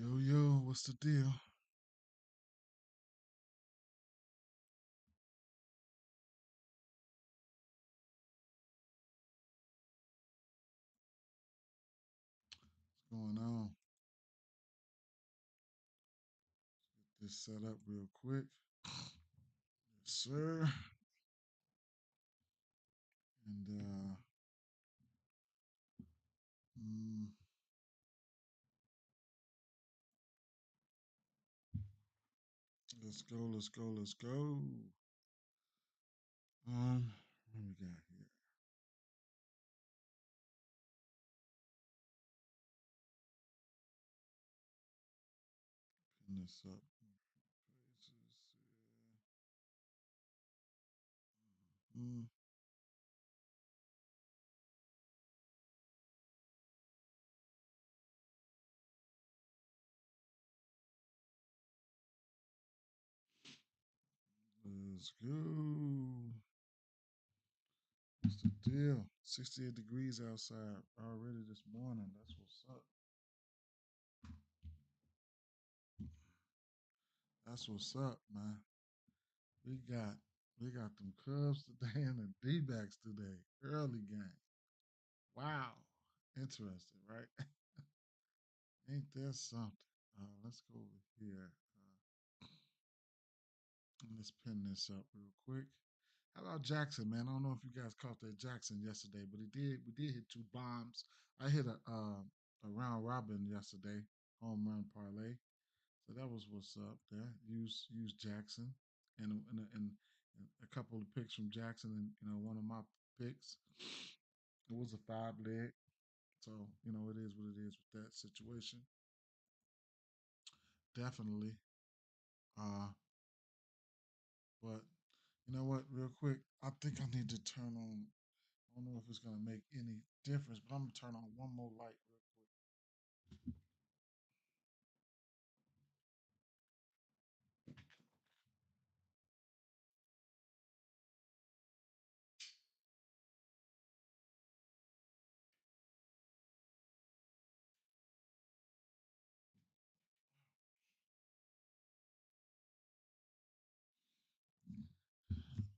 Yo, yo, what's the deal? What's going on? Get this set up real quick. Yes, sir. And mm, let's go, let's go, let's go. What we got here? Pin this up. Mm, let's go. What's the deal? 68 degrees outside already this morning. That's what's up. That's what's up, man. We got we got them Cubs today and the D backs today. Early game. Wow. Interesting, right? Ain't that something? Let's go over here. Let's pin this up real quick. How about Jackson, man? I don't know if you guys caught that Jackson yesterday, but he did. We did hit two bombs. I hit a round robin yesterday, home run parlay. So that was what's up there. Use Jackson and a couple of picks from Jackson and one of my picks. It was a five leg. So, it is what it is with that situation. Definitely. Uh, but you know what, real quick, I think I need to turn on. I don't know if it's gonna make any difference, but I'm gonna turn on one more light real quick.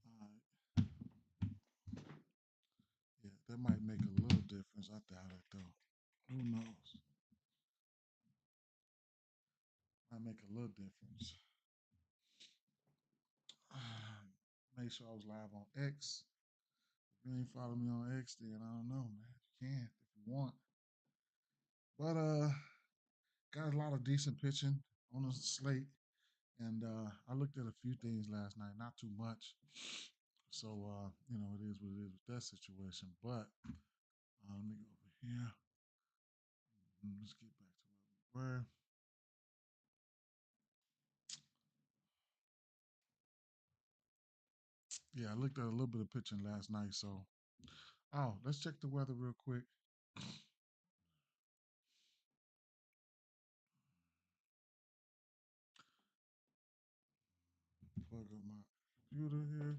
All right. Yeah, that might make a little difference. I doubt it though. Who knows? Might make a little difference. Make sure I was live on X. If you ain't follow me on X, then I don't know, man. You can if you want. But got a lot of decent pitching on the slate. And I looked at a few things last night, not too much. So, it is what it is with that situation. But let me go over here. Let's get back to where we were. Yeah, I looked at a little bit of pitching last night. So, let's check the weather real quick. Plug up my computer here.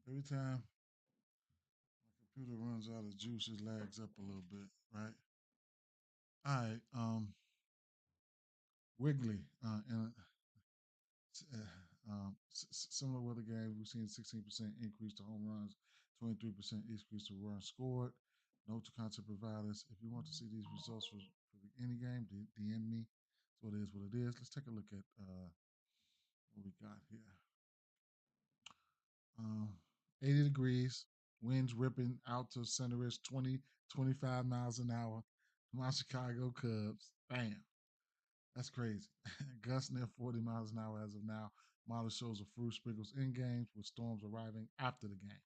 Every time my computer runs out of juice, it lags up a little bit, right? All right. Wiggly. Similar weather games, we've seen 16% increase to home runs, 23% increase to runs scored. Note to content providers, if you want to see these results for any game, DM me. So it is what it is. Let's take a look at what we got here. Uh, 80 degrees, winds ripping out to center is 20, 25 miles an hour. My Chicago Cubs. Bam. That's crazy. Gusts near 40 miles an hour as of now. Model shows a few sprinkles in games with storms arriving after the game.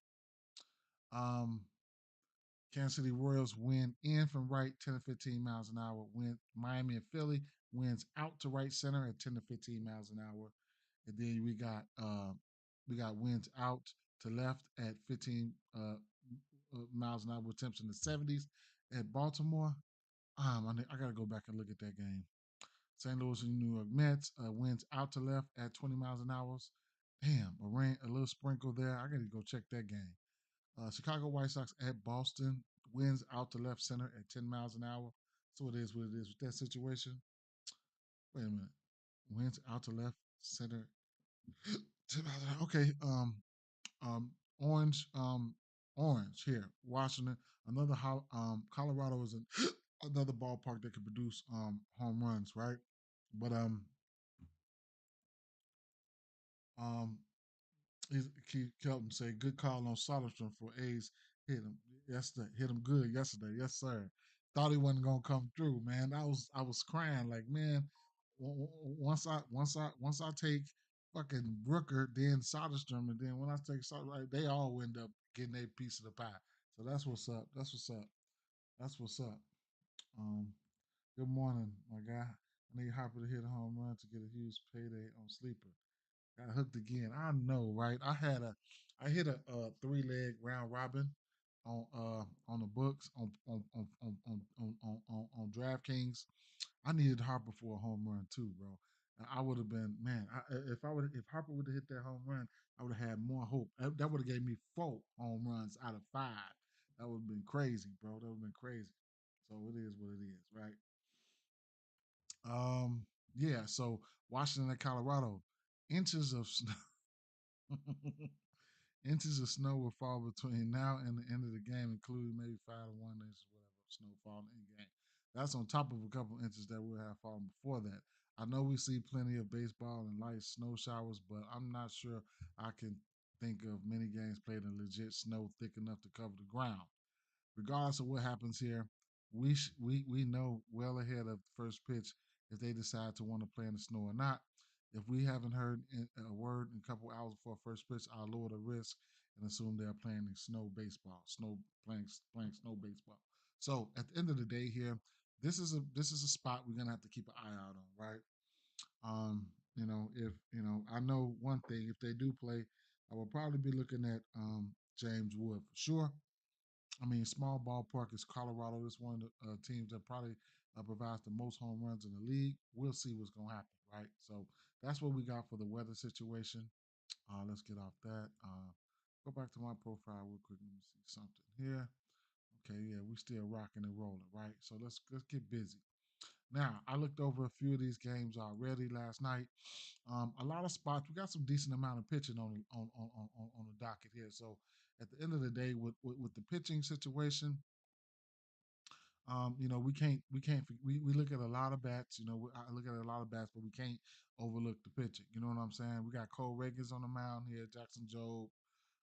Um, Kansas City Royals win in from right 10 to 15 miles an hour. Win Miami and Philly wins out to right center at 10 to 15 miles an hour. And then we got winds out to left at 15 miles an hour with temps in the 70s at Baltimore. I got to go back and look at that game. St. Louis and New York Mets winds out to left at 20 miles an hour. Damn, a little sprinkle there. I got to go check that game. Chicago White Sox at Boston. winds out to left center at 10 miles an hour. So it is what it is with that situation. Wait a minute. Winds out to left center 10 miles an hour. Okay. Um, orange. Orange here. Washington. Colorado is another ballpark that can produce home runs, right? But um Kelton say good call on Soderstrom for A's hit him yesterday. Hit him good yesterday. Yes, sir. Thought he wasn't gonna come through, man. I was crying like, man. Once I take fucking Brooker, then Soderstrom, and then when I take Soderstrom, like, they all end up getting a piece of the pie. So that's what's up. That's what's up. That's what's up. Um, good morning, my guy. I need Hopper to hit a home run to get a huge payday on sleeper. Got hooked again. I know, right? I hit a, three leg round robin on the books on DraftKings. I needed Harper for a home run too, bro. I would have been, man. If Harper would have hit that home run, I would have had more hope. That would have gave me 4 home runs out of 5. That would have been crazy, bro. That would have been crazy. So it is what it is, right? Um, yeah. So Washington and Colorado, inches of snow. Inches of snow will fall between now and the end of the game, including maybe 5 to 1 inches, whatever snow falling in game. That's on top of a couple inches that will have fallen before that. I know we see plenty of baseball and light snow showers, but I'm not sure I can think of many games played in legit snow thick enough to cover the ground. Regardless of what happens here, we know well ahead of the first pitch if they decide to want to play in the snow or not. If we haven't heard a word in a couple hours before first pitch, I'll lower the risk and assume they're playing in snow baseball, playing snow baseball. So at the end of the day, here, this is a spot we're gonna have to keep an eye out on, right? If I know one thing, if they do play, I will probably be looking at James Wood for sure. I mean, small ballpark is Colorado. It's one of the teams that probably provides the most home runs in the league. We'll see what's going to happen, right? So that's what we got for the weather situation. Let's get off that. Go back to my profile real quick. Let me see something here. Okay, yeah, we still rocking and rolling, right? So let's get busy. Now, I looked over a few of these games already last night. A lot of spots. We got some decent amount of pitching on the docket here. So at the end of the day, with the pitching situation, we look at a lot of bats. I look at a lot of bats, but we can't overlook the pitching. You know what I'm saying? We got Cole Reagans on the mound here, Jackson Jobe.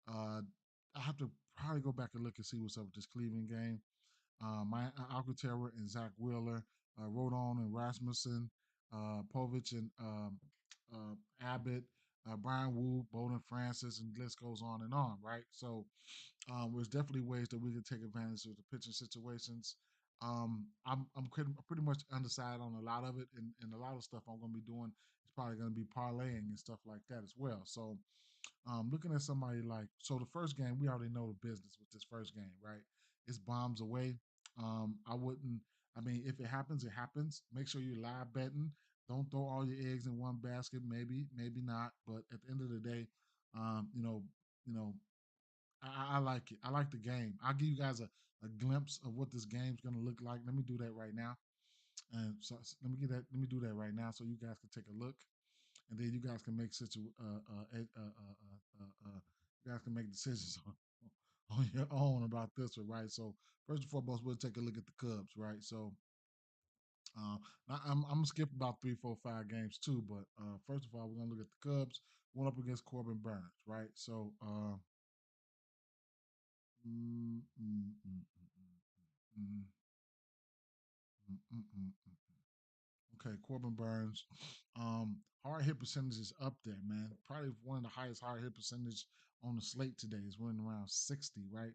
Uh, I have to probably go back and look and see what's up with this Cleveland game. My Alcantara and Zach Wheeler, Rodon and Rasmussen, Povich and Abbott, Brian Wu, Bowden Francis, and the list goes on and on, right? So there's definitely ways that we can take advantage of the pitching situations. I'm pretty much undecided on a lot of it, and a lot of stuff I'm going to be doing is probably going to be parlaying and stuff like that as well. So looking at somebody like, so the first game, we already know the business with this first game, right? It's bombs away. I wouldn't, I mean, if it happens, it happens. Make sure you're live betting. Don't throw all your eggs in one basket. Maybe, maybe not. But at the end of the day, um, you know, you know, I like it. I like the game. I'll give you guys a glimpse of what this game's gonna look like. Let me do that right now. And so let me get that. Let me do that right now, so you guys can take a look, and then you guys can make you guys can make decisions on your own about this one, right? So first and foremost, we'll take a look at the Cubs, right? So uh, I'm gonna skip about 3, 4, 5 games too, but first of all, we're gonna look at the Cubs going up against Corbin Burns, right? So mm, mm, mm, mm, mm, mm, mm, mm. Okay, Corbin Burns. Hard hit percentage is up there, man. Probably one of the highest hard hit percentage on the slate today. Is running around 60, right?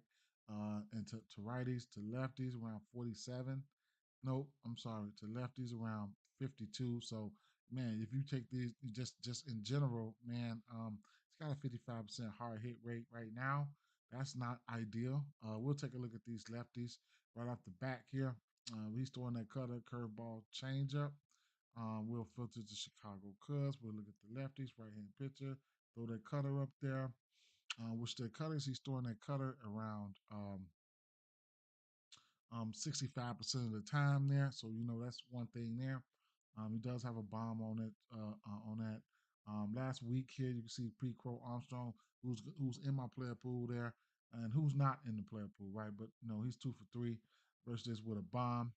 And to righties, to lefties, around 47. Nope, I'm sorry. To lefties, around 52. So, man, if you take these just in general, man, it's got a 55% hard hit rate right now. That's not ideal. We'll take a look at these lefties right off the back here. He's throwing that cutter, curveball, changeup. We'll filter the Chicago Cubs. We'll look at the lefties, right hand pitcher. Throw that cutter up there. Which the cutters, he's throwing that cutter around 65% of the time there. So that's one thing there. He does have a bomb on it on that. Last week here, you can see P. Crow Armstrong, who's in my player pool there, and who's not in the player pool, right? But he's 2 for 3 versus with a bomb.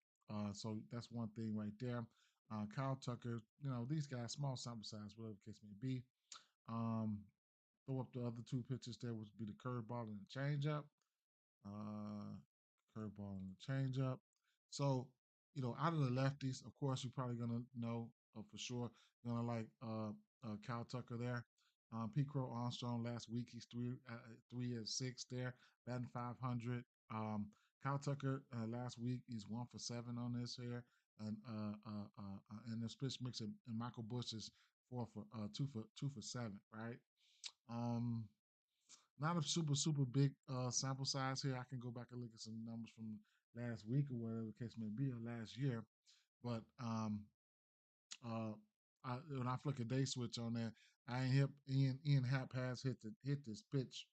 So that's one thing right there. Kyle Tucker, these guys, small sample size, whatever the case may be. Um, Throw up the other two pitches there, would be the curveball and the changeup. Uh, Curveball and the changeup. So, out of the lefties, of course, you're probably gonna know for sure. Gonna like Cal Tucker there. Pete Crow Armstrong last week, he's 3 of 6 there, batting 500. Cal Tucker last week, he's 1 for 7 on this here, and this pitch mix and Michael Bush is 2 for 7, right? Um, Not a super big sample size here. I can go back and look at some numbers from last week or whatever the case may be, or last year. But uh, when I flick a day switch on there, I ain't hit Ian Happ has hit this pitch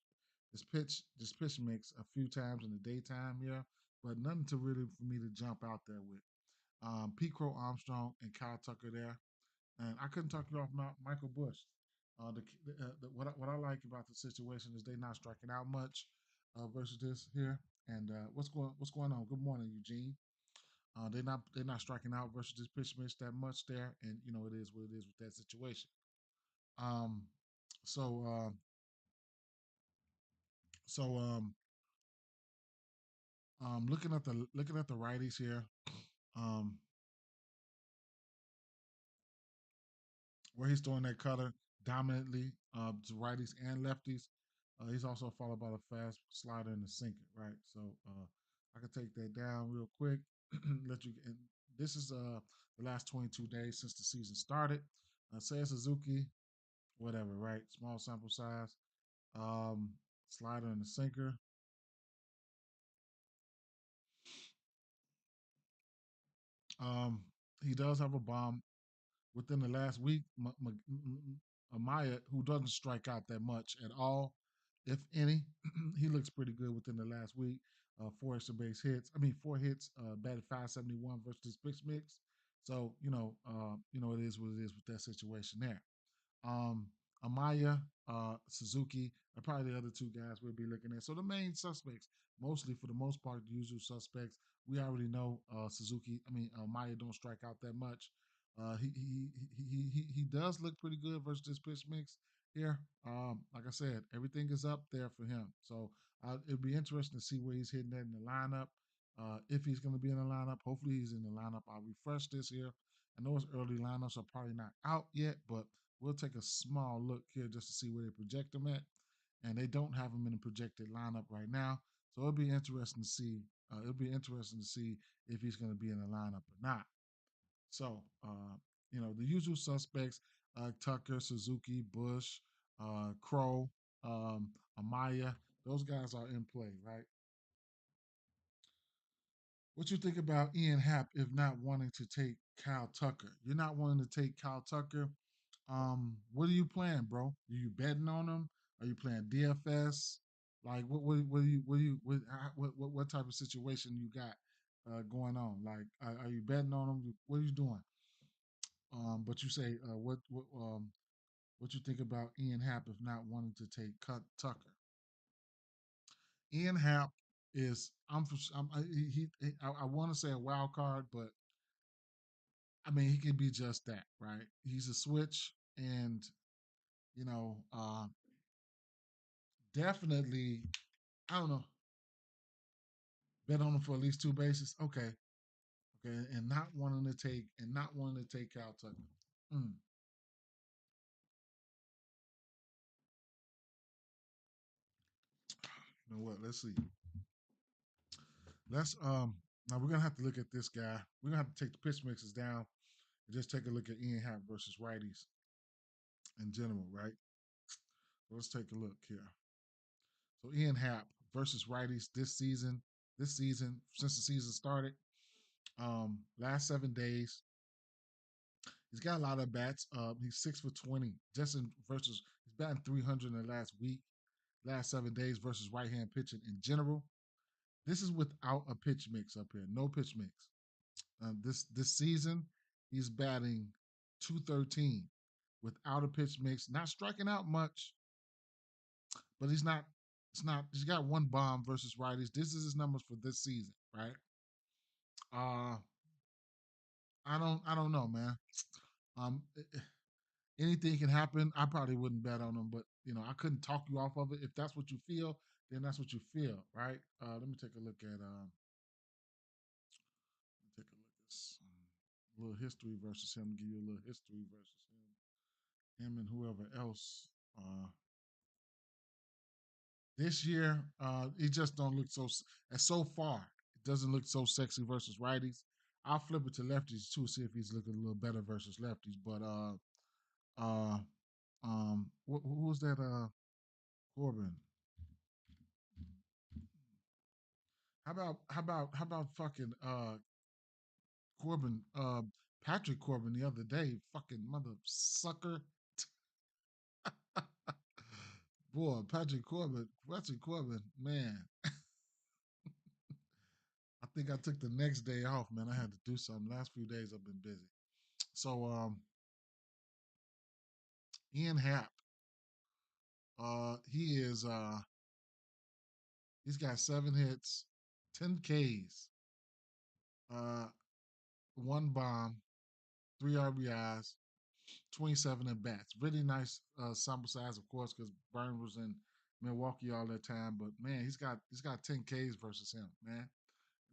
mix a few times in the daytime here, but nothing to really for me to jump out there with. Pete Crow Armstrong and Kyle Tucker there. And I couldn't talk you off Michael Bush. What I like about the situation is they not striking out much versus this here. And what's going on? Good morning, Eugene. They're not striking out versus this pitch mix that much there, and it is what it is with that situation. Um, so uh, so looking at the righties here. Um, where he's throwing that cutter dominantly to righties and lefties. He's also followed by the fast slider and the sinker, right? So I can take that down real quick. Let you. And this is the last 22 days since the season started. Seiya Suzuki, whatever, right? Small sample size. Um, Slider and the sinker. Um, he does have a bomb within the last week. Amaya, who doesn't strike out that much at all, if any, he looks pretty good within the last week. 4 hits, batted 571 versus this pitch mix. So it is what it is with that situation there. Um, Amaya, Suzuki are probably the other two guys we'll be looking at. So the main suspects, mostly for the most part, the usual suspects. We already know Suzuki. Amaya don't strike out that much. He does look pretty good versus this pitch mix here. Like I said, everything is up there for him. So it'll be interesting to see where he's hitting that in the lineup. If he's going to be in the lineup, hopefully he's in the lineup. I'll refresh this here. I know it's early lineups are probably not out yet, but we'll take a small look here just to see where they project them at. And they don't have them in the projected lineup right now. So it'll be interesting to see. If he's going to be in the lineup or not. So, the usual suspects: Tucker, Suzuki, Bush, Crow, Amaya. Those guys are in play, right? What you think about Ian Happ if not wanting to take Kyle Tucker? You're not wanting to take Kyle Tucker. What are you playing, bro? Are you betting on him? Are you playing DFS? Like, what type of situation you got going on? Like, are you betting on him? What are you doing? But you say, what you think about Ian Happ if not wanting to take Tucker? Ian Happ is I want to say a wild card, but he can be just that, right? He's a switch, and you know, uh, definitely, I don't know, bet on him for at least 2 bases. Okay, okay, and not wanting to take Cal Tucker. Mm. You know what? Let's see. Let's Now we're gonna have to look at this guy. We're gonna have to take the pitch mixes down and just take a look at Ian Happ versus righties in general, right? Let's take a look here. So Ian Happ versus righties this season since the season started. Last 7 days, he's got a lot of bats. He's 6 for 20 just in versus. He's batting 300 in the last week, last 7 days versus right hand pitching in general. This is without a pitch mix up here. No pitch mix. This season, he's batting 213 without a pitch mix. Not striking out much, but he's not. It's not. He's got one bomb versus righties. This is his numbers for this season, right? Uh, I don't know, man. Um, anything can happen. I probably wouldn't bet on him, but I couldn't talk you off of it. If that's what you feel, then that's what you feel, right? Let me take a look at take a look at some little history versus him. Give you a little history versus him and whoever else. This year, it just don't look so. And so far, it doesn't look so sexy versus righties. I'll flip it to lefties too, see if he's looking a little better versus lefties. But uh, who was that? Corbin. How about fucking Corbin? Patrick Corbin the other day, fucking mother sucker. Boy, Patrick Corbin, man. I think I took the next day off, man. I had to do something. Last few days I've been busy. So Ian Happ, he is he's got 7 hits, 10 Ks, uh, one bomb, 3 RBIs, 27 at bats. Really nice sample size, of course, because Burn was in Milwaukee all that time. But man, he's got 10 Ks versus him, man.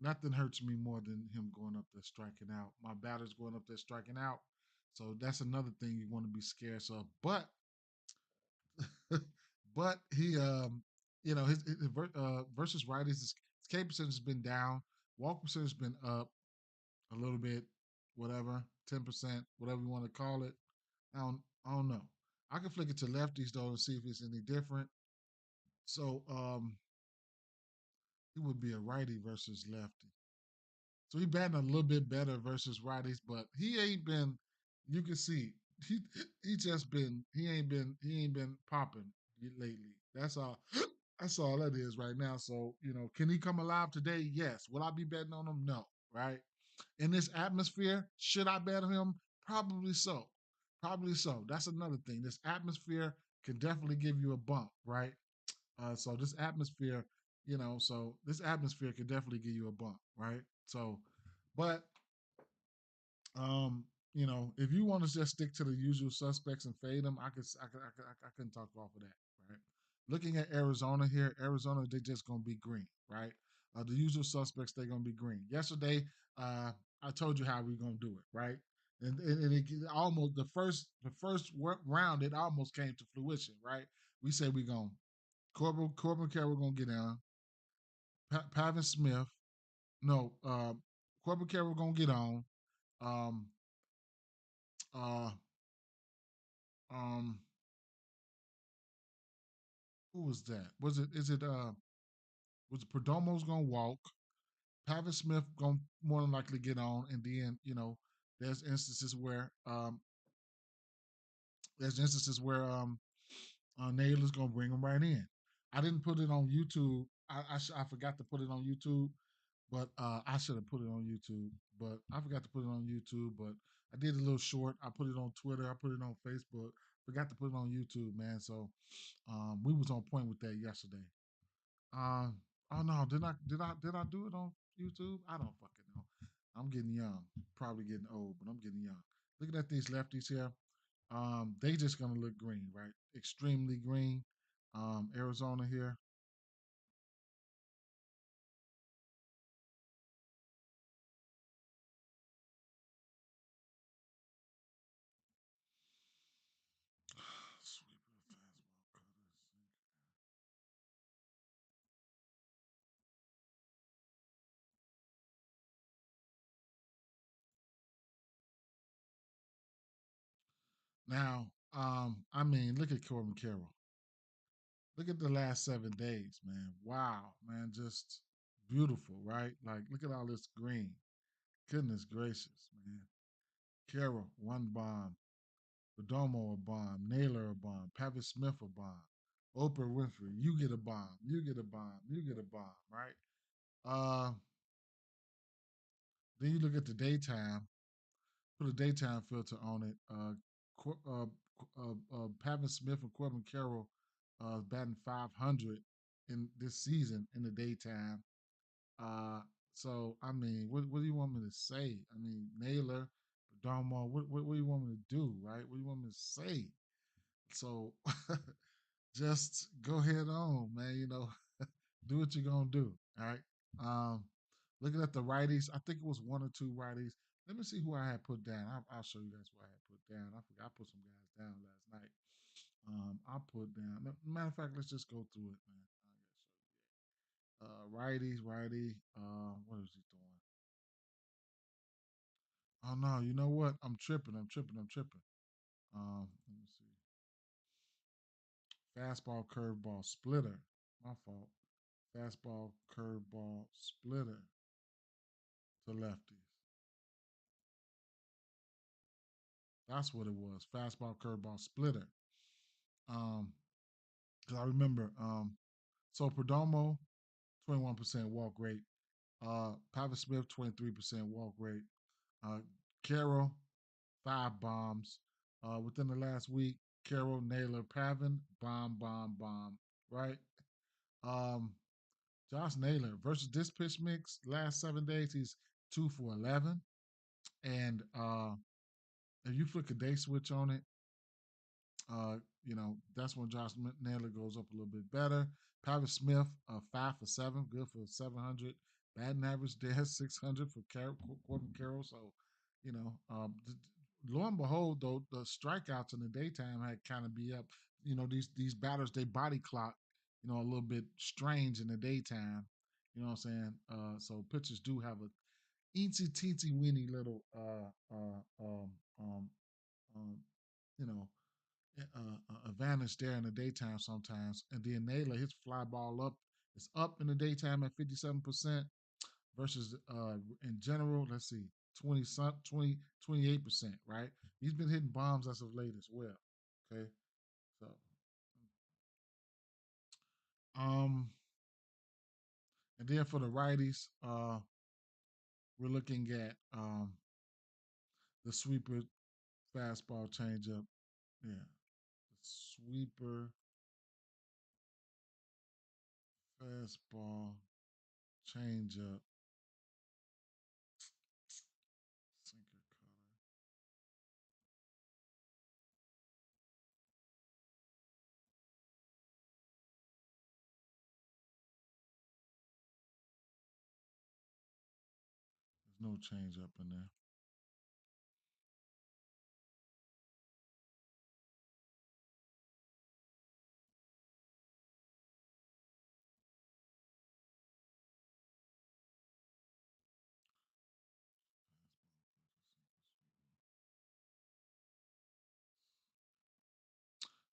Nothing hurts me more than him going up there striking out. My batter's going up there striking out. So that's another thing you want to be scared of. But but he his versus righties, his K percentage has been down. Walk percentage has been up a little bit, whatever, 10%, whatever you want to call it. I don't know. I can flick it to lefties though and see if it's any different. So he would be a righty versus lefty. So he batting a little bit better versus righties, but he ain't been. You can see he he ain't been popping lately. That's all. That's all that is right now. So can he come alive today? Yes. Will I be betting on him? No. Right. In this atmosphere, should I bet on him? Probably so. Probably so. That's another thing. This atmosphere can definitely give you a bump, right? So this atmosphere, so this atmosphere can definitely give you a bump, right? So, but if you want to just stick to the usual suspects and fade them, I couldn't talk off of that, right? Looking at Arizona here, Arizona they just gonna be green, right? The usual suspects they're gonna be green. Yesterday, I told you how we gonna do it, right? And it almost the first round it almost came to fruition, right? We said we gonna Corbin Carroll gonna get down. Pavin Smith, no, Corbin Carroll gonna get on. Um, uh, um, who was that? Was it Perdomo's gonna walk? Pavin Smith gonna more than likely get on, and then there's instances where Naylor's gonna bring him right in. I didn't put it on YouTube. I forgot to put it on YouTube, but I should have put it on YouTube. But I forgot to put it on YouTube. But I did a little short. I put it on Twitter. I put it on Facebook. Forgot to put it on YouTube, man. So we was on point with that yesterday. Um, oh no, did I do it on YouTube? I don't fucking know. I'm getting young. Probably getting old, but I'm getting young. Looking at these lefties here, they just gonna look green, right? Extremely green. Arizona here. Sweeper fastball cutters. Now, I mean, look at Corbin Carroll. Look at the last 7 days, man. Wow, man, just beautiful, right? Like, look at all this green. Goodness gracious, man. Carroll, one bomb. Perdomo a bomb. Naylor a bomb. Pavitt Smith a bomb. Oprah Winfrey, you get a bomb. You get a bomb. You get a bomb, right? Uh, then you look at the daytime. Put a daytime filter on it. Pavin Smith and Corbin Carroll batting 500 in this season in the daytime. Uh, so I mean, what do you want me to say? I mean, Naylor, Perdomo, what do you want me to do? Right? What do you want me to say? So just go ahead on, man. Do what you're gonna do. All right. Um, looking at the righties, I think it was one or two righties. Let me see who I had put down. I'll show you guys who I had put down. I forgot I put some guys down last night. I put down. Matter of fact, let's just go through it, man. Righties, righty. What is he doing? Oh no, you know what? I'm tripping. I'm tripping. I'm tripping. Let me see. Fastball, curveball, splitter. My fault. Fastball, curveball, splitter to lefties. That's what it was. Fastball, curveball, splitter. Um, because I remember. So Perdomo, 21% walk rate. Pavin Smith, 23% walk rate. Uh, Carroll, 5 bombs. Within the last week, Carroll, Naylor, Pavin, bomb, bomb, bomb. Right. Um, Josh Naylor versus this pitch mix last 7 days, he's 2 for 11. And if you flick a day switch on it, that's when Josh Naylor goes up a little bit better. Pavis Smith, 5 for 7, good for 700. Batting average there, 600 for Corbin Carroll. So, lo and behold, though, the strikeouts in the daytime had kind of be up. These batters, they body clock, a little bit strange in the daytime. You know what I'm saying? So pitchers do have a eensy teensy weeny little um, you know advantage there in the daytime sometimes. And then Naylor, his fly ball up is up in the daytime at 57% versus in general, let's see, 28%, right? He's been hitting bombs as of late as well. Okay. So um and then for the righties, we're looking at the sweeper fastball changeup. Yeah. The sweeper fastball changeup sinker cutter. There's no change up in there.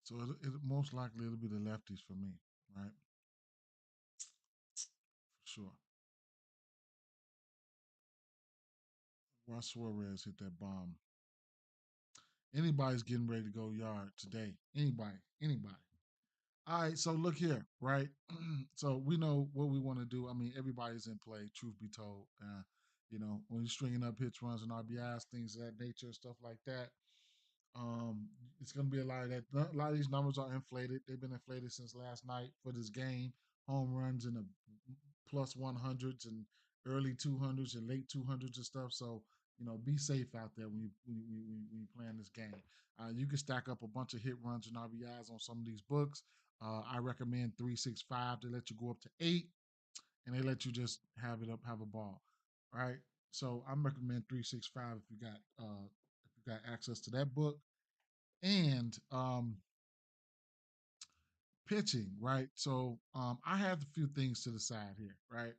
So it most likely it'll be the lefties for me, right? For sure. Watch Suarez hit that bomb. Anybody's getting ready to go yard today. Anybody. Anybody. All right, so look here, right? So we know what we want to do. I mean, everybody's in play, truth be told. When you're stringing up hits, runs, and RBIs, things of that nature, stuff like that. Um, it's going to be a lot of that. A lot of these numbers are inflated. They've been inflated since last night for this game. Home runs in the plus 100s and early 200s and late 200s and stuff. So, be safe out there when you playing this game. You can stack up a bunch of hit runs and RBIs on some of these books. I recommend 365. They let you go up to 8, and they let you just have it up, have a ball, right? So I'm recommend 365 if you got access to that book. And pitching, right? So I have a few things to the side here, right?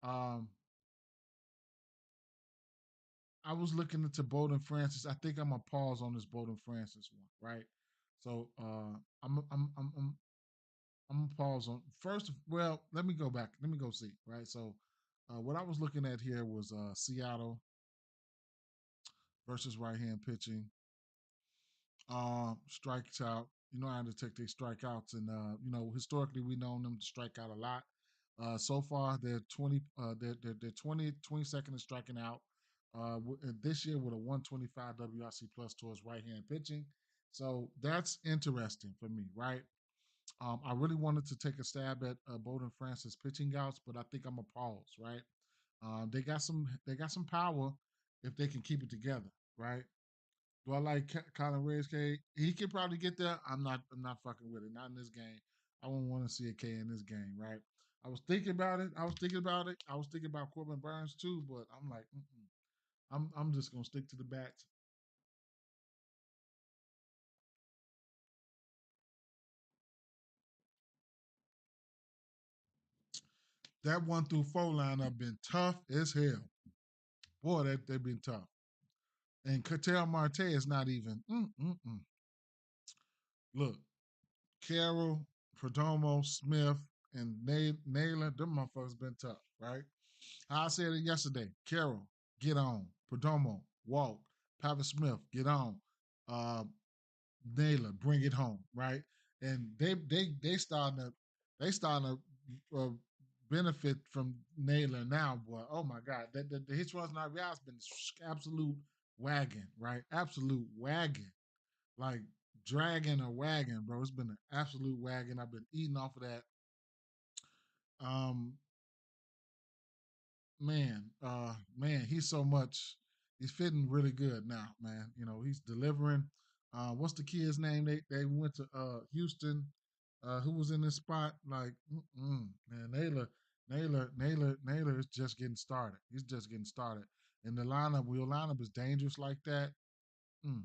Um, I was looking into Bowden Francis. I think I'm gonna pause on this Bowden Francis one, right? So I'm gonna pause on first. Well, let me go back. Let me go see, right? So what I was looking at here was Seattle versus right hand pitching. Strikes out. You know how to take their strikeouts, and historically we known them to strike out a lot. So far, they're 20. They're 22nd in striking out. This year with a 125 WRC plus towards right hand pitching. So that's interesting for me, right? I really wanted to take a stab at Bowden Francis pitching outs, but I think I'm a pause, right? They got some power if they can keep it together, right? Do I like Colin Reyes K? He could probably get there. I'm not fucking with it. Not in this game. I wouldn't want to see a K in this game, right? I was thinking about it. I was thinking about it. I was thinking about Corbin Burns too, but I'm like, mm-mm. I'm just gonna stick to the bats. That 1 through 4 lineup been tough as hell. Boy, they've been tough. And Cattell Marte is not even. Look, Carroll, Perdomo, Smith, and Naylor, them motherfuckers been tough, right? I said it yesterday. Carroll, get on. Perdomo, walk. Pavitt Smith, get on. Uh, Naylor, bring it home, right? And they starting to benefit from Naylor now, boy. Oh my God, the hits runs not real has been absolute wagon, right? Absolute wagon, like dragging a wagon, bro. It's been an absolute wagon. I've been eating off of that. Um, man, he's so much. He's fitting really good now, man. You know, he's delivering. What's the kid's name? They went to Houston. Who was in this spot? Like, man, Naylor is just getting started. He's just getting started. And the lineup, wheel lineup is dangerous like that. Mm,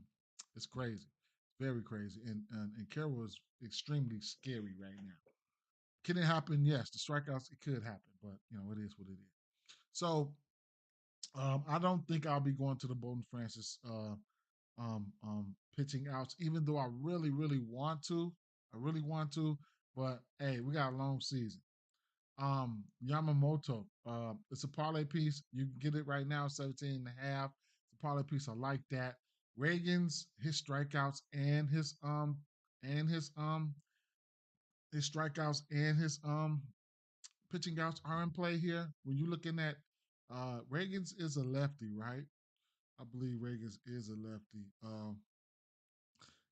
it's crazy, very crazy. And Carroll is extremely scary right now. Can it happen? Yes, the strikeouts it could happen, but you know it is what it is. So I don't think I'll be going to the Bowden Francis pitching outs, even though I really, really want to. I really want to, but hey, we got a long season. Yamamoto, it's a parlay piece. You can get it right now, 17 and a half. It's a parlay piece. I like that. Reagan's his strikeouts and his strikeouts and his pitching outs are in play here. When you're looking at Reagan's is a lefty, right? I believe Reagan's is a lefty.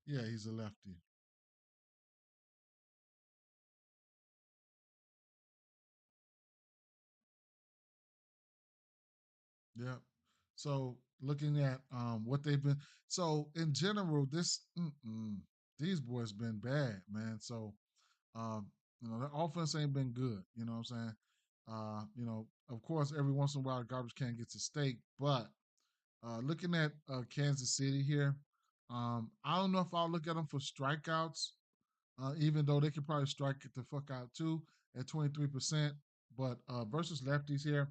Yeah, he's a lefty. Yep. So looking at what they've been, so in general, these boys been bad, man. So um, the offense ain't been good. You know what I'm saying? Of course, every once in a while, garbage can gets a steak, but looking at Kansas City here, I don't know if I'll look at them for strikeouts, even though they could probably strike it the fuck out too at 23%. But versus lefties here,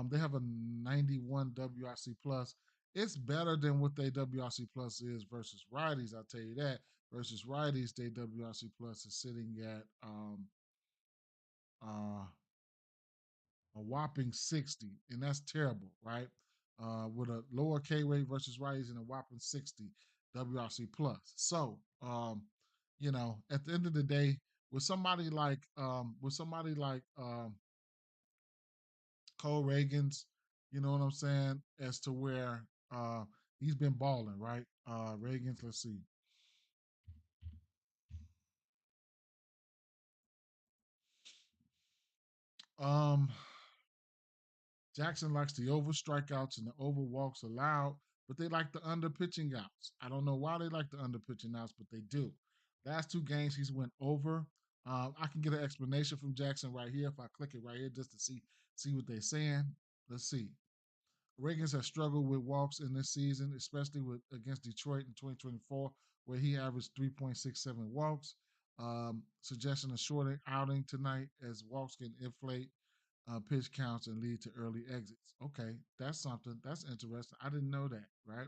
they have a 91 WRC plus. It's better than what their WRC plus is versus righties. I'll tell you that. Versus righties, their WRC plus is sitting at uh, a whopping 60, and that's terrible, right? With a lower K rate versus righties and a whopping 60 WRC plus. So, at the end of the day, with somebody like Cole Reagan's, you know what I'm saying, as to where he's been balling, right? Reagan's, let's see. Um, Jackson likes the over strikeouts and the over walks allowed, but they like the under pitching outs. I don't know why they like the under pitching outs, but they do. Last 2 games he's went over. I can get an explanation from Jackson right here if I click it right here just to see what they're saying. Let's see. Reagans has struggled with walks in this season, especially with against Detroit in 2024, where he averaged 3.67 walks. Suggesting a shorter outing tonight as walks can inflate pitch counts and lead to early exits. Okay, that's something. That's interesting. I didn't know that, right?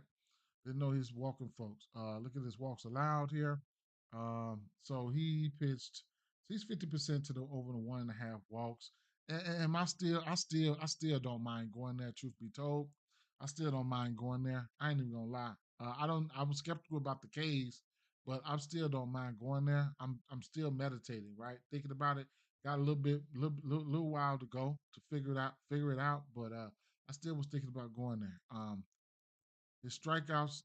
Didn't know he's walking folks. Look at his walks allowed here. So he pitched. So he's 50% to the over the 1.5 walks. And I still don't mind going there. Truth be told, I still don't mind going there. I ain't even gonna lie. I don't. I was skeptical about the K's but I still don't mind going there. I'm still meditating, right? Thinking about it. Got a little while to go to figure it out. But I still was thinking about going there. His strikeouts,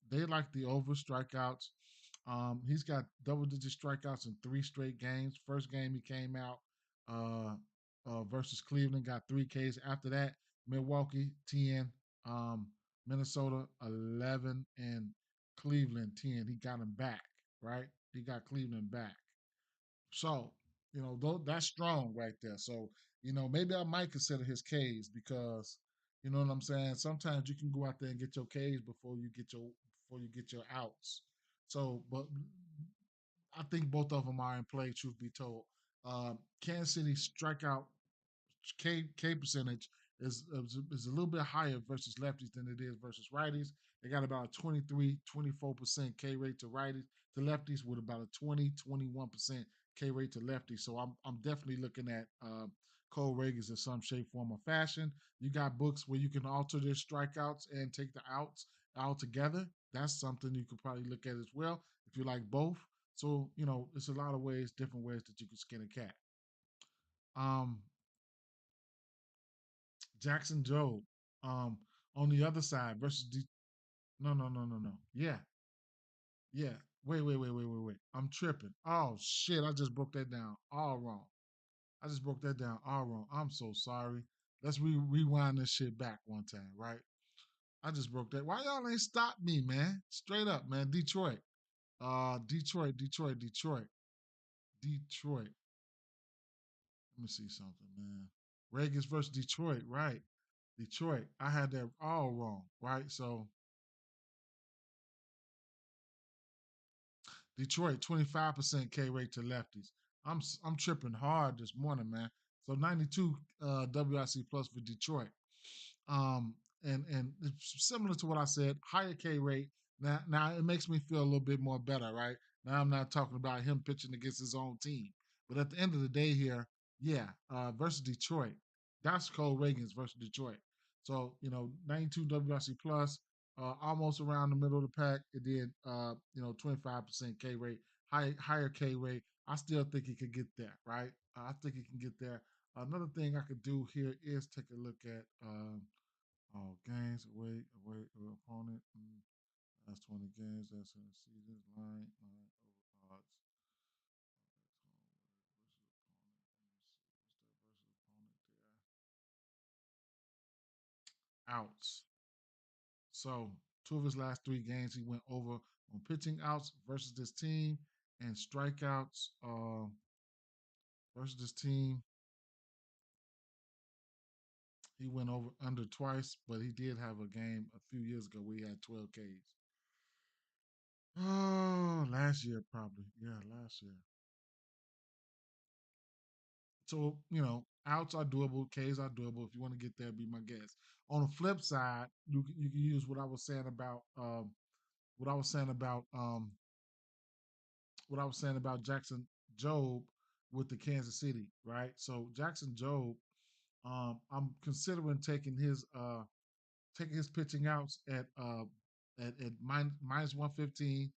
they like the over strikeouts. He's got double digit strikeouts in three straight games. First game he came out uh, versus Cleveland, got 3 Ks. After that, Milwaukee 10, um, Minnesota 11, and Cleveland 10. He got him back, right? He got Cleveland back. So, that's strong right there. So, maybe I might consider his Ks because, you know what I'm saying? Sometimes you can go out there and get your Ks before you get your outs. So, but I think both of them are in play, truth be told. Kansas City strikeout K percentage is a little bit higher versus lefties than it is versus righties. They got about a 23-24% K rate to righties to lefties with about a 20-21% K rate to lefties. So I'm definitely looking at Cole Reagans in some shape, form, or fashion. You got books where you can alter their strikeouts and take the outs all together. That's something you could probably look at as well if you like both. So, it's a lot of ways, different ways that you can skin a cat. Um, Jackson Jobe, um, on the other side versus no, no, no, no, no. Yeah, yeah. Wait. I'm tripping. Oh shit! I just broke that down all wrong. I just broke that down all wrong. I'm so sorry. Let's rewind this shit back one time, right? I just broke that. Why y'all ain't stop me, man? Straight up, man. Detroit. Detroit. Detroit. Let me see something, man. Ravens versus Detroit, right? Detroit. I had that all wrong, right? So Detroit, 25% K rate to lefties. I'm tripping hard this morning, man. So 92 WIC plus for Detroit. Um, and it's similar to what I said, higher K rate. Now it makes me feel a little bit more better, right? Now I'm not talking about him pitching against his own team, but at the end of the day here, yeah, versus Detroit, that's Cole Reagans versus Detroit. So 92 WRC plus, almost around the middle of the pack. It did 25% K rate, higher K rate. I still think he could get there, right? I think he can get there. Another thing I could do here is take a look at all games away opponent. That's 20 games. That's in the season. Line over odds. Outs. So 2 of his last 3 games, he went over on pitching outs versus this team and strikeouts versus this team. He went over under twice, but he did have a game a few years ago where he had 12 Ks. Oh, last year probably. Yeah, last year. So, outs are doable, Ks are doable. If you want to get there, be my guest. On the flip side, you can use what I was saying about Jackson Jobe with the Kansas City, right? So Jackson Jobe, I'm considering taking his pitching outs at minus 115.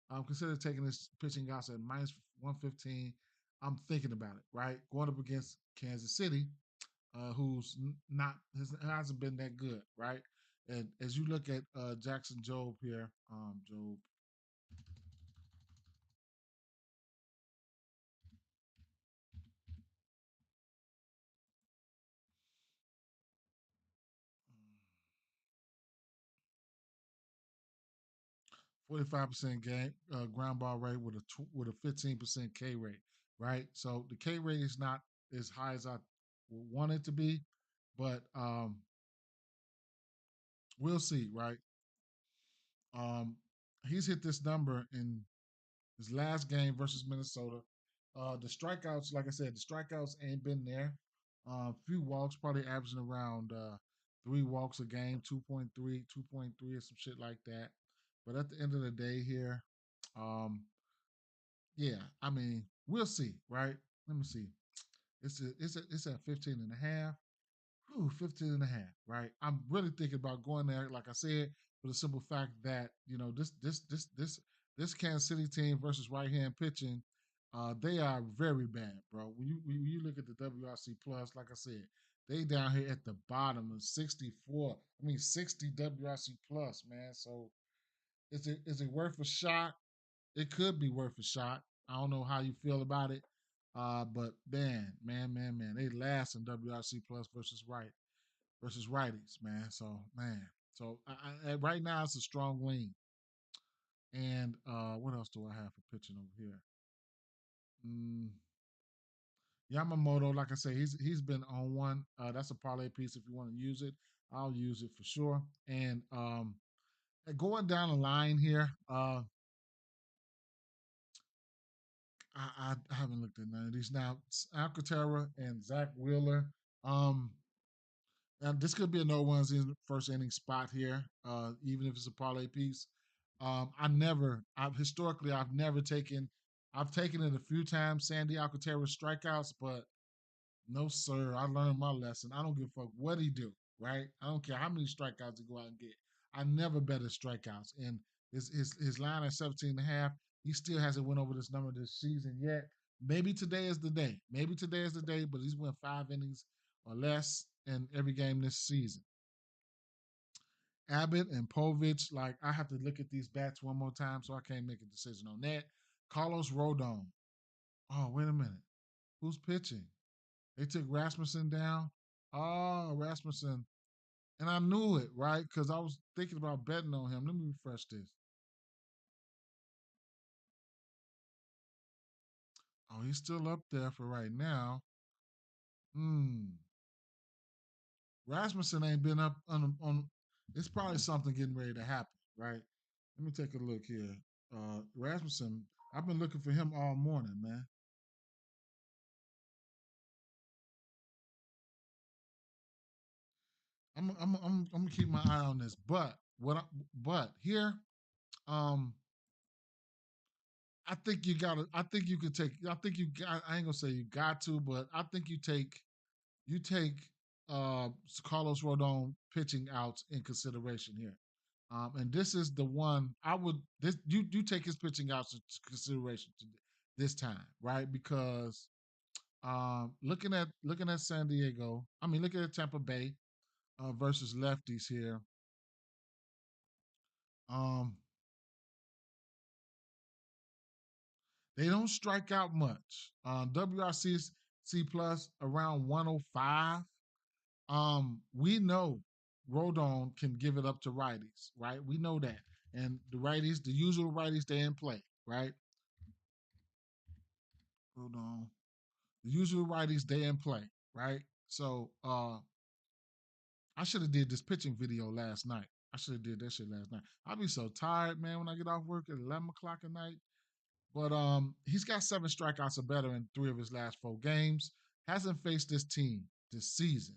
I'm considering taking his pitching outs at minus 115. I'm thinking about it, right? Going up against Kansas City, who's not hasn't been that good, right? And as you look at Jackson Jobe here, Jobe, 45% game ground ball rate with a 15% K rate, right? So the K rate is not as high as I want it to be, but we'll see, right? Um, he's hit this number in his last game versus Minnesota. The strikeouts, like I said, the strikeouts ain't been there. Few walks, probably averaging around 3 walks a game, 2.3, 2.3, or some shit like that. But at the end of the day here, um, yeah, I mean, we'll see, right? Let me see. It's at 15 and a half. Ooh, 15 and a half, right? I'm really thinking about going there, like I said, for the simple fact that, this this Kansas City team versus right hand pitching, they are very bad, bro. When you look at the WRC plus, like I said, they down here at the bottom of 64. I mean 60 WRC plus, man. So is it worth a shot? It could be worth a shot. I don't know how you feel about it. But man, they last in WRC plus versus righties, man. So man, so right now it's a strong lean. And what else do I have for pitching over here? Mm, Yamamoto, like I say, he's been on one. That's a parlay piece if you want to use it. I'll use it for sure. And going down the line here, I haven't looked at none of these now. Alcantara and Zach Wheeler. Um, Now this could be a no one's in first inning spot here, even if it's a parlay piece. I've historically, I've taken it a few times, Sandy Alcantara strikeouts, but no, sir. I learned my lesson. I don't give a fuck what he do, right? I don't care how many strikeouts he go out and get. I never bet his strikeouts. And his line at 17 and a half, he still hasn't went over this number this season yet. Maybe today is the day. Maybe today is the day, but he's won 5 innings or less in every game this season. Abbott and Povich, like I have to look at these bats one more time, so I can't make a decision on that. Carlos Rodon. Oh, wait a minute. Who's pitching? They took Rasmussen down. Oh, Rasmussen. And I knew it, right? Because I was thinking about betting on him. Let me refresh this. Oh, he's still up there for right now. Hmm. Rasmussen ain't been up on it's probably something getting ready to happen, right? Let me take a look here. Rasmussen, I've been looking for him all morning, man. I'm gonna keep my eye on this. But here, um, I think you gotta. I think you could take. I think you. I ain't gonna say you got to, but I think you take uh Carlos Rodon pitching outs in consideration here. And this is the one I would. This you take his pitching outs into consideration this time, right? Because looking at San Diego, I mean, looking at Tampa Bay versus lefties here. Um, They don't strike out much. WRC C plus around 105. We know Rodon can give it up to righties, right? We know that. And the righties, the usual righties, they in play, right? Rodon. The usual righties, they in play, right? So I should have did this pitching video last night. I should have did that shit last night. I'll be so tired, man, when I get off work at 11 o'clock at night. But he's got 7 strikeouts or better in 3 of his last 4 games. Hasn't faced this team this season.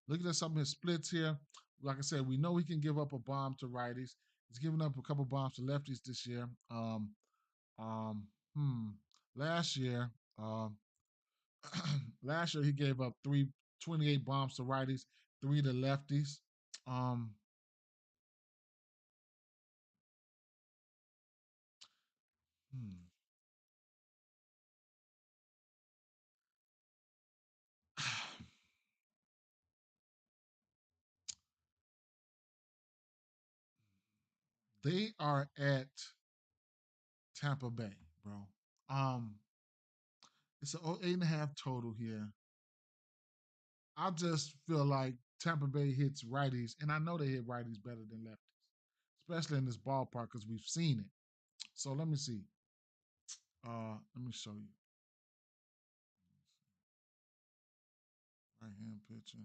Looking at some of his splits here, like I said, we know he can give up a bomb to righties. He's given up a couple bombs to lefties this year. Um, hmm. Last year, um, last year he gave up 28 bombs to righties, 3 to lefties. Um, hmm. They are at Tampa Bay, bro. Um, It's an 8.5 total here. I just feel like Tampa Bay hits righties, and I know they hit righties better than lefties, especially in this ballpark because we've seen it. So let me see. Let me show you. Right hand pitching.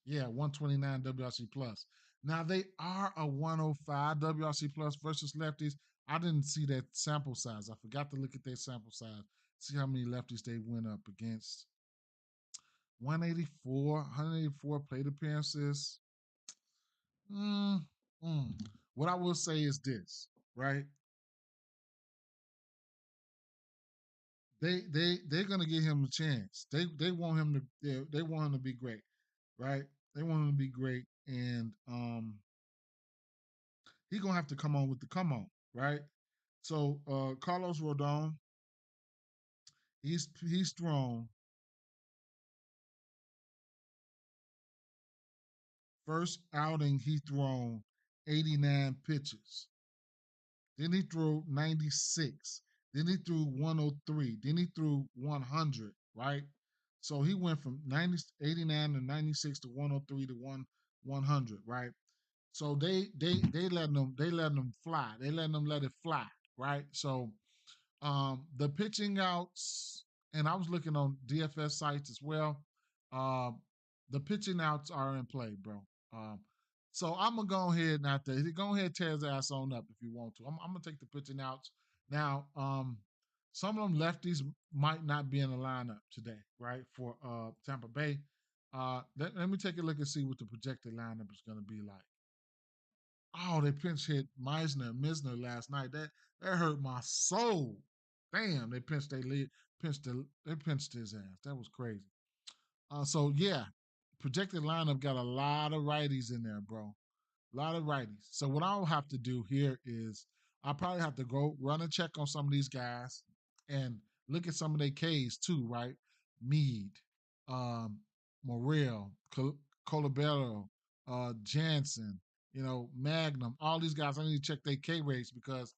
Yeah, 129 WRC plus. Now they are a 105 WRC plus versus lefties. I didn't see that sample size. I forgot to look at their sample size. See how many lefties they went up against. 184 plate appearances. Mm, mm. What I will say is this, right? They're gonna give him a chance. They want him to they want him to be great, right? They want him to be great, and he gonna have to come on with the come on, right? So Carlos Rodon, he's thrown first outing he thrown 89 pitches. Then he threw 96. Then he threw 103. Then he threw 100, right? So he went from 89 to 96 to 103 to 100, right? So they letting them fly. They letting them let it fly, right? So the pitching outs, and I was looking on DFS sites as well. Uh, the pitching outs are in play, bro. Um, so I'm gonna go ahead and after go ahead and tear his ass on up if you want to. I'm gonna take the pitching outs now. Some of them lefties might not be in the lineup today, right? For Tampa Bay. Let me take a look and see what the projected lineup is gonna be like. Oh, they pinch hit Misner last night. That hurt my soul. Damn, they pinched they lead, they pinched his ass. That was crazy. So yeah, projected lineup got a lot of righties in there, bro. A lot of righties. So what I'll have to do here is I'll probably have to go run a check on some of these guys and look at some of their Ks too, right? Mead, um, Morel, Colabello, Jansen, Magnum, all these guys. I need to check their K rates because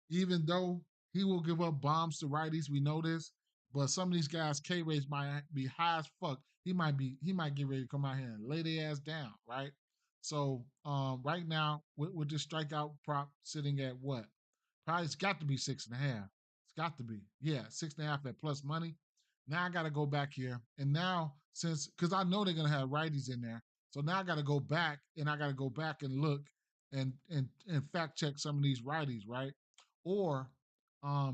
even though he will give up bombs to righties, we know this. But some of these guys' K rates might be high as fuck. He might get ready to come out here and lay their ass down, right? So right now with this strikeout prop sitting at what? Probably it's got to be 6.5. It's got to be. Yeah, 6.5 at plus money. Now I gotta go back here. And now since because I know they're gonna have righties in there. So now I gotta go back and I gotta go back and look and fact check some of these righties, right? Or I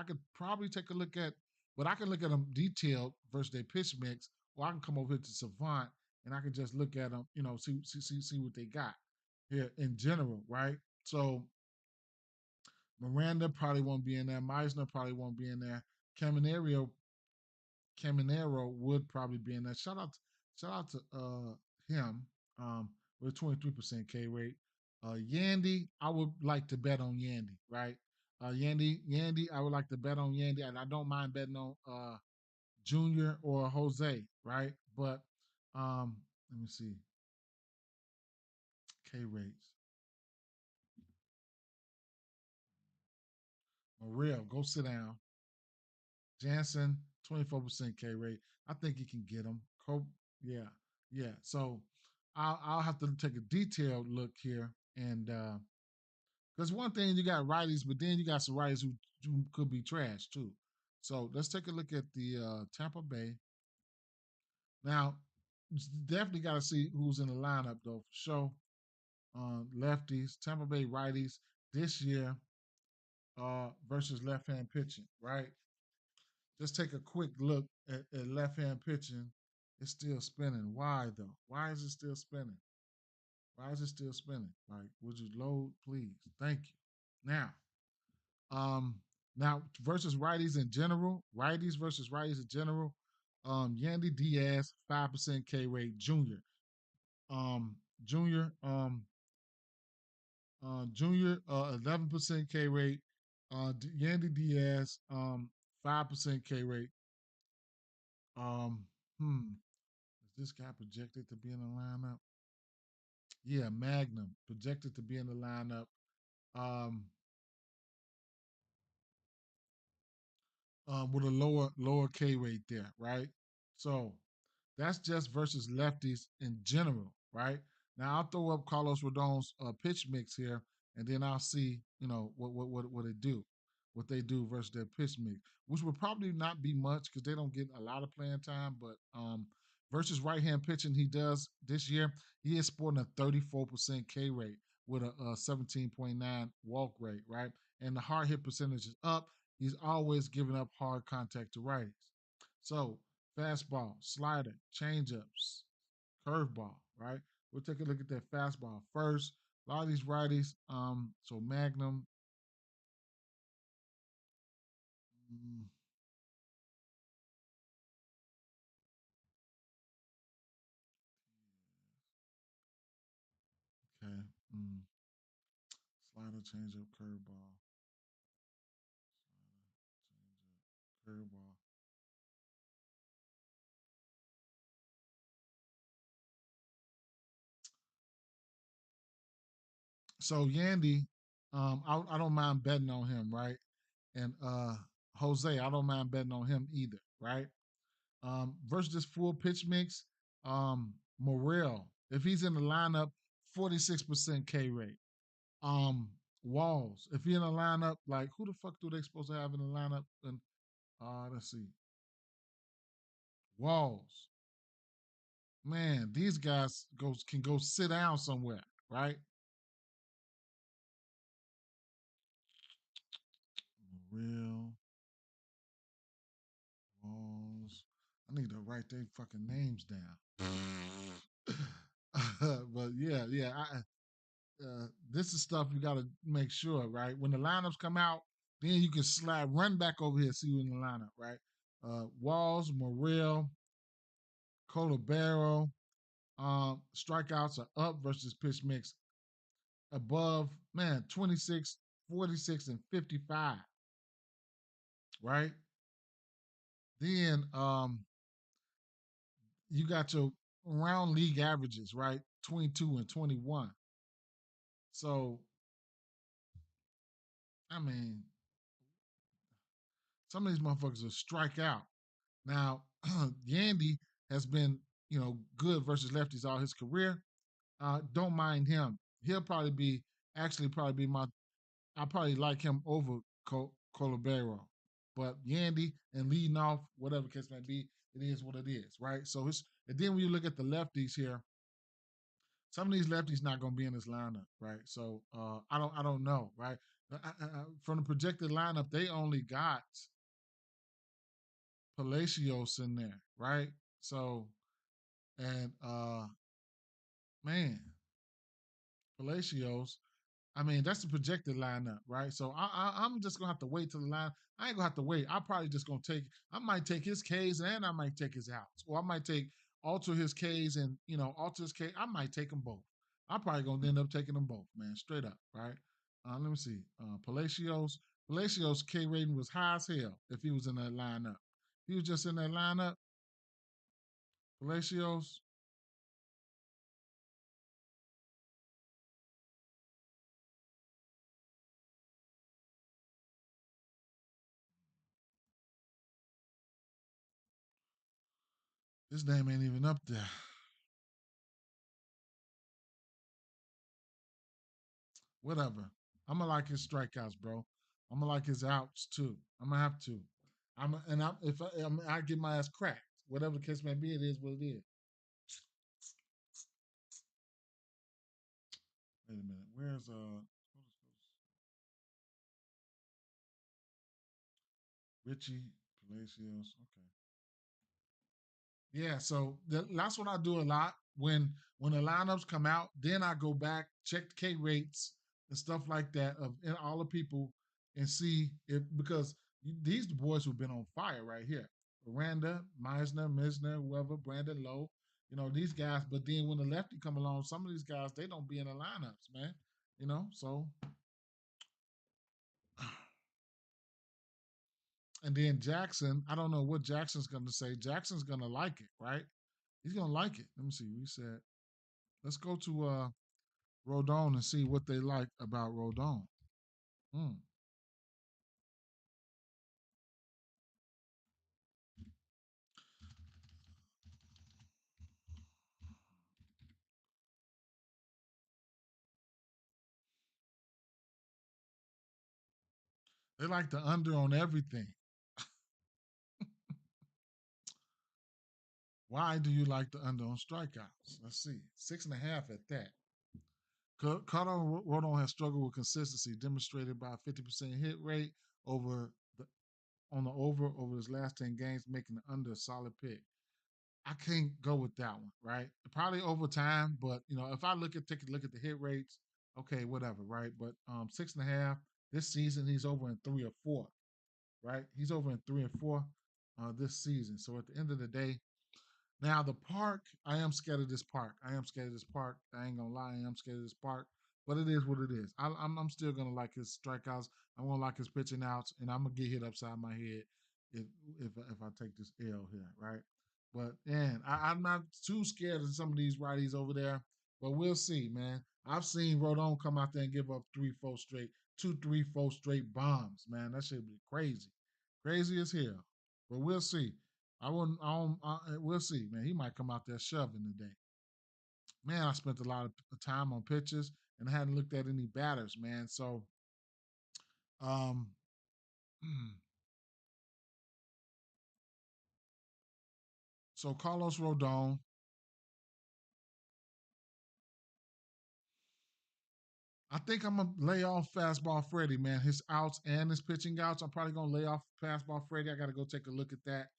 could probably take a look at, but I can look at them detailed versus their pitch mix, or I can come over here to Savant and I can just look at them, see what they got here in general, right? So Miranda probably won't be in there. Meisner probably won't be in there. Caminero Caminero would probably be in there. Shout out to him with a 23% K rate. Yandy, I would like to bet on Yandy, right? Yandy, I would like to bet on Yandy, and I don't mind betting on Junior or Jose, right? But let me see K rates. Morel, go sit down. Jansen, 24% K rate. I think he can get him. Yeah, yeah. So I'll have to take a detailed look here, and because one thing you got righties, but then you got some righties who could be trash too. So let's take a look at the Tampa Bay. Now, definitely got to see who's in the lineup though for sure. Lefties, Tampa Bay righties this year versus left hand pitching, right? Just take a quick look at left hand pitching. It's still spinning. Why though? Why is it still spinning? Why is it still spinning? Like, would you load, please? Thank you. Um, now versus righties in general, righties versus righties in general. Yandy Diaz, 5% K rate, junior. Um, junior, um, Junior, 11% K rate. Yandy Diaz, 5% K rate. Um, is this guy projected to be in the lineup? Yeah, Magnum projected to be in the lineup. Um, with a lower K rate there, right? So that's just versus lefties in general, right? Now I'll throw up Carlos Rodon's pitch mix here, and then I'll see, what they do versus their pitch mix, which would probably not be much because they don't get a lot of playing time. But versus right hand pitching, he does this year. He is sporting a 34% K rate with a 17.9 walk rate, right? And the hard hit percentage is up. He's always giving up hard contact to righties. So fastball, slider, changeups, curveball, right? We'll take a look at that fastball first. A lot of these righties, so Magnum, mm, Slider, change up, curveball. Slider, change up, curveball. So Yandy, I don't mind betting on him, right? And Jose, I don't mind betting on him either, right? Versus this full pitch mix, Morel, if he's in the lineup, 46% K rate. Um, Walls, if he in the lineup, like who the fuck do they supposed to have in the lineup? And let's see, Walls. Man, these guys can go sit down somewhere, right? Morel, Walls. I need to write their fucking names down. But yeah. This is stuff you got to make sure, right? When the lineups come out, then you can run back over here, see who's in the lineup, right? Walls, Morel, Colabero, strikeouts are up versus pitch mix above, man, 26, 46, and 55, right? Then you got your round league averages, right? 22 and 21. So, I mean, some of these motherfuckers will strike out. Now, Yandy has been, good versus lefties all his career. Don't mind him. He'll probably be I probably like him over Colabero. But Yandy and leading off, whatever case may be, it is what it is, right? So and then when you look at the lefties here, some of these lefties not going to be in this lineup, right? So I don't know, right? From the projected lineup, they only got Palacios in there, right? So and man, Palacios. I mean, that's the projected lineup, right? So I'm just gonna have to wait till the line. I ain't gonna have to wait. I probably just gonna take. I might take his K's and I might take his outs, or I might alter his K's and alter his K. I might take them both. I'm probably gonna end up taking them both, man, straight up, right? Let me see. Palacios K rating was high as hell if he was in that lineup. If he was just in that lineup. Palacios. His name ain't even up there. Whatever. I'm gonna like his strikeouts, bro. I'm gonna like his outs too. I'm gonna have to. I'm and I if I get my ass cracked. Whatever the case may be, it is what it is. Wait a minute. Where's Richie Palacios? Okay. Yeah, so that's what I do a lot when the lineups come out. Then I go back, check the K rates and stuff like that of all the people and see if because these the boys who've been on fire right here. Miranda, Meisner, Misner, whoever, Brandon Lowe, these guys. But then when the lefty come along, some of these guys they don't be in the lineups, man. So and then Jackson, I don't know what Jackson's gonna say. Jackson's gonna like it, right? He's gonna like it. Let me see. We said let's go to Rodon and see what they like about Rodon. Mm. They like the under on everything. Why do you like the under on strikeouts? Let's see. 6.5 at that. Carter Rodon has struggled with consistency, demonstrated by a 50% hit rate over the on the over his last 10 games, making the under a solid pick. I can't go with that one, right? Probably over time, but if I take a look at the hit rates, okay, whatever, right? But 6.5 this season, he's over in 3 or 4, right? He's over in 3 or 4 this season. So at the end of the day, now the park, I am scared of this park. I am scared of this park. I ain't gonna lie, I am scared of this park. but it is what it is. I'm still gonna like his strikeouts. I'm gonna like his pitching outs, and I'm gonna get hit upside my head if if I take this L here, right? But man, I'm not too scared of some of these righties over there. But we'll see, man. I've seen Rodon come out there and give up 2, 3, 4 straight bombs, man. That should be crazy, crazy as hell. But we'll see. I wouldn't. I don't. We'll see, man. He might come out there shoving today. Man, I spent a lot of time on pitches and I hadn't looked at any batters, man. So, um, so Carlos Rodon, I think I'm gonna lay off fastball Freddie, man. His outs and his pitching outs. I'm probably gonna lay off fastball Freddie. I got to go take a look at that.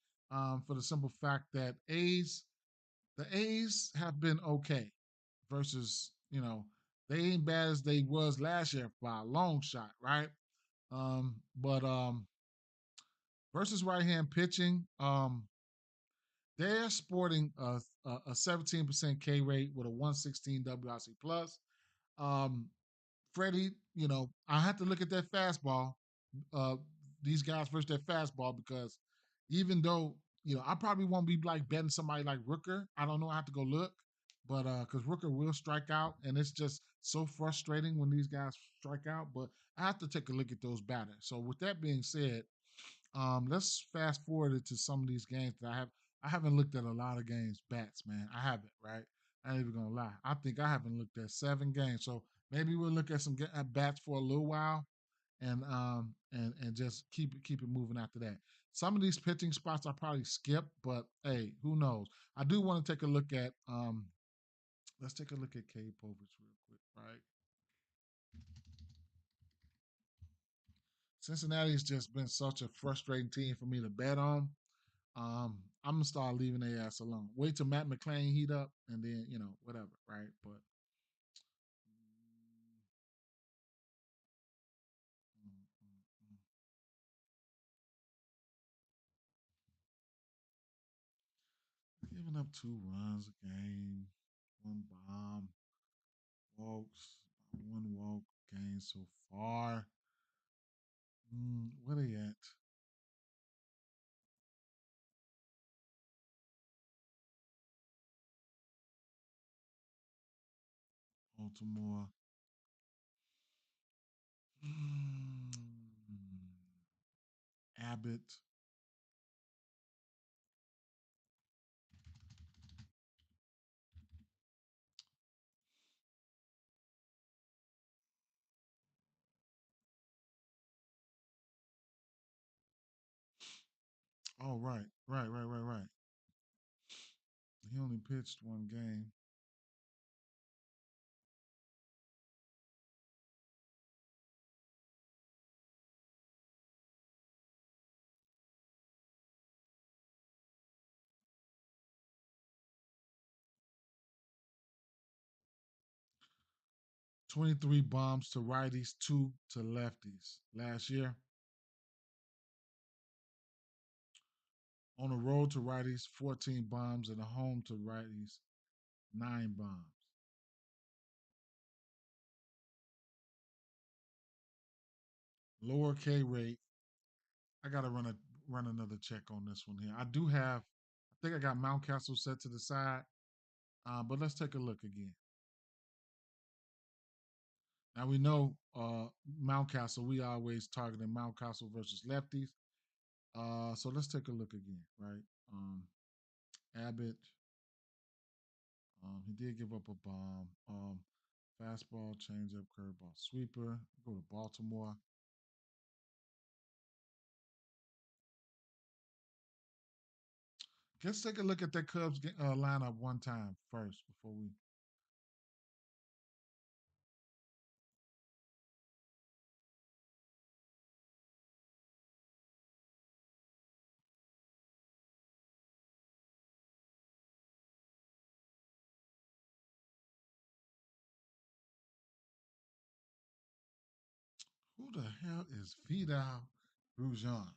For the simple fact that the A's have been okay versus they ain't bad as they was last year by a long shot, right? But versus right hand pitching, they're sporting a 17% K rate with a 116 WRC plus. Um, Freddie, I have to look at that fastball. Uh, these guys versus that fastball because even though I probably won't be like betting somebody like Rooker. I don't know. I have to go look, but because Rooker will strike out, and it's just so frustrating when these guys strike out. But I have to take a look at those batters. So with that being said, let's fast forward it to some of these games that I have. I haven't looked at a lot of games bats, man. I haven't, right? I ain't even gonna lie. I think I haven't looked at 7 games. So maybe we'll look at some at bats for a little while, and just keep it moving after that. Some of these pitching spots I probably skip, but hey, who knows? I do want to take a look at let's take a look at K Povich real quick, right? Cincinnati's just been such a frustrating team for me to bet on. I'm gonna start leaving their ass alone. Wait till Matt McClain heat up, and then whatever, right? But mm, mm, mm. Giving up 2 runs a game, 1 bomb, walks, 1 walk game so far. Where they at? Baltimore. Mm, Abbott. Oh, right. He only pitched 1 game. 23 bombs to righties, 2 to lefties last year. On the road to righties, 14 bombs, and a home to righties, 9 bombs. Lower K rate. I gotta run another check on this one here. I do have. I think I got Mountcastle set to the side, but let's take a look again. Now we know Mountcastle. We always targeting Mountcastle versus lefties. So let's take a look again, right? Um, Abbott. He did give up a bomb. Fastball, changeup, curveball, sweeper. Go to Baltimore. Let's take a look at that Cubs lineup one time first before we. Who the hell is Vidal Brujan?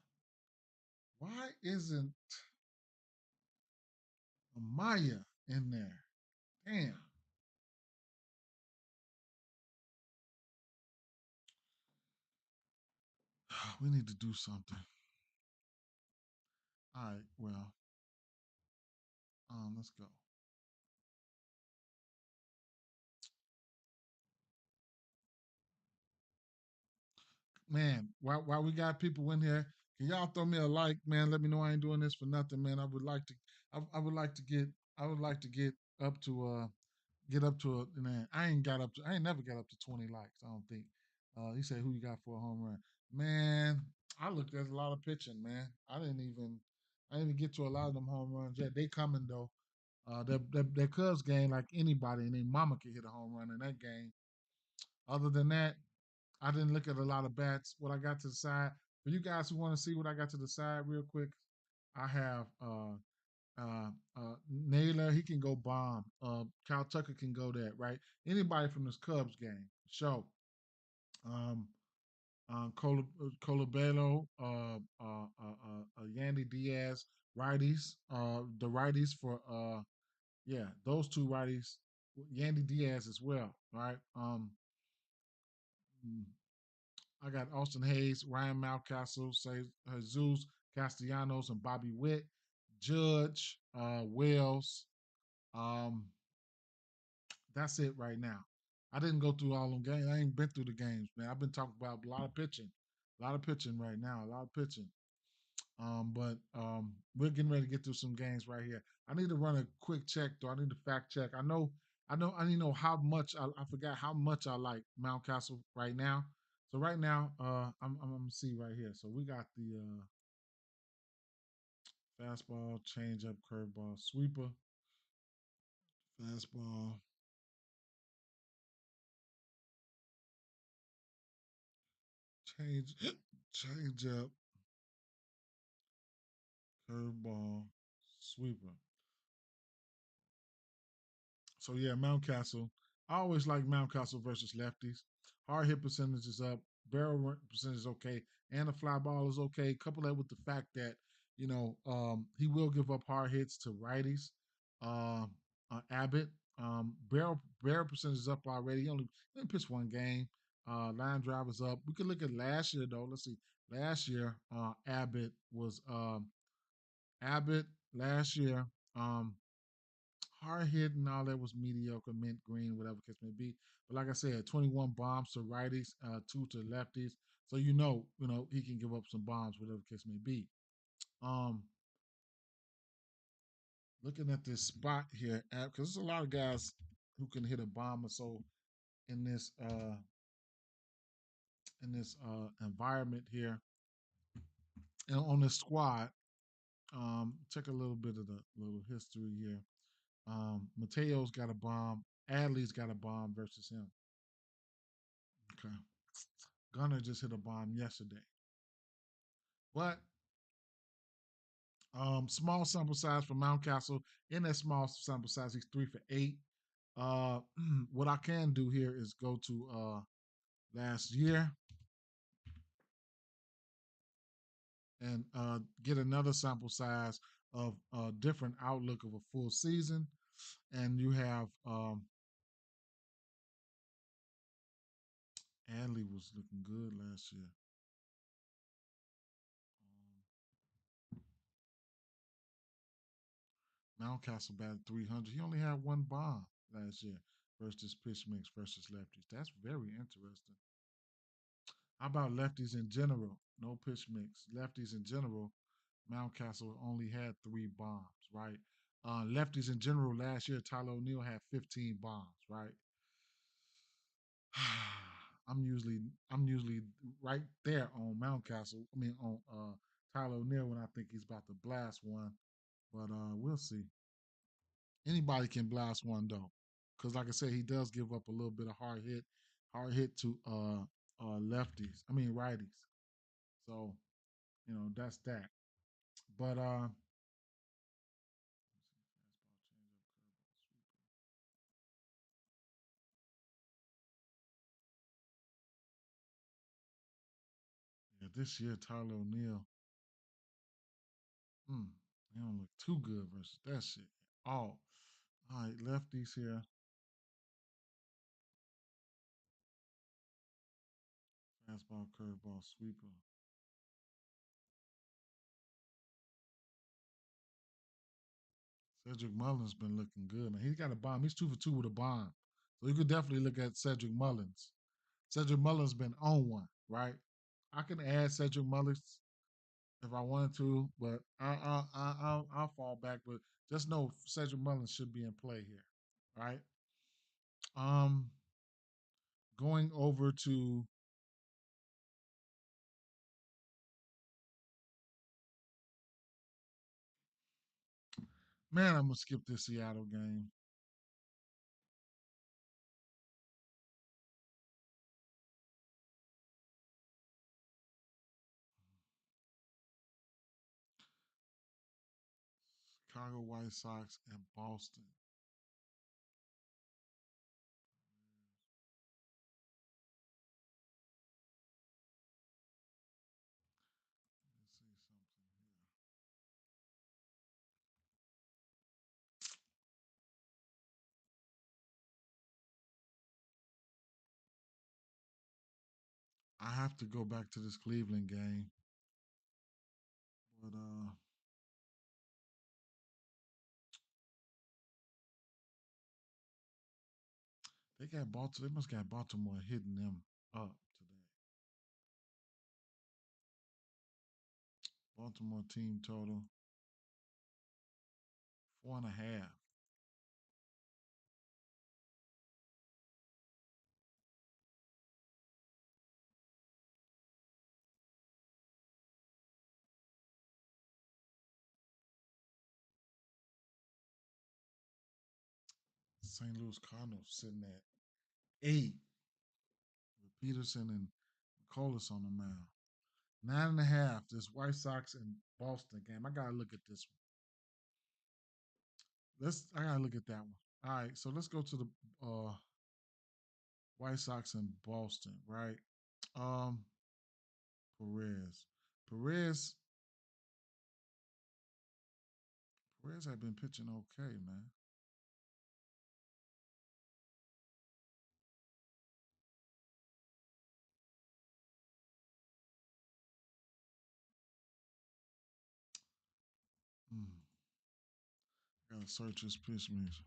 Why isn't Amaya in there? Damn. We need to do something. All right, well, let's go. Man, while we got people in here, can y'all throw me a like, man? Let me know I ain't doing this for nothing, man. I would like to get, I would like to up to, get up to man. I ain't never got up to 20 likes. I don't think. He said, "Who you got for a home run?" Man, I looked at a lot of pitching, man. I didn't even get to a lot of them home runs yet. They coming though. That Cubs game, like anybody and their mama could hit a home run in that game. Other than that, I didn't look at a lot of bats. What I got to the side, for you guys who want to see what I got to the side real quick, I have Naylor, he can go bomb. Kyle Tucker can go that, right? Anybody from this Cubs game. So, um, Colabello, Yandy Diaz, righties, the righties for, yeah, those two righties, Yandy Diaz as well, right? Mm, I got Austin Hayes, Ryan Mountcastle, say Jesus Castellanos, and Bobby Witt, Judge, Wells. Um, that's it right now. I didn't go through all them games. I ain't been through the games, man. I've been talking about a lot of pitching right now, a lot of pitching. But we're getting ready to get through some games right here. I need to run a quick check though. I need to fact check. I need to know how much I forgot how much I like Mountcastle right now. So right now, I'm gonna see right here. So we got the fastball, changeup, curveball, sweeper, fastball, change, changeup, curveball, sweeper. So yeah, Mountcastle. I always like Mountcastle versus lefties. Hard hit percentage is up. Barrel percentage is okay, and the fly ball is okay. Couple that with the fact that he will give up hard hits to righties. Uh, Abbott, barrel percentage is up already. He only pitched one game. Line drive is up. We could look at last year though. Let's see. Last year, Abbott last year. Um, Hard hit and all that was mediocre, mint green, whatever case may be. But like I said, 21 bombs to righties, two to lefties. So he can give up some bombs, whatever case may be. Um, Looking at this spot here, because there's a lot of guys who can hit a bomb or so in this environment here and on this squad. Check a little bit of the little history here. Mateo's got a bomb. Adley's got a bomb versus him. Okay. Gunner just hit a bomb yesterday. But small sample size for Mountcastle. In that small sample size, he's 3 for 8. Uh, what I can do here is go to last year and get another sample size of a different outlook of a full season. And you have Adley was looking good last year. Mountcastle batted 300. He only had one bomb last year versus pitch mix versus lefties. That's very interesting. How about lefties in general? No pitch mix. Lefties in general, Mountcastle only had 3 bombs, right? Lefties in general last year, Tyler O'Neill had 15 bombs, right? I'm usually right there on Mountcastle. I mean on Tyler O'Neill when I think he's about to blast one, but we'll see. Anybody can blast one though, because like I said, he does give up a little bit of hard hit to lefties. I mean righties. So that's that. But yeah, this year Tyler O'Neill, he don't look too good versus that shit. All right, lefties here. Fastball, curveball, sweeper. Cedric Mullins been looking good, man. He's got a bomb. He's 2 for 2 with a bomb. So you could definitely look at Cedric Mullins. Cedric Mullins been on one, right? I can add Cedric Mullins if I wanted to, but I'll fall back. But just know Cedric Mullins should be in play here, right? Um, Going over to man, I'm gonna skip this Seattle game. Chicago White Sox and Boston. Let's see something here. I have to go back to this Cleveland game, but they got Baltimore. They must got Baltimore hitting them up today. Baltimore team total 4.5. St. Louis Cardinals sitting at 8 with Peterson and Colas on the mound. 9.5. This White Sox and Boston game. I gotta look at this one. I gotta look at that one. All right, so let's go to the White Sox and Boston, right? Um, Perez. Perez. Perez had been pitching okay, man. Hmm. Gotta search his pitch mix.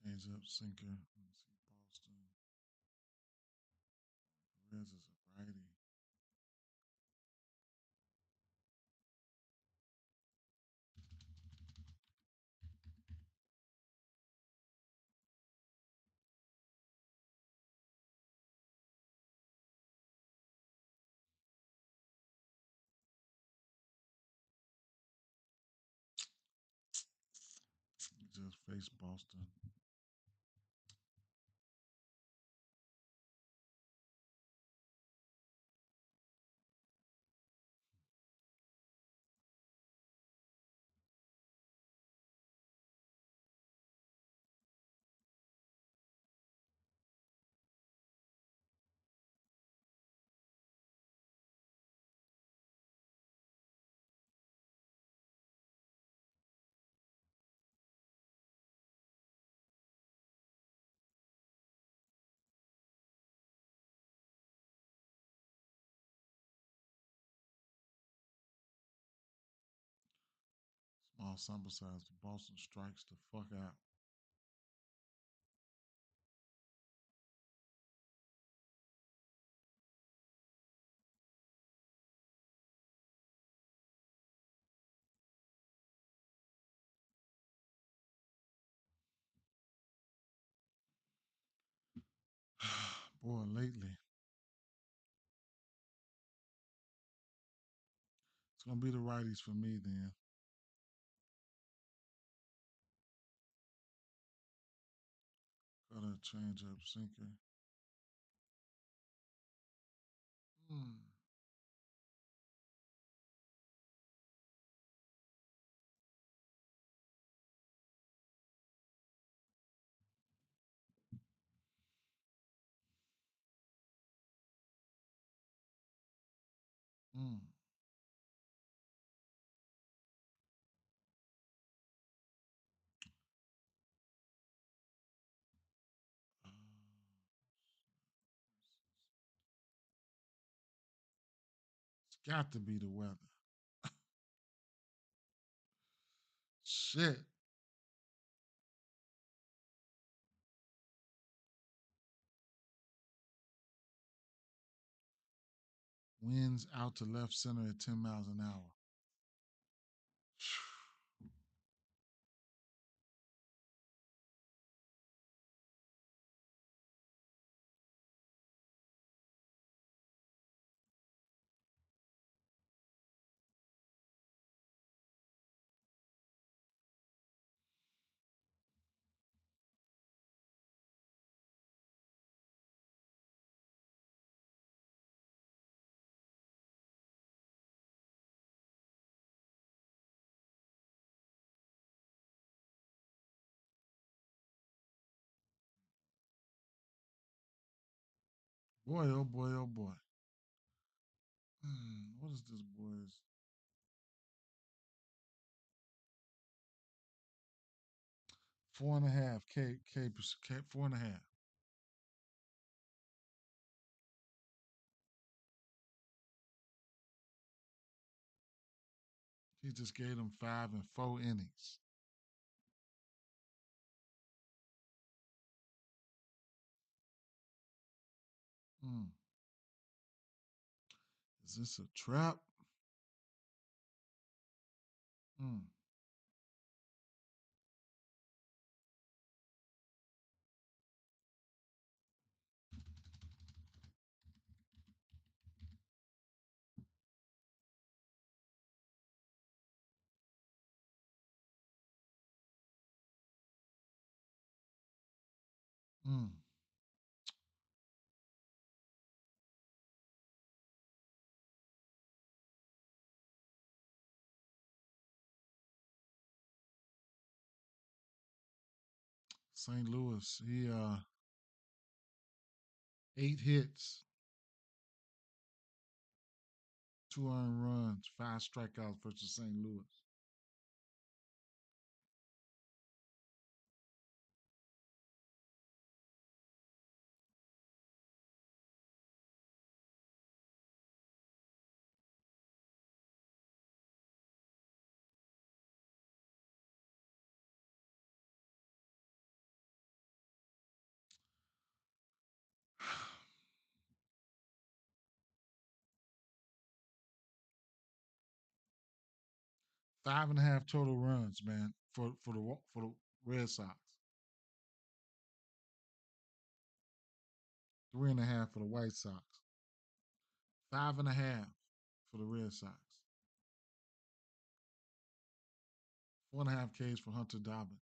Change up, sinker. Let me see. Boston. Perez is a righty. He just faced Boston. Small sample size, but Boston strikes the fuck out. Boy, lately it's gonna be the righties for me then. Got a change up sinker. Hmm. Hmm. Got to be the weather. Shit. Winds out to left center at 10 miles an hour. Boy, oh boy, oh boy. What is this, boys? 4.5 K, 4.5. He just gave them 5 and 4 innings. Mm. Is this a trap? Mm. Mm. St. Louis. He 8 hits, 2 earned runs, 5 strikeouts versus St. Louis. Five and a half total runs, man, for the Red Sox. 3.5 for the White Sox. 5.5 for the Red Sox. 4.5 Ks for Hunter Dobbins.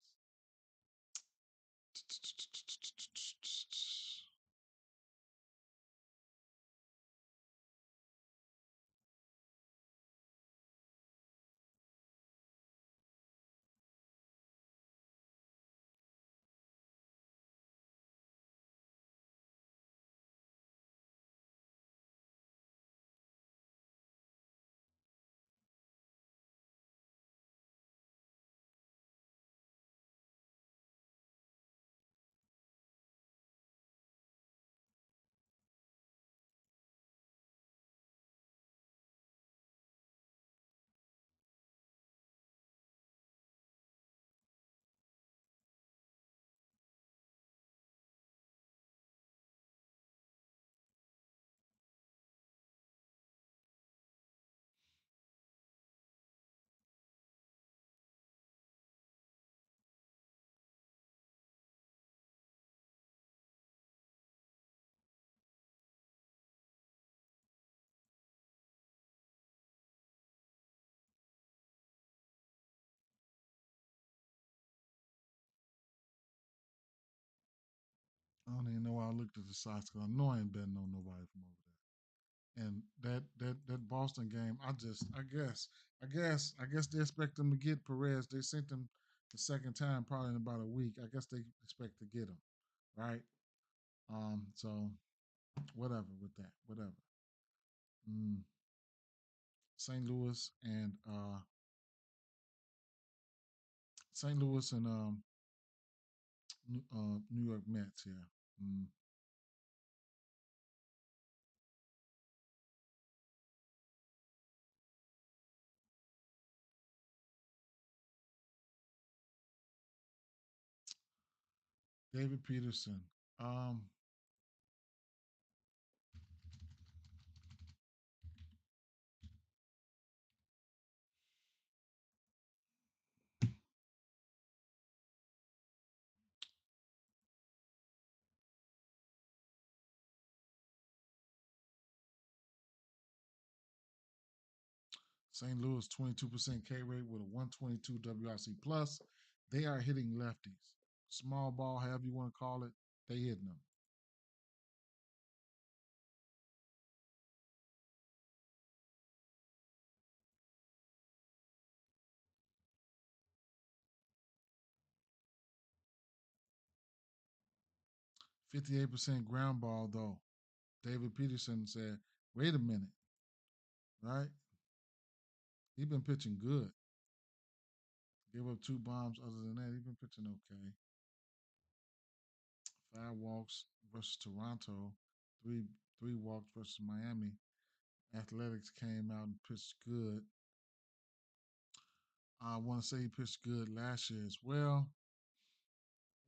I don't even know why I looked at the Sox because I know I ain't betting on nobody from over there. And that Boston game, I guess they expect them to get Perez. They sent him the second time probably in about a week. I guess they expect to get him, right? So whatever with that, whatever. Mm, St. Louis and St. Louis and New York Mets here. Mm. David Peterson. Um, St. Louis 22% K rate with a 122 WRC plus. They are hitting lefties. Small ball, however you want to call it, they hitting them. 58% ground ball though. David Peterson said, wait a minute, right? He been pitching good. Give up two bombs. Other than that, he been pitching okay. 5 walks versus Toronto. Three walks versus Miami. Athletics came out and pitched good. I want to say he pitched good last year as well,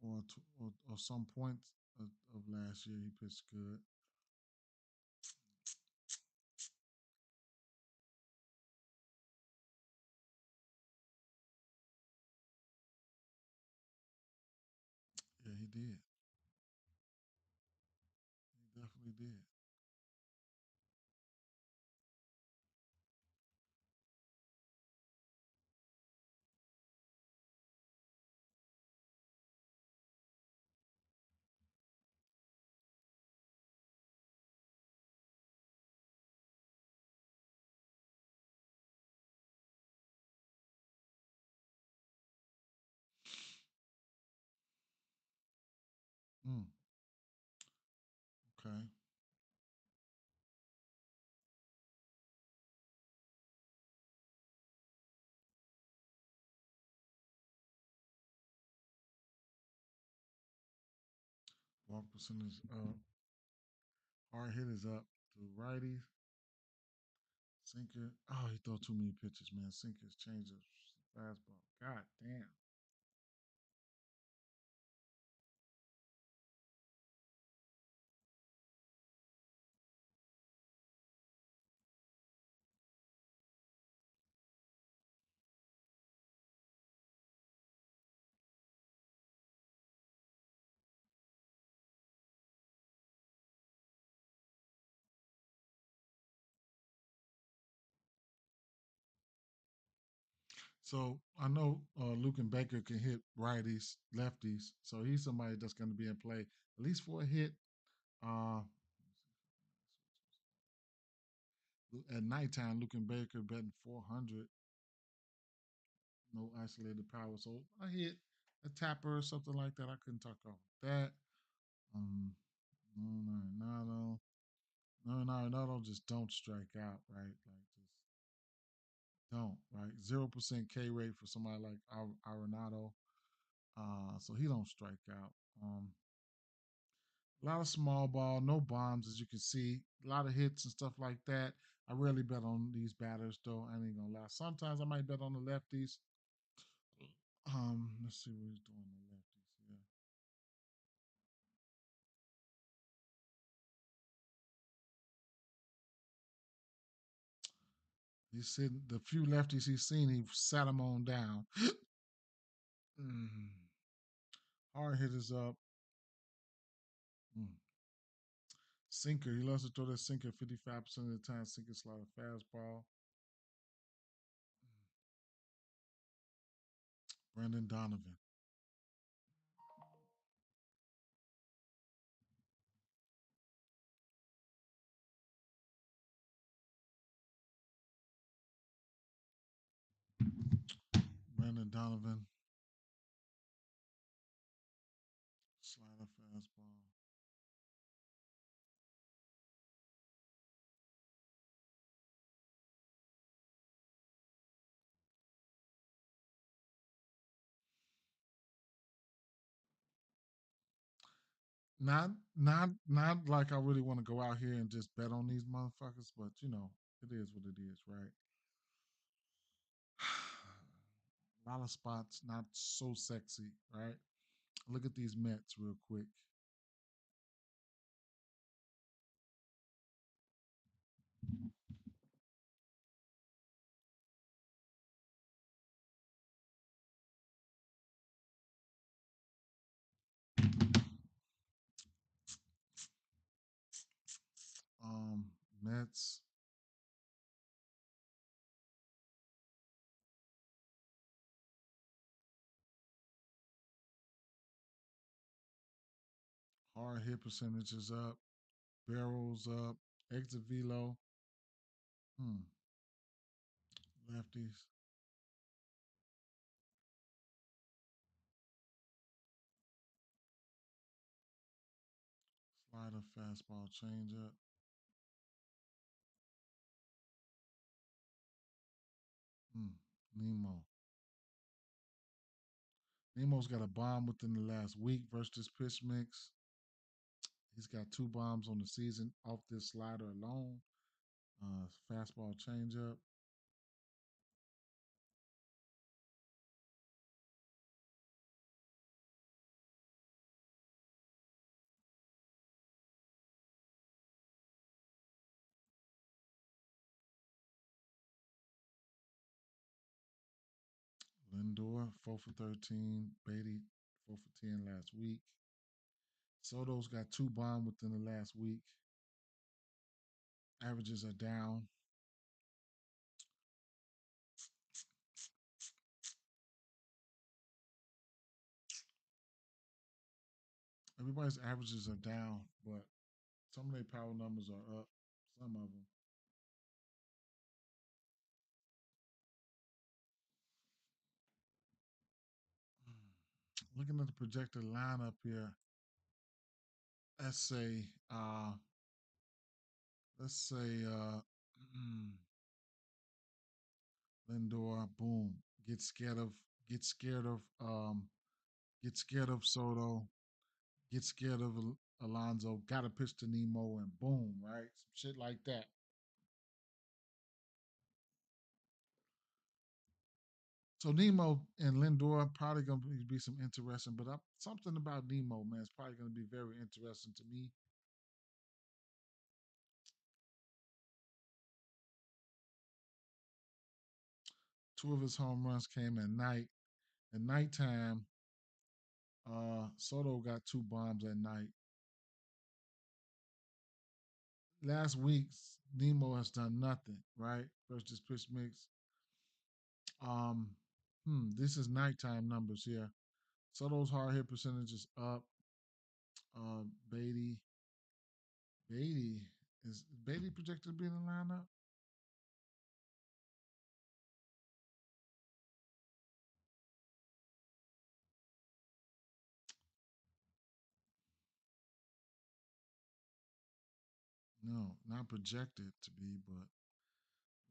or some point of last year he pitched good. Yeah, he did. He definitely did. Mm, okay. Walk percentage up. Hard hit is up to righties. Sinker. Oh, he throw too many pitches, man. Sinkers change the fastball. God damn. So I know Luke and Baker can hit righties, lefties. So he's somebody that's going to be in play at least for a hit. Uh, at nighttime, Luke and Baker betting 400, no isolated power. So a hit, a tapper, or something like that. I couldn't talk off that. Um, no, no, no, just don't strike out, right? Like just don't, right? 0% K rate for somebody like Arenado. So he don't strike out. A lot of small ball, no bombs, as you can see. A lot of hits and stuff like that. I rarely bet on these batters, though. I ain't gonna lie. Sometimes I might bet on the lefties. Let's see what he's doing on the lefties. Yeah, he's sitting. The few lefties he's seen, he sat them on down. Mm. Hard hitters up. Mm. Sinker. He loves to throw that sinker 55% of the time. Sinker slide a fastball. Brandon Donovan. Brandon Donovan. Slide a fastball. Not like I really want to go out here and just bet on these motherfuckers, but it is what it is, right? A lot of spots not so sexy, right? Look at these Mets real quick. Um, Mets. Hard hit percentage is up. Barrels up. Exit velo. Hmm. Lefties. Slider, fastball, changeup. Hmm. Nemo. Nemo's got a bomb within the last week versus this pitch mix. He's got two bombs on the season off this slider alone. Fastball, changeup. Lindor, 4 for 13. Beatty, 4 for 10 last week. Soto's got two bombs within the last week. Averages are down. Everybody's averages are down, but some of their power numbers are up. Some of them. Looking at the projected lineup here, let's say, uh, let's say, Lindor, boom, get scared of, get scared of, get scared of Soto, get scared of Alonso, got to pitch to Nemo, and boom, right? Some shit like that. So Nemo and Lindor probably gonna be some interesting, but something about Nemo, man, is probably gonna be very interesting to me. Two of his home runs came at night. At nighttime, Soto got two bombs at night. Last week, Nemo has done nothing, right? Versus pitch mix. Um, this is nighttime numbers here. Soto's hard hit percentage is up. Beatty, Beatty is Beatty projected to be in the lineup? No, not projected to be, but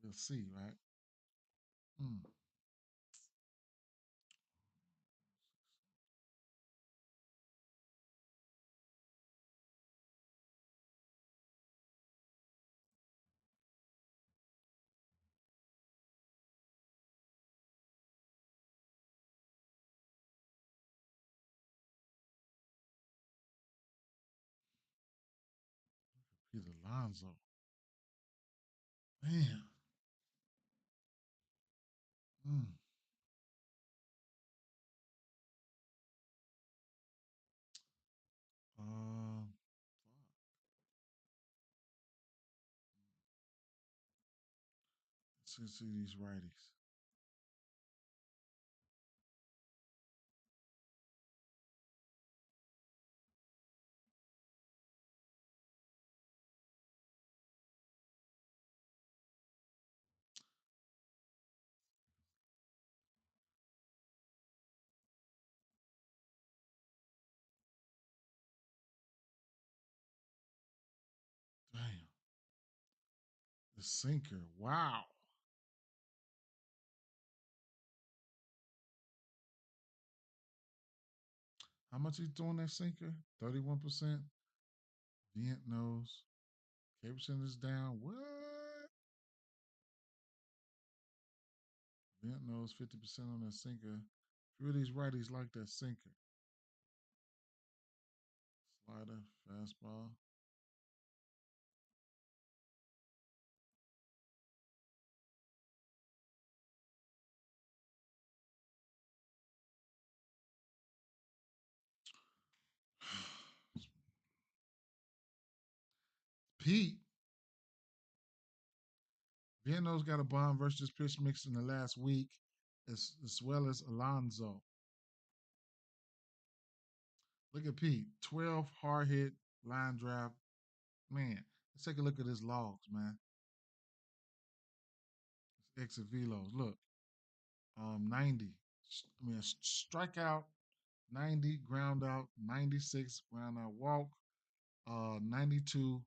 we'll see, right? Mm. Peter Alonso. Man. Mm. Uh, let's see these righties. Damn. The sinker. Wow. How much he's doing that sinker? 31%. Vent knows. K percent is down. What? Vent knows 50% on that sinker. Few of these righties like that sinker. Slider, fastball. Pete, Vienno's got a bomb versus pitch mix in the last week, as well as Alonzo. Look at Pete, 12 hard hit line drive. Man, let's take a look at his logs, man. His exit velos. Look, 90. I mean, strikeout 90, ground out 96, ground out walk 92,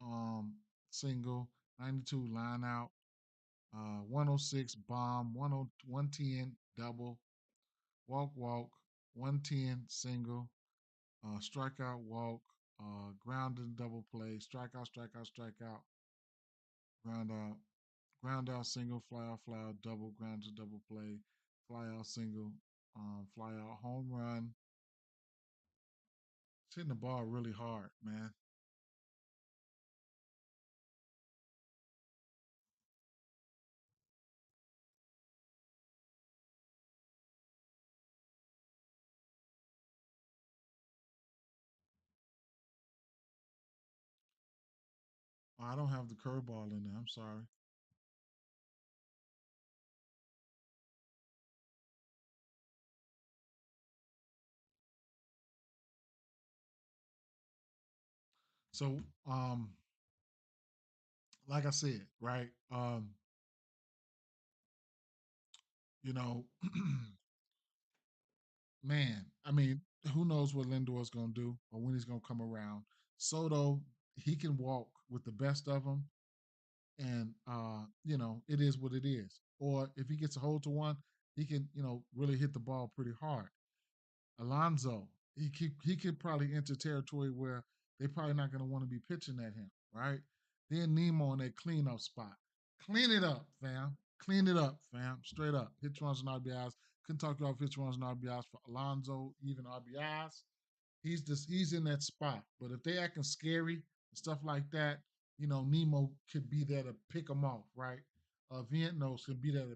um, single 92, line out 106, bomb 110, double walk 110, single strikeout, walk grounded, double play, strikeout, ground out, ground out, single, fly out, double, ground to double play, fly out, single, fly out, home run. It's hitting the ball really hard, man. Oh, I don't have the curveball in there. I'm sorry. So, like I said, right? You know, man, I mean, who knows what Lindor's going to do or when he's going to come around. Soto, he can walk with the best of them, and it is what it is. Or if he gets a hold to one, he can, really hit the ball pretty hard. Alonzo, he could probably enter territory where they probably not going to want to be pitching at him, right? Then Nemo in that cleanup spot. Clean it up, fam. Clean it up, fam. Straight up. Hit runs and RBIs. Couldn't talk about hit runs and RBIs for Alonzo, even RBIs. He's in that spot. But if they acting scary and stuff like that, Nemo could be there to pick them off, right? Vientos could be there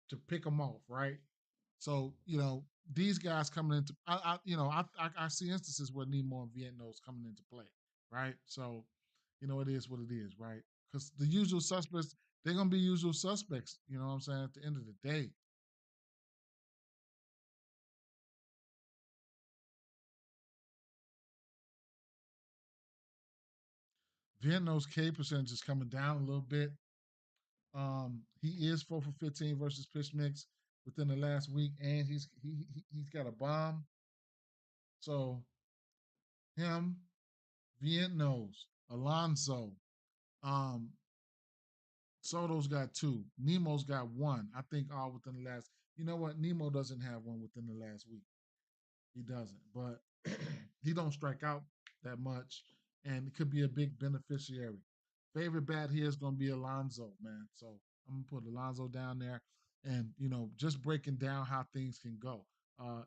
to pick them off, right? So these guys coming into I see instances where Nemo and Vientos coming into play, right? So it is what it is, right? Because the usual suspects, they're gonna be usual suspects. You know what I'm saying? At the end of the day, Vientos K percentage is coming down a little bit. He is 4 for 15 versus pitch mix within the last week, and he's got a bomb. So him, Vientos, Alonso, um, Soto's got two. Nemo's got one. I think all within the last. You know what? Nemo doesn't have one within the last week. He doesn't, but he don't strike out that much, and it could be a big beneficiary. Favorite bat here is going to be Alonzo, man. So I'm gonna put Alonzo down there, and just breaking down how things can go. I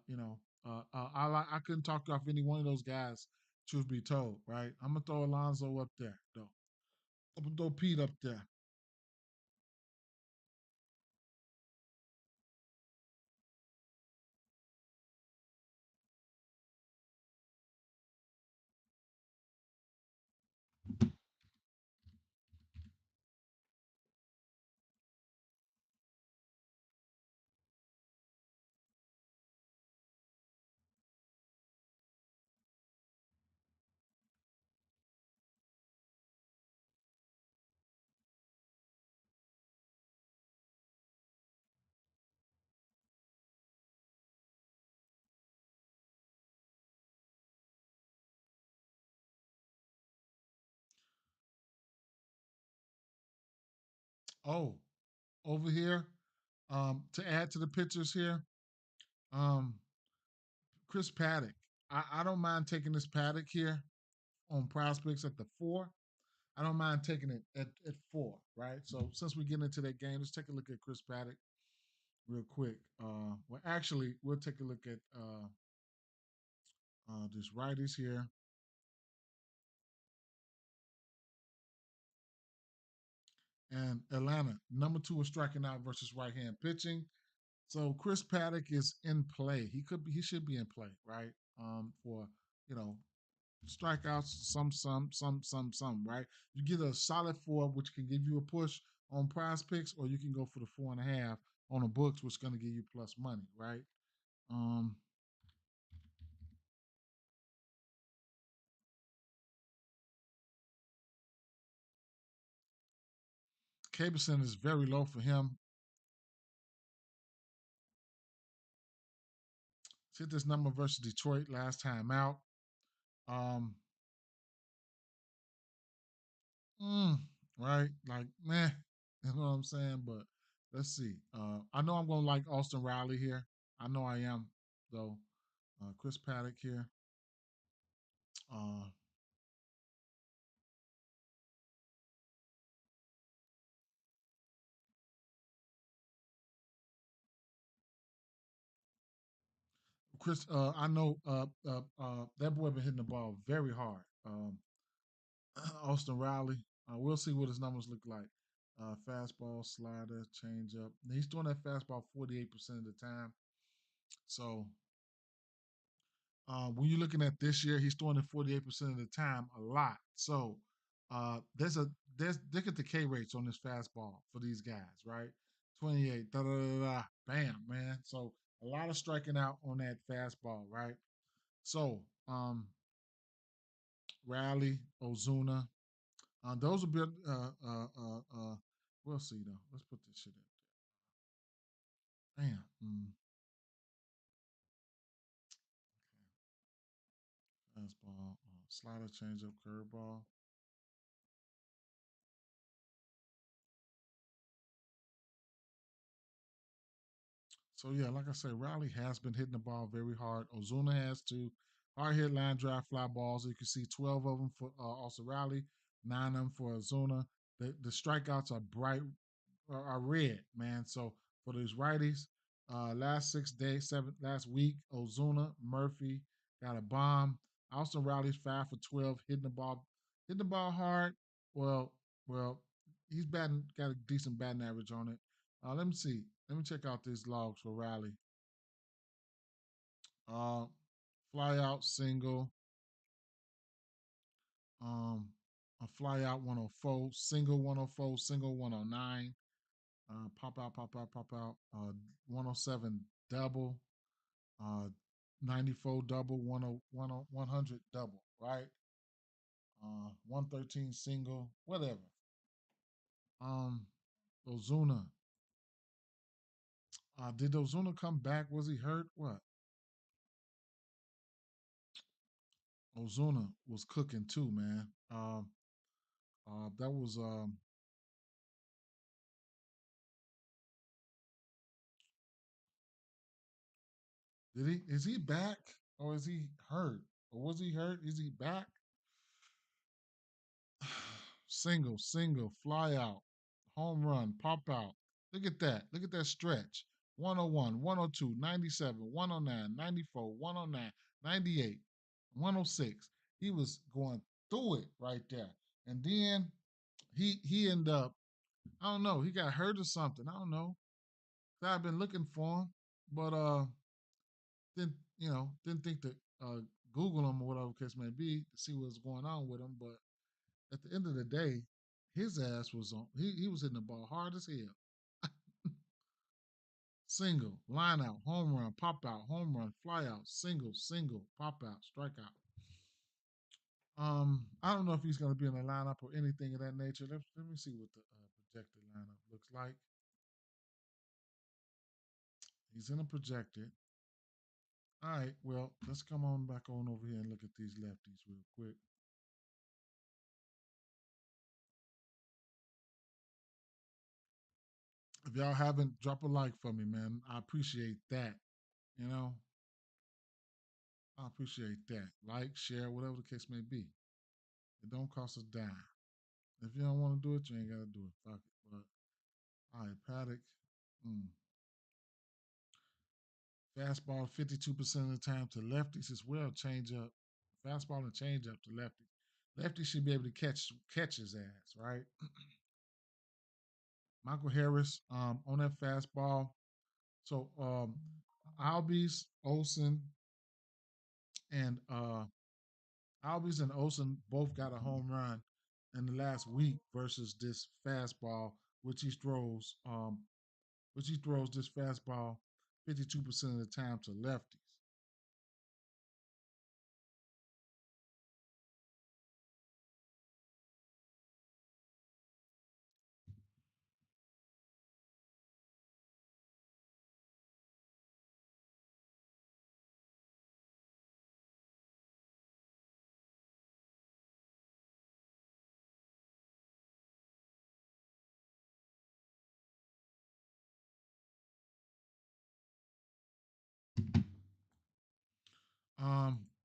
couldn't talk off any one of those guys. Truth be told, right? I'm gonna throw Alonzo up there, though. I'm gonna throw Pete up there. Oh, over here, to add to the pictures here, um, Chris Paddock. I don't mind taking this Paddock here on prospects at the 4. I don't mind taking it at 4, right? So since we get into that game, let's take a look at Chris Paddock real quick. Well, actually, we'll take a look at this righties here. And Atlanta, number two is striking out versus right hand pitching. So Chris Paddock is in play. He should be in play, right? For you know strikeouts, some, right? You get a solid four, which can give you a push on prize picks, or you can go for the 4.5 on the books, which is going to give you plus money, right? Um, Cableson is very low for him. Hit this number versus Detroit last time out. Um, mm, right? Like, meh, you know what I'm saying? But let's see. I know I'm gonna like Austin Riley here. I know I am though. Chris Paddock here. Uh, Chris, I know that boy been hitting the ball very hard. Austin Riley. We'll see what his numbers look like. Fastball, slider, changeup. He's doing that fastball 48% of the time. So when you're looking at this year, he's throwing it 48% of the time, a lot. So there's look at the K rates on this fastball for these guys, right? 28, da da da da, bam, man. So a lot of striking out on that fastball, right? So Riley, Ozuna, those will be. We'll see though. Let's put this shit up there. Bam. Fastball, slider, changeup, curveball. So yeah, like I said, Riley has been hitting the ball very hard. Ozuna has too. Hard hit line drive fly balls. You can see 12 of them for also Riley, 9 of them for Ozuna. The strikeouts are bright are red, man. So for these righties, last 6 days, last week, Ozuna, Murphy got a bomb. Austin Riley's 5 for 12, hitting the ball hard. Well, well, he's batting got a decent batting average on it. Let me see. Let me check out these logs for Riley. Uh, Fly out single, um, a fly out 104, single 104, single 109, pop out, pop out, pop out, 107 double, uh, 94 double, 100 double, right? 113 single, whatever. Um, Ozuna. Did Ozuna come back? Was he hurt? What? Ozuna was cooking too, man. That was did he is he back or is he hurt? Or was he hurt? Is he back? Single, single, fly out, home run, pop out. Look at that. Look at that stretch. 101, 102, 97, 109, 94, 109, 98, 106. He was going through it right there. And then he ended up, I don't know, he got hurt or something. I don't know. I've been looking for him, but didn't think to Google him or whatever the case may be to see what's going on with him. But at the end of the day, his ass was on. He was hitting the ball hard as hell. Single, line out, home run, pop out, home run, fly out, single, single, pop out, strikeout. I don't know if he's going to be in the lineup or anything of that nature. Let me see what the projected lineup looks like. He's in a projected. All right, well, let's come on back on over here and look at these lefties real quick. If y'all haven't, drop a like for me, man. I appreciate that. You know, I appreciate that. Like, share, whatever the case may be. It don't cost a dime. If you don't want to do it, you ain't got to do it. Fuck it. But all right, Paddock. Mm. Fastball 52% of the time to lefties as well. Change up. Fastball and change up to lefties. Lefties should be able to catch his ass, right? Michael Harris on that fastball. So Albies, Olsen, and Albies and Olsen both got a home run in the last week versus this fastball, which he throws, this fastball 52% of the time to lefties.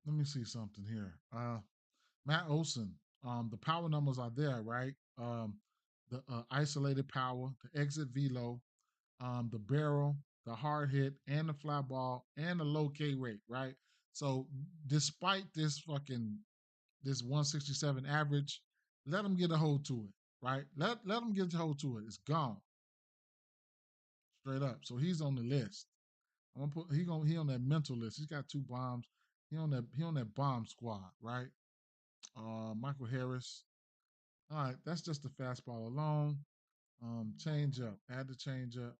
Let me see something here. Matt Olson. The power numbers are there, right? The isolated power, the exit velo, the barrel, the hard hit, and the fly ball, and the low K rate, right? So despite this 167 average, let him get a hold to it, right? Let him get a hold to it. It's gone straight up. So he's on the list. I'm gonna put he on that mental list. He's got two bombs. He on that bomb squad, right? Michael Harris. All right, that's just the fastball alone. Change up. Add the change up.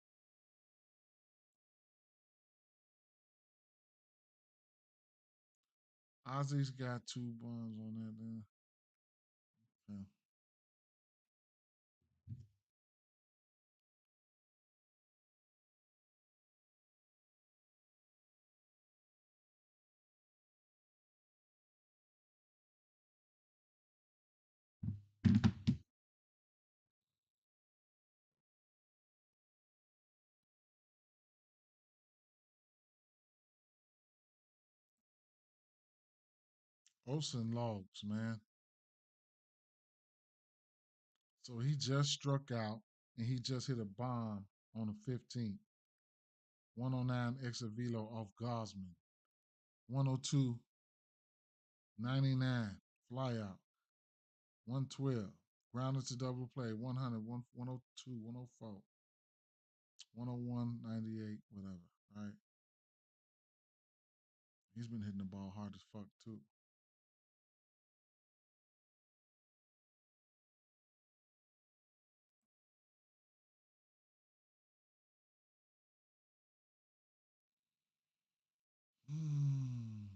Ozzy's got two bombs on that. Then. Yeah. Olsen logs, man. So he just struck out and he just hit a bomb on the 15th. 109 exit velo off Gosman. 102, 99, fly out. 112, grounded to double play. 100, 102, 104, 101, 98, whatever, right? He's been hitting the ball hard as fuck, too. Mm.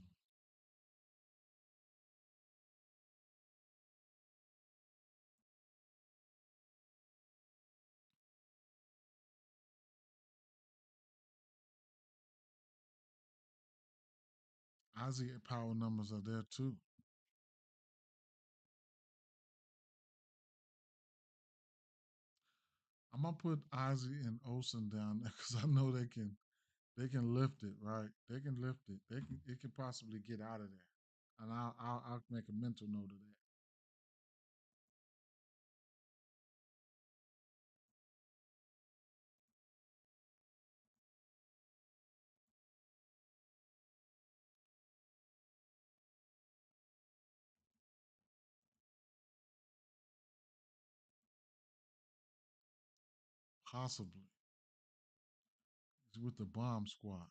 Ozzy power numbers are there, too. I'm gonna put Ozzy and Olsen down there because I know they can lift it, right? They can lift it. It can possibly get out of there, and I'll make a mental note of that. Possibly it's with the bomb squad.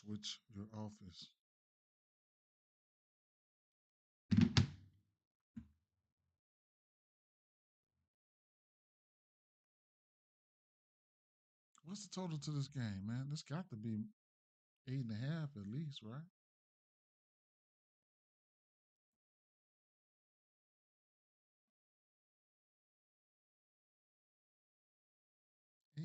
Switch your office. What's the total to this game, man? This got to be 8.5 at least, right? 8.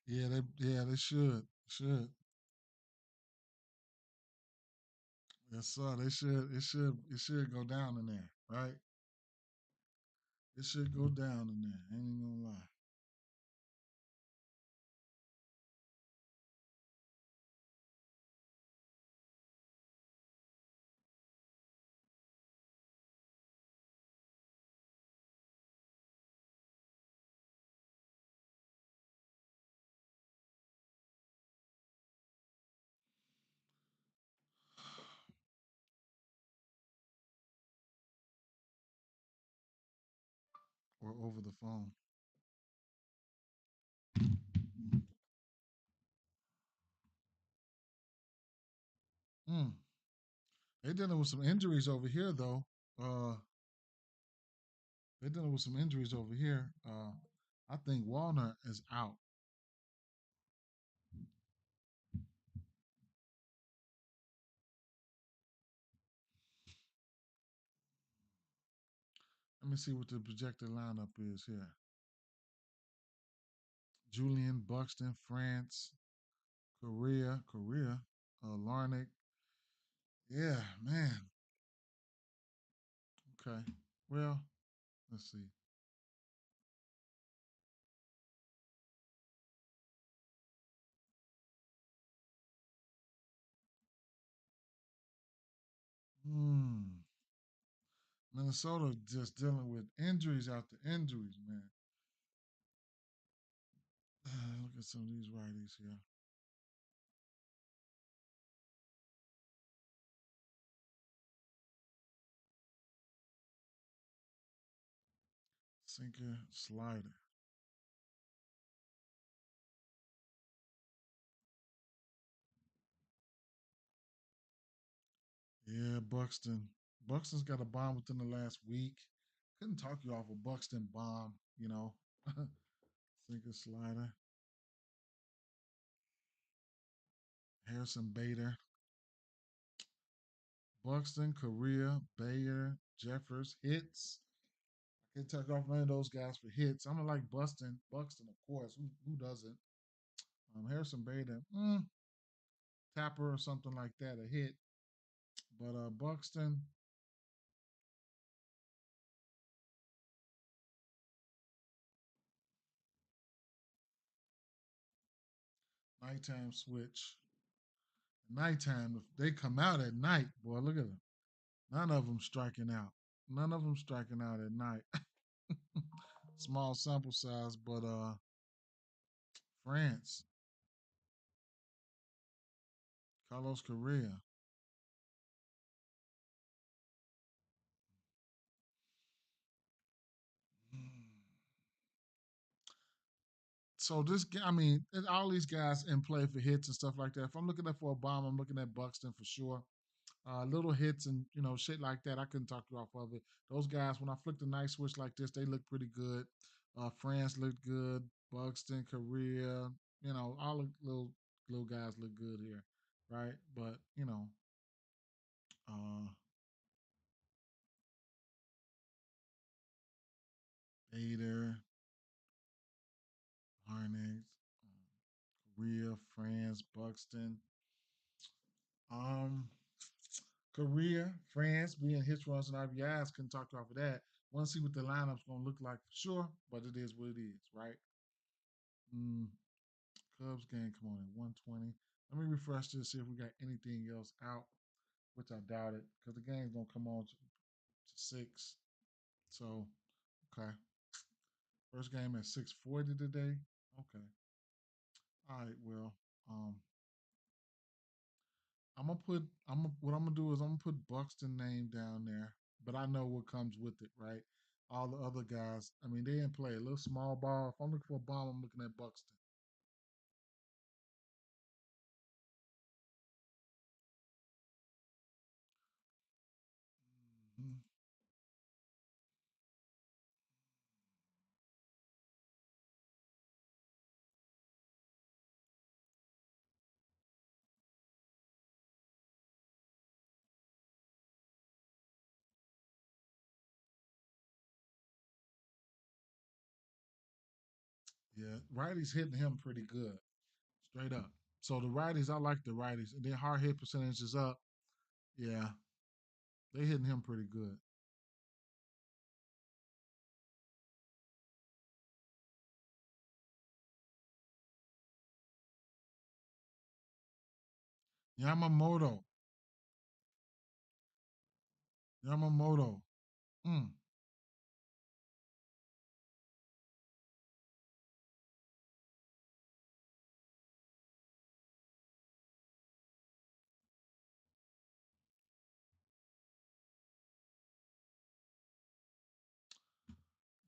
Yeah, they should. Yes, sir. They should. It should go down in there, right? It should go down in there. Ain't even gonna lie. Or over the phone. Mm. They dealing with some injuries over here though. They dealing with some injuries over here. I think Walner is out. Let me see what the projected lineup is here. Julian, Buxton, France, Korea, Larnick. Yeah, man. Okay. Well, let's see. Hmm. Minnesota just dealing with injuries after injuries, man. Look at some of these righties here. Sinker, slider. Yeah, Buxton. Buxton's got a bomb within the last week. Couldn't talk you off a Buxton bomb, you know. Sinker, slider. Harrison Bader. Buxton, Korea, Bayer, Jeffers, hits. I can't talk off none of those guys for hits. I'm gonna like Buxton, of course. Who doesn't? Harrison Bader, Tapper or something like that, a hit. But Buxton, nighttime switch. Nighttime, if they come out at night, boy, look at them. None of them striking out. None of them striking out at night. Small sample size, but France, Carlos Correa. So I mean, all these guys in play for hits and stuff like that. If I'm looking at for a bomb, I'm looking at Buxton for sure. Little hits and shit like that. I couldn't talk you off of it. Those guys, when I flick the night switch like this, they look pretty good. France looked good. Buxton, Korea, all the little guys look good here, right? But Ader, Harnix, Korea, France, Buxton. Um, Korea, France, being hits, runs, and RBIs. Couldn't talk off of that. Want to see what the lineup's gonna look like for sure, but it is what it is, right? Mm, Cubs game, come on at 120. Let me refresh this, see if we got anything else out, which I doubt it, because the game's gonna come on to 6. So, okay. First game at 6:40 today. Okay. All right, well, um, what I'm gonna do is I'm gonna put Buxton name down there, but I know what comes with it, right? All the other guys, I mean, they didn't play a little small ball. If I'm looking for a bomb, I'm looking at Buxton. Mhm. Yeah, righties hitting him pretty good, straight up. So the righties, I like the righties, and then hard hit percentage is up. Yeah, they hitting him pretty good. Yamamoto, Yamamoto. Mm.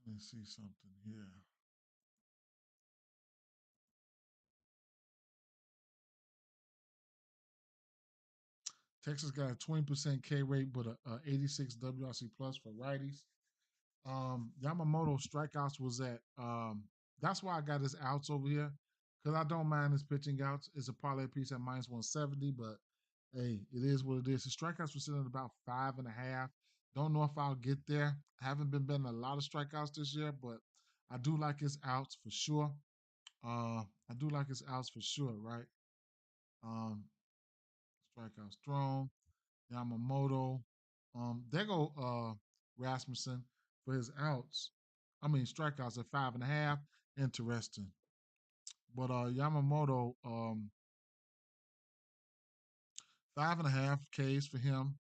Let me see something here. Texas got a 20% K rate, but a 86 WRC plus for righties. Yamamoto strikeouts was at that's why I got his outs over here. Because I don't mind his pitching outs. It's a parlay piece at minus 170, but hey, it is what it is. His strikeouts were sitting at about 5.5. Don't know if I'll get there. I haven't been betting a lot of strikeouts this year, but I do like his outs for sure. I do like his outs for sure, right? Um, Strikeouts thrown. Yamamoto. There go Rasmussen for his outs. I mean strikeouts at 5.5. Interesting. But Yamamoto, 5.5 Ks for him.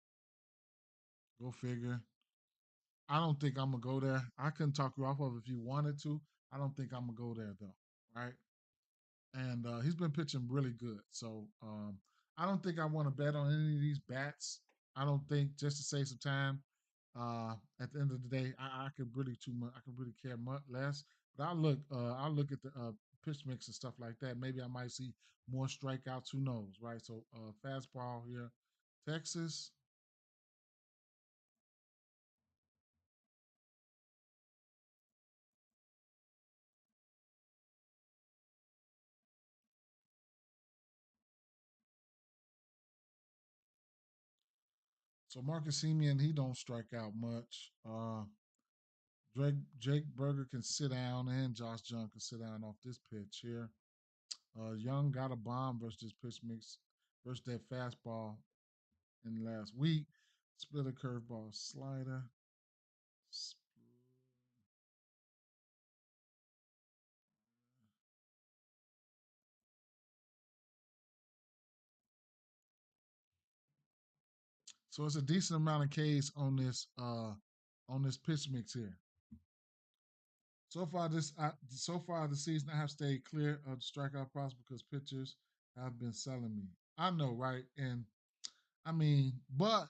Go figure. I don't think I'm gonna go there. I couldn't talk you off of it if you wanted to. I don't think I'm gonna go there though. Right? And he's been pitching really good. So I don't think I want to bet on any of these bats. I don't think just to save some time. At the end of the day, I could really too much. I could really care much less. But I'll look at the pitch mix and stuff like that. Maybe I might see more strikeouts. Who knows, right? So fastball here, Texas. So Marcus Simeon, he don't strike out much. Jake Berger can sit down, and Josh Jung can sit down off this pitch here. Young got a bomb versus this pitch mix versus that fastball in the last week. Split a curveball slider. So it's a decent amount of Ks on this pitch mix here. So far the season, I have stayed clear of the strikeout process because pitchers have been selling me. I know, right? And I mean, but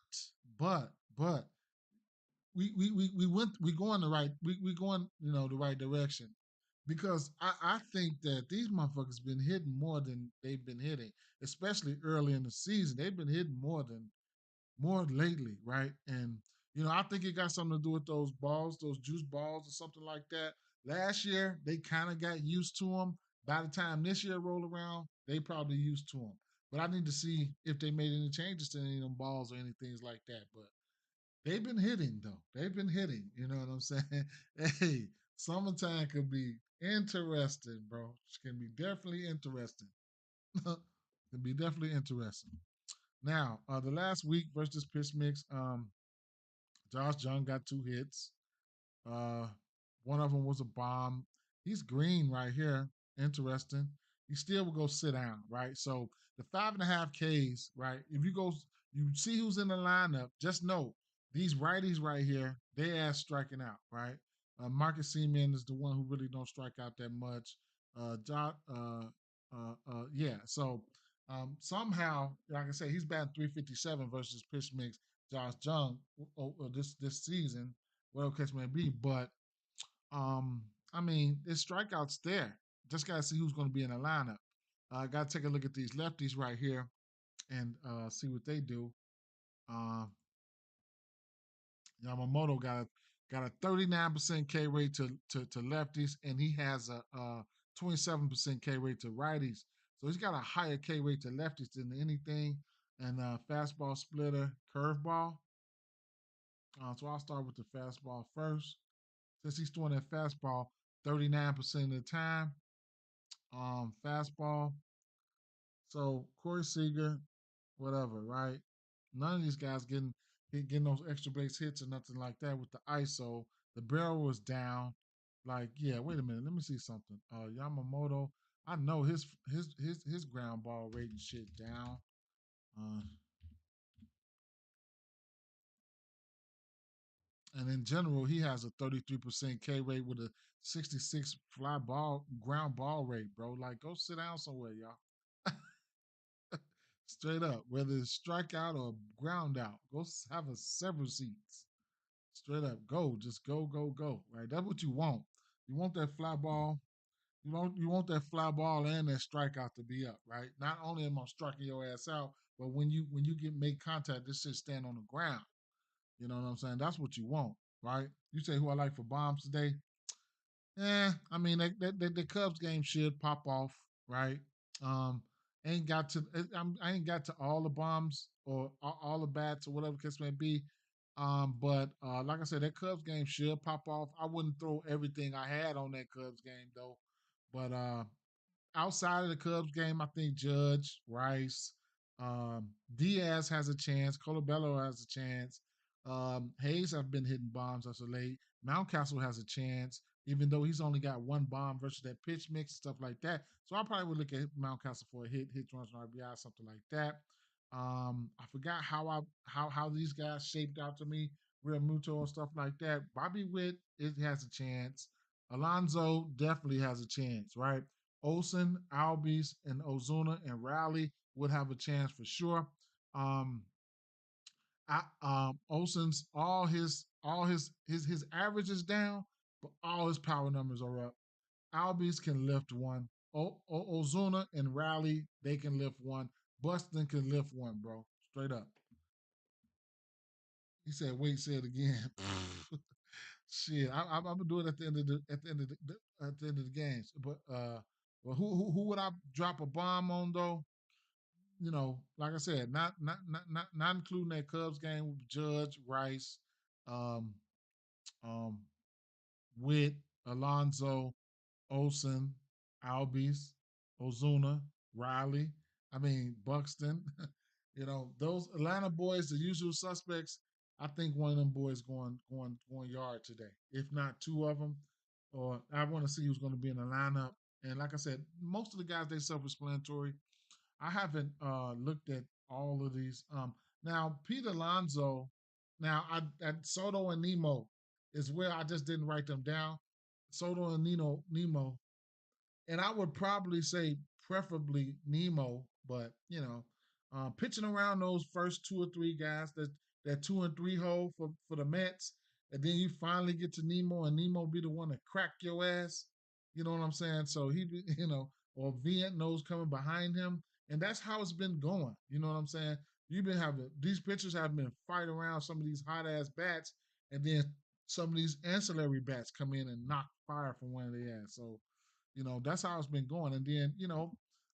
we going the right we going the right direction because I think that these motherfuckers been hitting more than they've been hitting, especially early in the season. They've been hitting more lately, right? And I think it got something to do with those balls, those juice balls, or something like that. Last year they kind of got used to them. By the time this year roll around, they probably used to them. But I need to see if they made any changes to any of them balls or anything like that. But they've been hitting though. They've been hitting. You know what I'm saying? Hey, Summertime could be interesting, bro. It can be definitely interesting. Can be definitely interesting. Now, the last week versus pitch mix, Josh Jung got 2 hits. Uh, one of them was a bomb. He's green right here. Interesting. He still will go sit down, right? So the 5.5 Ks, right? If you go, you see who's in the lineup. Just know these righties right here, they ass striking out, right? Marcus Seaman is the one who really don't strike out that much. Yeah. So somehow, like I say, he's batting 357 versus pitch mix Josh Jung this season whatever catch may be. But um, I mean, there's strikeouts there. Just gotta see who's going to be in the lineup. I gotta take a look at these lefties right here and see what they do. Uh, Yamamoto got a 39% K rate to lefties, and he has a 27% K rate to righties. So he's got a higher K rate to lefties than anything. And fastball splitter, curveball. So I'll start with the fastball first. Since he's throwing that fastball 39% of the time. Fastball. So Corey Seager, whatever, right? None of these guys getting those extra base hits or nothing like that with the ISO. The barrel was down. Like, yeah, wait a minute. Let me see something. Yamamoto, I know his ground ball rate and shit down. Uh, and in general, he has a 33% K rate with a 66 fly ball ground ball rate, bro. Like, go sit down somewhere, y'all. Straight up, whether it's strikeout or ground out, go have a several seats. Straight up, go, just go, go, go. Right, that's what you want. You want that fly ball. You want that fly ball and that strikeout to be up, right? Not only am I striking your ass out, but when you get make contact, this shit stand on the ground. You know what I'm saying? That's what you want, right? You say who I like for bombs today? I mean, the Cubs game should pop off, right? Um, ain't got to I ain't got to all the bombs or all the bats or whatever case may be. But like I said, that Cubs game should pop off. I wouldn't throw everything I had on that Cubs game though. But outside of the Cubs game, I think Judge, Rice, Diaz has a chance. Colabello has a chance. Hayes have been hitting bombs as of late. Mountcastle has a chance, even though he's only got one bomb versus that pitch mix, stuff like that. So I probably would look at Mountcastle for a hit runs, and RBI, something like that. I forgot how these guys shaped out to me, Real Muto and stuff like that. Bobby Witt, it has a chance. Alonzo definitely has a chance, right? Olson, Albies, and Ozuna and Raleigh would have a chance for sure. Um, Olson's all his average is down, but all his power numbers are up. Albies can lift one. Ozuna and Raleigh, they can lift one. Buston can lift one, bro. Straight up. He said, "Wait, say it again." Shit, I'm gonna do it at the end of the games. But well, who would I drop a bomb on though? Like I said, not including that Cubs game with Judge, Rice, um, um, Witt, Alonzo, Olson, Albies, Ozuna, Riley. I mean Buxton. Those Atlanta boys, the usual suspects. I think one of them boys going yard today, if not two of them. Or I want to see who's going to be in the lineup. And like I said, most of the guys they self-explanatory. I haven't looked at all of these. Now Pete Alonso, now at Soto and Nemo is where I just didn't write them down. Soto and Nemo, and I would probably say preferably Nemo, but pitching around those first two or three guys, that 2 and 3 hole for the Mets, and then you finally get to Nemo, and Nemo be the one to crack your ass. You know what I'm saying? So he, or Vient knows coming behind him, and that's how it's been going. You know what I'm saying? You've been having these pitchers have been fighting around some of these hot ass bats, and then some of these ancillary bats come in and knock fire from one of their ass. So that's how it's been going. And then,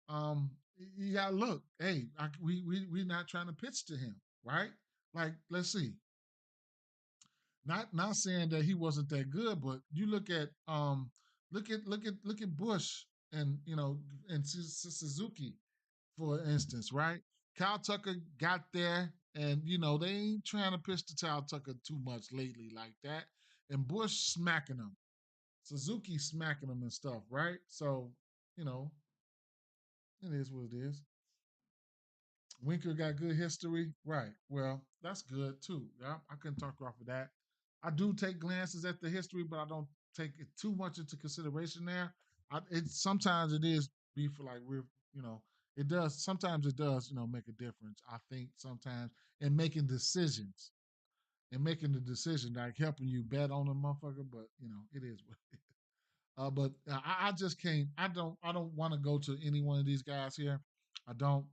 um, you got to look. Hey, we not trying to pitch to him, right? Like, let's see. Not saying that he wasn't that good, but you look at Bush and and Suzuki, for instance, right? Kyle Tucker got there, and they ain't trying to pitch to Kyle Tucker too much lately like that. And Bush smacking him, Suzuki smacking him and stuff, right? So you know it is what it is. Winker got good history, right? Well, that's good too. Yeah, I couldn't talk off of that. I do take glances at the history, but I don't take it too much into consideration there. Sometimes it is be for like you know, it does. Sometimes it does, make a difference. I think sometimes in making decisions, making the decision, like helping you bet on a motherfucker. But it is what it is. But I just can't. I don't want to go to any one of these guys here. I don't.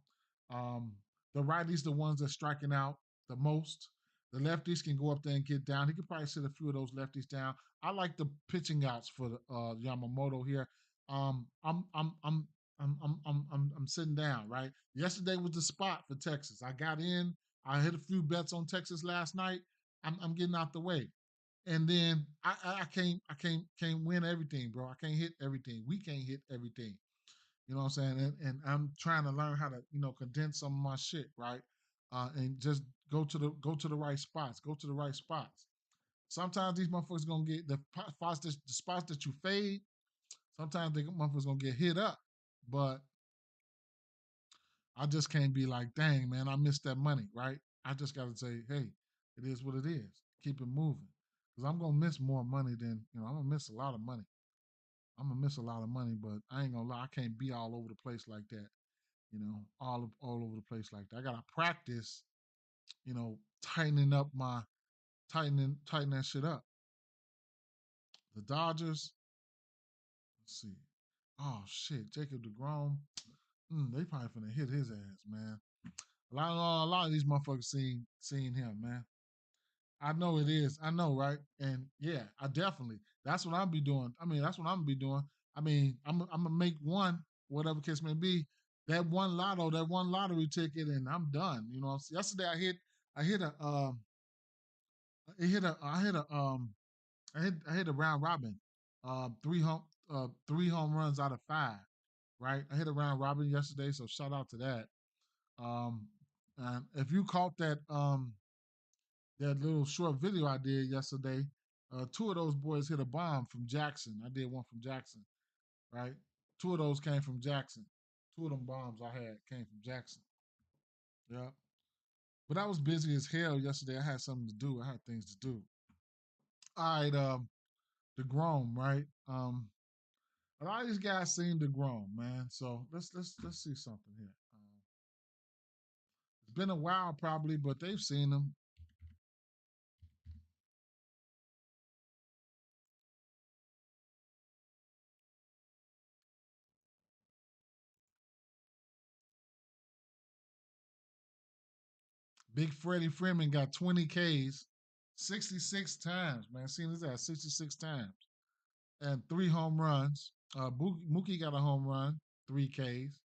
Um, the righties, the ones that's striking out the most. The lefties can go up there and get down. He could probably sit a few of those lefties down. I like the pitching outs for the, Yamamoto here. Um, I'm I'm I'm I'm sitting down, right? Yesterday was the spot for Texas. I got in. I hit a few bets on Texas last night. I'm getting out the way, and then I can't win everything, bro. I can't hit everything. We can't hit everything. You know what I'm saying? And I'm trying to learn how to condense some of my shit, right? And just go to the right spots. Go to the right spots. Sometimes these motherfuckers gonna get the spots that you fade. Sometimes the motherfuckers gonna get hit up, but I just can't be like, dang man, I missed that money, right? I just gotta say, hey, it is what it is. Keep it moving, because I'm gonna miss more money than I'm gonna miss a lot of money. I'm gonna miss a lot of money, but I ain't gonna lie, I can't be all over the place like that. All over the place like that. I gotta practice, tightening up my tighten that shit up. The Dodgers, let's see. Oh shit, Jacob DeGrom. They probably finna hit his ass, man. A lot of these motherfuckers seen him, man. I know it is. I know, right? And yeah, I definitely. That's what I'll be doing. I mean, that's what I'm gonna be doing. I mean, I'm gonna make one, whatever case may be, that one lottery ticket, and I'm done. Yesterday I hit a, I hit a, I hit a round robin, three home runs out of five. Right, I hit a round robin yesterday, so shout out to that. Um, and if you caught that little short video I did yesterday, two of those boys hit a bomb from Jackson. I did one from Jackson, right? Two of those came from Jackson. Two of them bombs I had came from Jackson. Yeah. But I was busy as hell yesterday. I had something to do. I had things to do. All right, the Grom, right? A lot of these guys seen the Grom, man. So let's see something here. It's been a while probably, but they've seen him. Big Freddie Freeman got 20 Ks 66 times, man. Seen this at 66 times. And three home runs. Mookie got a home run, 3 Ks.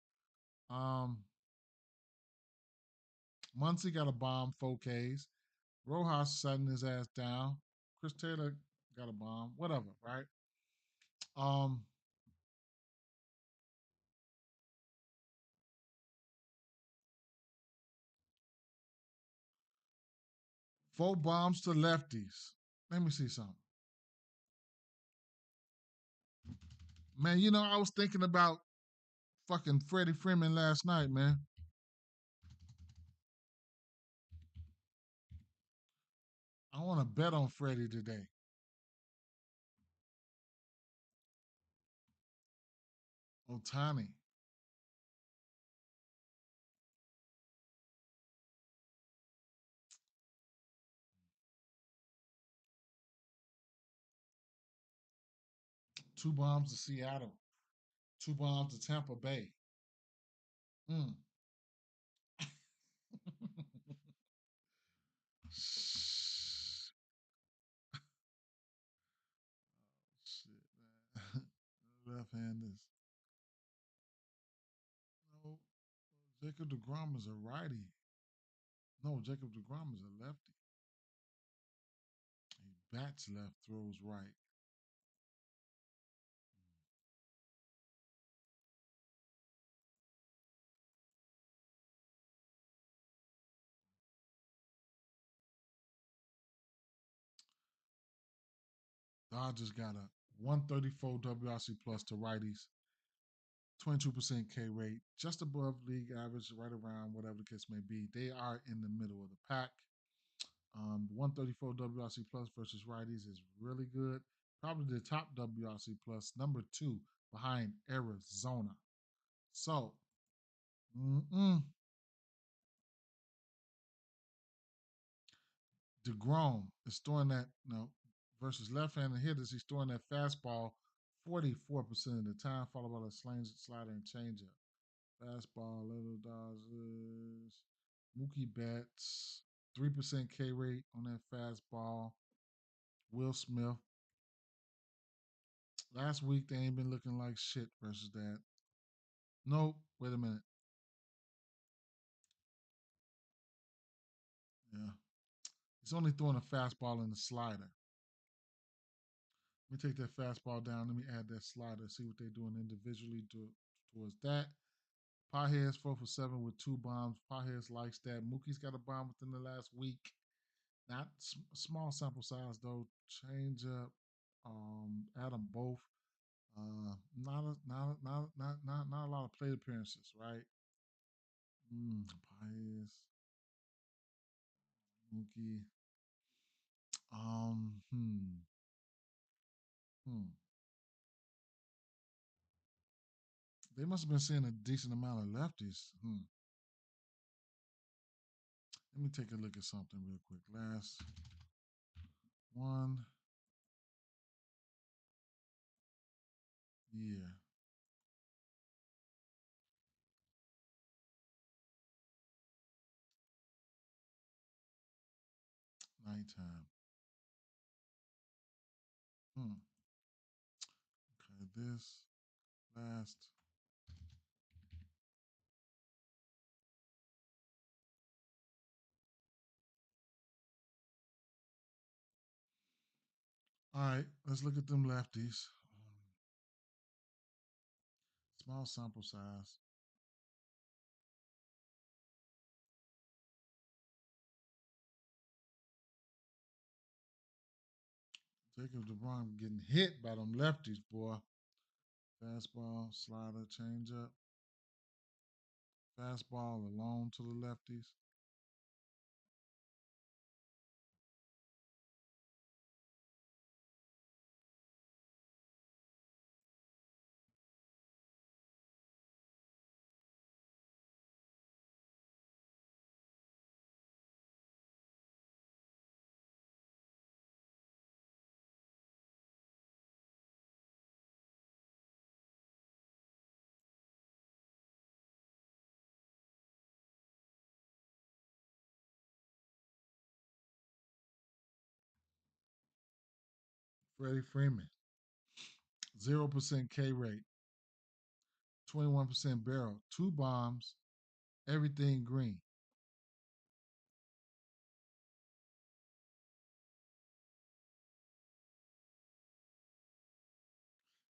Um, Muncy got a bomb, 4 Ks. Rojas setting his ass down. Chris Taylor got a bomb, whatever, right? Um, 4 bombs to lefties. Let me see something. Man, I was thinking about fucking Freddie Freeman last night, man. I want to bet on Freddie today. Otani. 2 bombs to Seattle. 2 bombs to Tampa Bay. Mm. Shit, man. Left hand is no. Jacob Degrom is a righty. No, Jacob Degrom is a lefty. Bats left, throws right. Dodgers got a 134 WRC plus to righties, 22% K rate, just above league average, right around whatever the case may be. They are in the middle of the pack. 134 WRC plus versus righties is really good. Probably the top WRC plus, number two behind Arizona. So, mm-mm, DeGrom is throwing that, versus left-handed hitters, he's throwing that fastball 44% of the time, followed by the slider and changeup. Fastball, little Dodgers. Mookie Betts, 3% K rate on that fastball. Will Smith. Last week they ain't been looking like shit versus that. Nope. Wait a minute. Yeah. He's only throwing a fastball and a slider. Let me take that fastball down. Let me add that slider. See what they're doing individually towards that. Pajes 4 for 7 with 2 bombs. Pajes likes that. Mookie's got a bomb within the last week. Not small sample size though. Change up. Add them both. Not a lot of plate appearances, right? Pajes, Mookie. Um, hmm, hmm. They must have been seeing a decent amount of lefties. Let me take a look at something real quick. Last one year. Nighttime. Hmm. Okay, this last. All right, let's look at them lefties. Small sample size. Jacob DeGrom getting hit by them lefties, boy. Fastball, slider, changeup. Fastball alone to the lefties. Freddie Freeman, 0% K rate, 21% barrel, 2 bombs, everything green.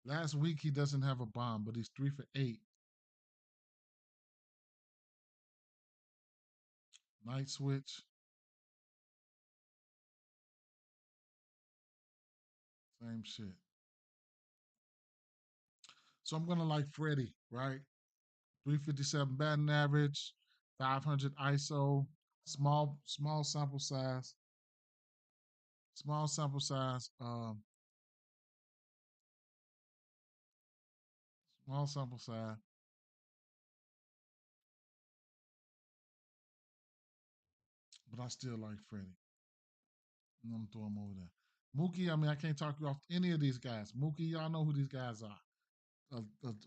Last week he doesn't have a bomb, but he's 3 for 8. Night switch, same shit. So I'm gonna like Freddie, right? 357 batting average, 500 ISO, small sample size, small sample size, small sample size. But I still like Freddie. I'm throwing him over there. Mookie, I mean, I can't talk you off any of these guys. Mookie, y'all know who these guys are.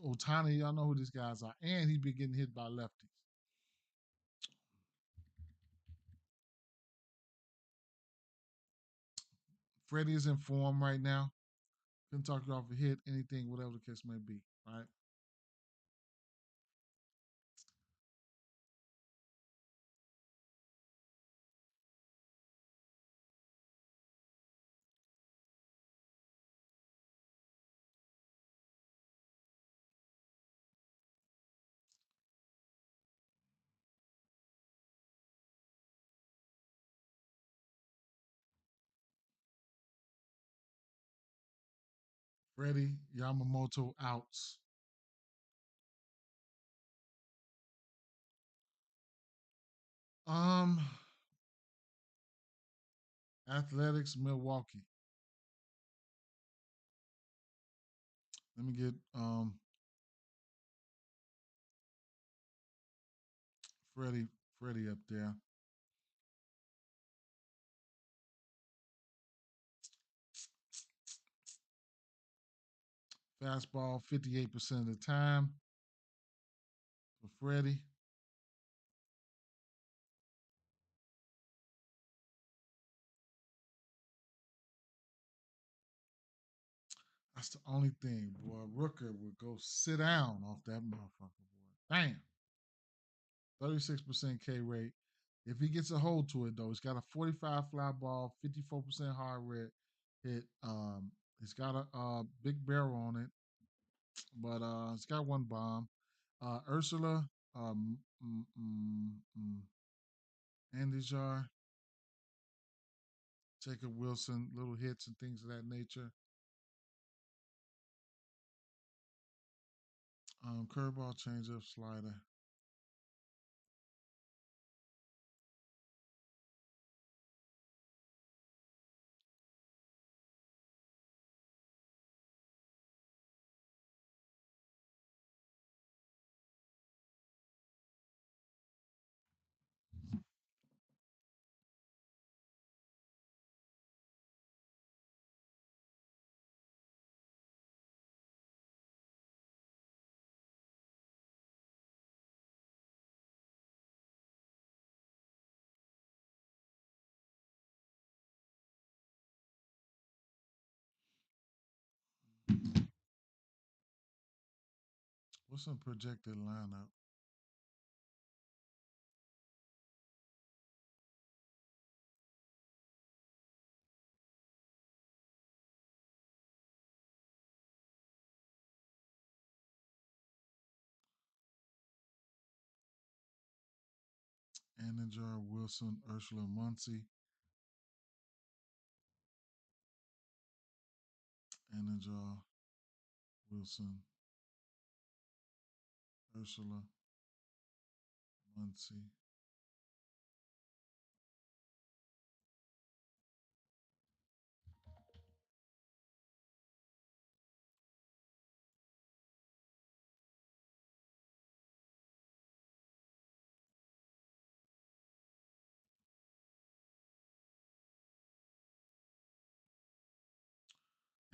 Otani, y'all know who these guys are. And he be getting hit by lefties. Freddie is in form right now. Couldn't talk you off a hit, anything, whatever the case may be, right? Freddie Yamamoto outs. Um, Athletics, Milwaukee. Let me get Freddie Freddie up there. Fastball 58% of the time for Freddie. That's the only thing, boy. Rooker would go sit down off that motherfucker, boy. Damn. 36% K rate. If he gets a hold to it, though, he's got a 45 fly ball, 54% hard red hit. He's got a big barrel on it, but he's got one bomb. Ursula, Andy Jar, Jacob Wilson, little hits and things of that nature. Curveball, changeup, slider. What's some projected lineup? Andijar, Wilson, Ursula, Muncie. Andijar, Wilson, Ursula, Muncie.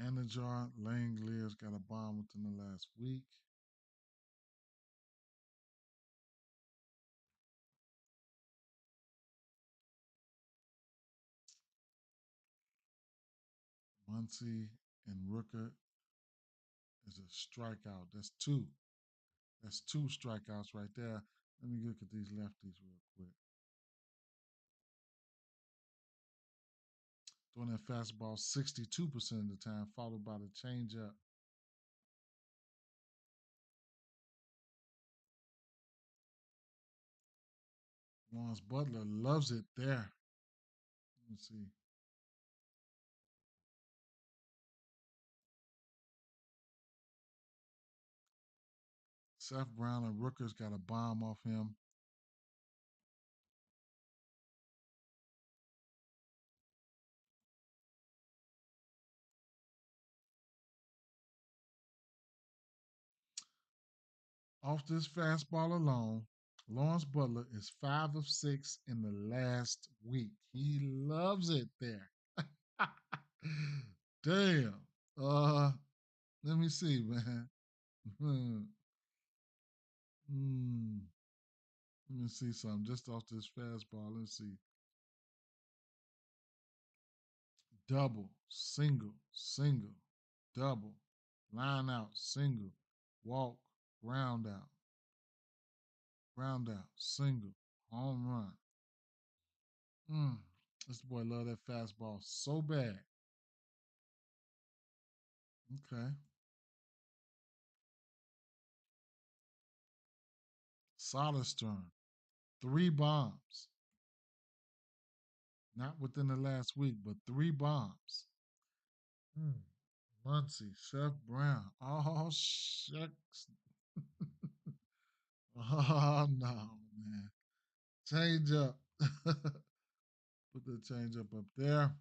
Andijar, Langley's got a bomb within the last week. Muncie and Rooker is a strikeout. That's two. That's two strikeouts right there. Let me look at these lefties real quick. Throwing that fastball 62% of the time, followed by the changeup. Lawrence Butler loves it there. Let me see. Seth Brown and Rooker's got a bomb off him. Off this fastball alone, Lawrence Butler is 5 of 6 in the last week. He loves it there. Damn. Let me see, man. Hmm. Let me see something just off this fastball. Let's see. Double, single, single, double, line out, single, walk, ground out, single, home run. Mm. This boy love that fastball so bad. Okay. Soderstrom, 3 bombs. Not within the last week, but 3 bombs. Mm. Muncie, Chef Brown. Oh, shucks. Oh, no, man. Change up. Put the change up there.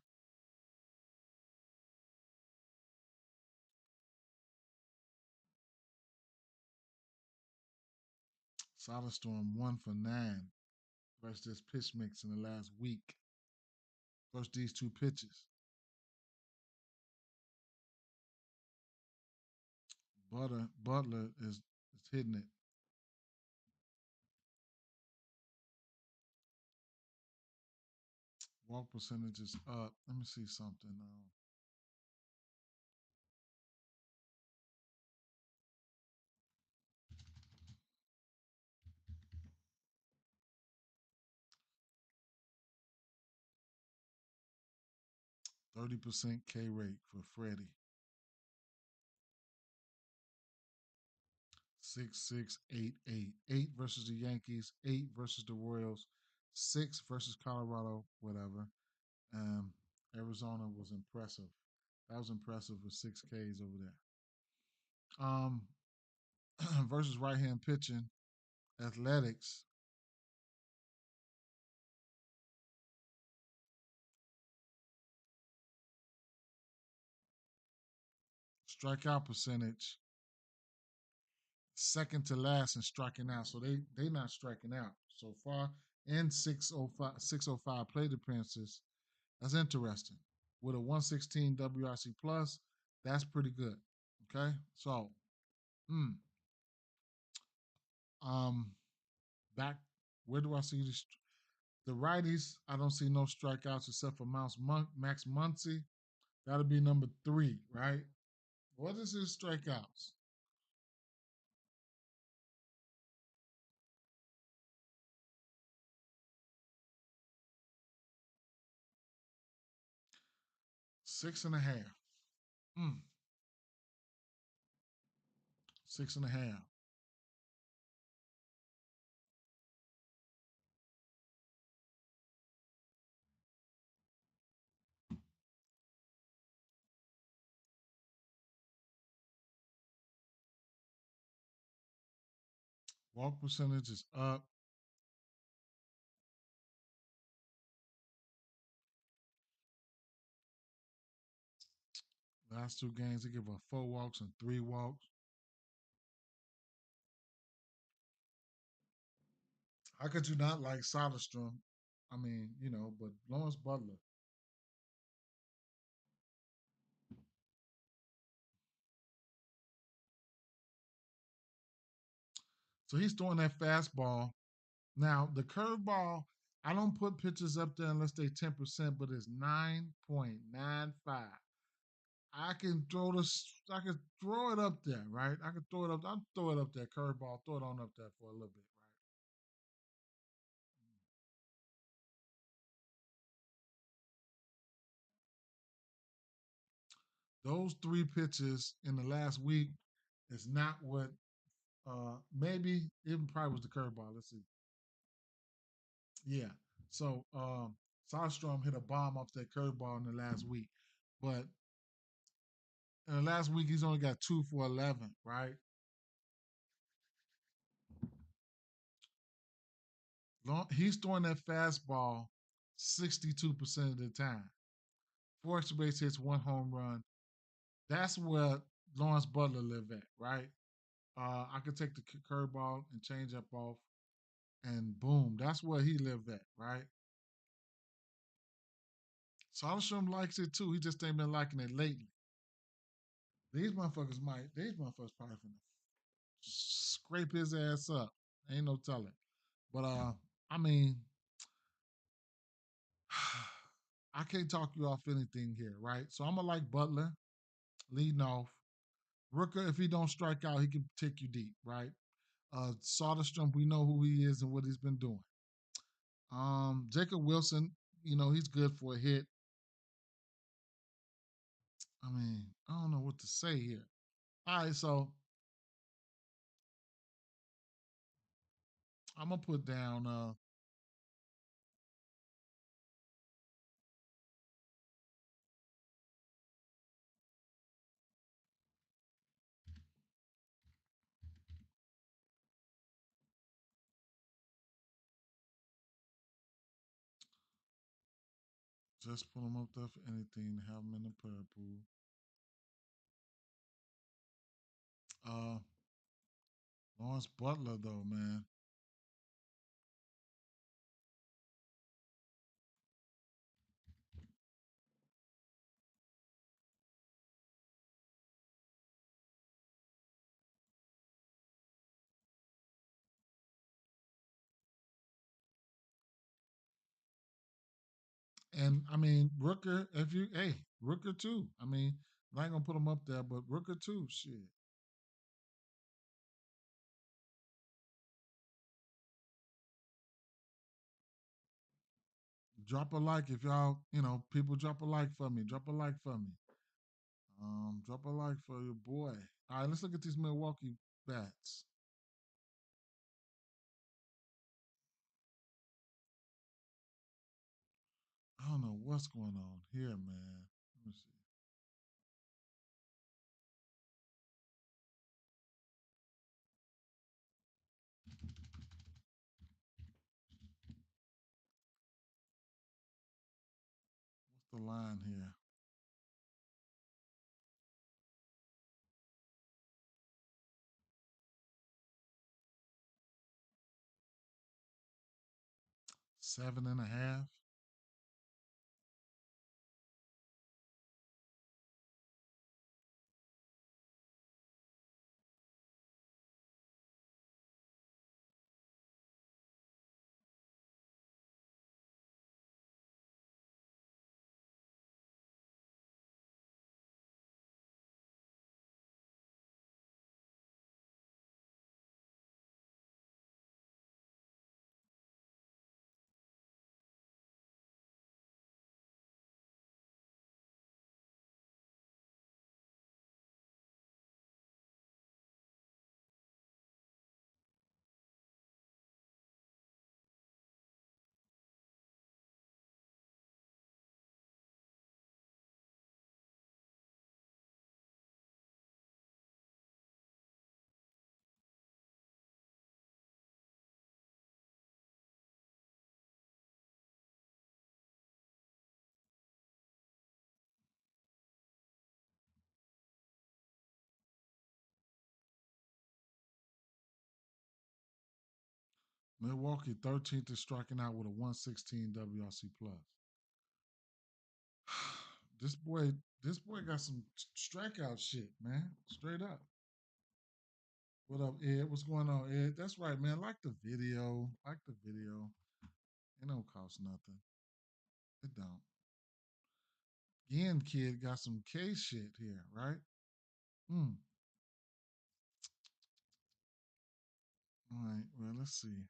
Solid Storm 1 for 9 versus this pitch mix in the last week. Versus these two pitches. Butler is hitting it. Walk percentage is up. Let me see something. 30% K rate for Freddie. 6-6-8-8. 8 versus the Yankees, 8 versus the Royals, 6 versus Colorado, whatever. Um, Arizona was impressive. That was impressive with 6 Ks over there. Um, versus right hand pitching, Athletics, strikeout percentage, second to last in striking out. So they not striking out so far in 605 plate appearances. That's interesting. With a 116 WRC plus, that's pretty good. Okay, so mm, um, back where do I see the righties? I don't see no strikeouts except for Max Muncy. That'll be number 3, right? What is his strikeouts? 6.5. 6.5. Walk percentage is up. Last 2 games, they give up 4 walks and 3 walks. How could you not like Soderstrom? I mean, but Lawrence Butler. So he's throwing that fastball. Now, the curveball, I don't put pitches up there unless they 10%, but it's 9.95. I can throw it up there, right? I can throw it up. I'll throw it up there, curveball, throw it on up there for a little bit, right? Those 3 pitches in the last week is not what maybe even probably was the curveball. Let's see. Yeah. So Soderstrom hit a bomb off that curveball in the last week. But in the last week he's only got 2 for 11, right? He's throwing that fastball 62% of the time. 4 extra base hits, 1 home run. That's where Lawrence Butler live at, right? I could take the curveball and change up off, and boom, that's where he lived at, right? Soderstrom likes it too. He just ain't been liking it lately. These motherfuckers probably finna scrape his ass up. Ain't no telling. But I mean, I can't talk you off anything here, right? So I'm gonna like Butler leading off. Rooker, if he don't strike out, he can take you deep, right? Soderstrom, we know who he is and what he's been doing. Jacob Wilson, he's good for a hit. I mean, I don't know what to say here. All right, so I'm gonna put down Just put him up there for anything. Have him in the prayer pool. Uh, Lawrence Butler though, man. And I mean, Rooker, if you, hey, Rooker too. I mean, I ain't gonna put him up there, but Rooker too. Shit. Drop a like if y'all, people drop a like for me. Drop a like for me. Drop a like for your boy. All right, let's look at these Milwaukee bats. I don't know what's going on here, man. Let me see. 'What's the line here? 7.5. Milwaukee 13th is striking out with a 116 WRC plus. this boy, this boy got some strikeout shit, man. Straight up. What up, Ed? What's going on, Ed? That's right, man. Like the video. Like the video. It don't cost nothing. It don't. Again, kid got some K shit here, right? Hmm. All right. Well, let's see.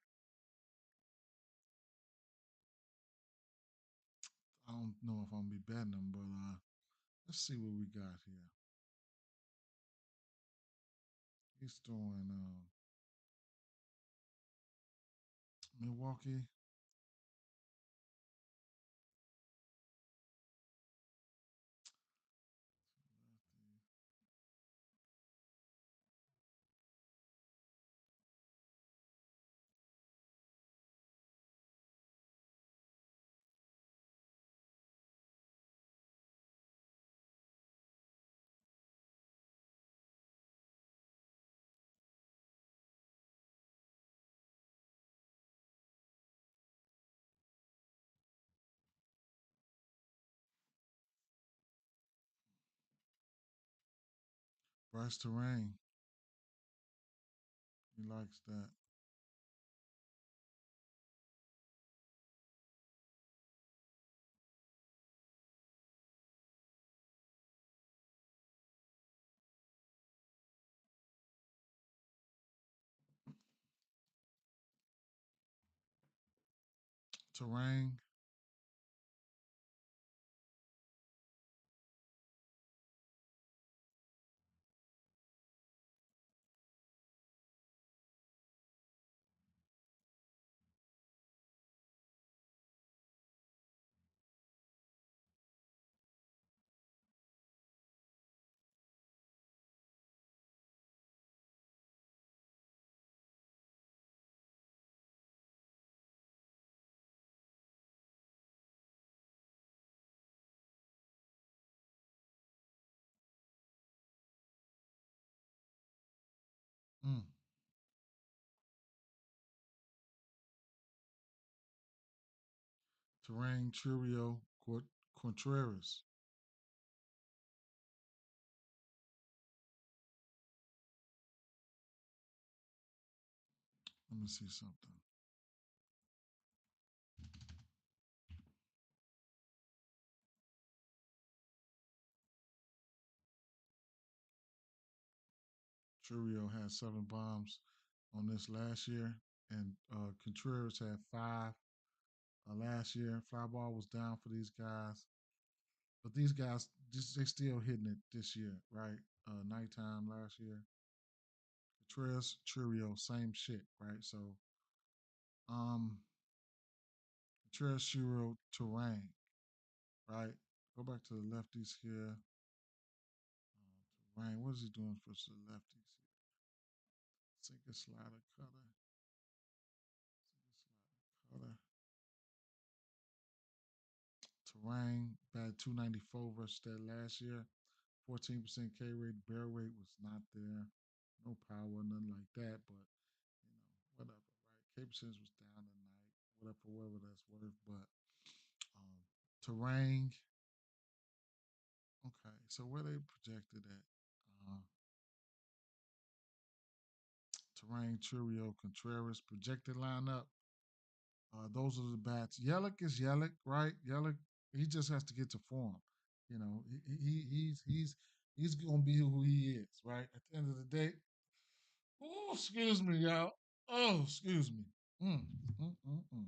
I don't know if I'm gonna be betting them, but let's see what we got here. He's throwing Milwaukee. Bryce Terrain. He likes that. Terrain. Terrain Churio Contreras. Let me see something. Churio had 7 bombs on this last year, and Contreras had 5 last year. Fly ball was down for these guys, but these guys they still hitting it this year, right? Nighttime last year. Contreras, Churio, same shit, right? So, um, Contreras, Churio, Terrain, right? Go back to the lefties here. Terrain, what is he doing for the lefties here? Sinker slider cutter. Sinker slider cutter. Terrain batted 294 versus that last year. 14% K rate, barrel rate was not there. No power, nothing like that. But whatever, right? K percentage was down tonight. Whatever, for whatever that's worth. But um, Terrain, okay. So where they projected at? Terrain, Churio, Contreras projected lineup. Those are the bats. Yelich is Yelich, right? Yelich, he just has to get to form. You know, he's gonna be who he is, right? At the end of the day. Oh, excuse me, y'all. Oh, excuse me. Mm, mm, mm, mm.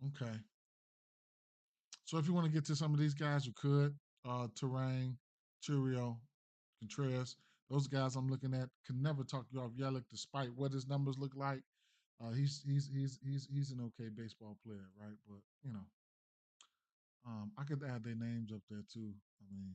Okay. So if you want to get to some of these guys, you could. Terrain, Churio, Contreras. Those guys I'm looking at can never talk you off Yelich, despite what his numbers look like. He's an okay baseball player, right? But I could add their names up there too. I mean,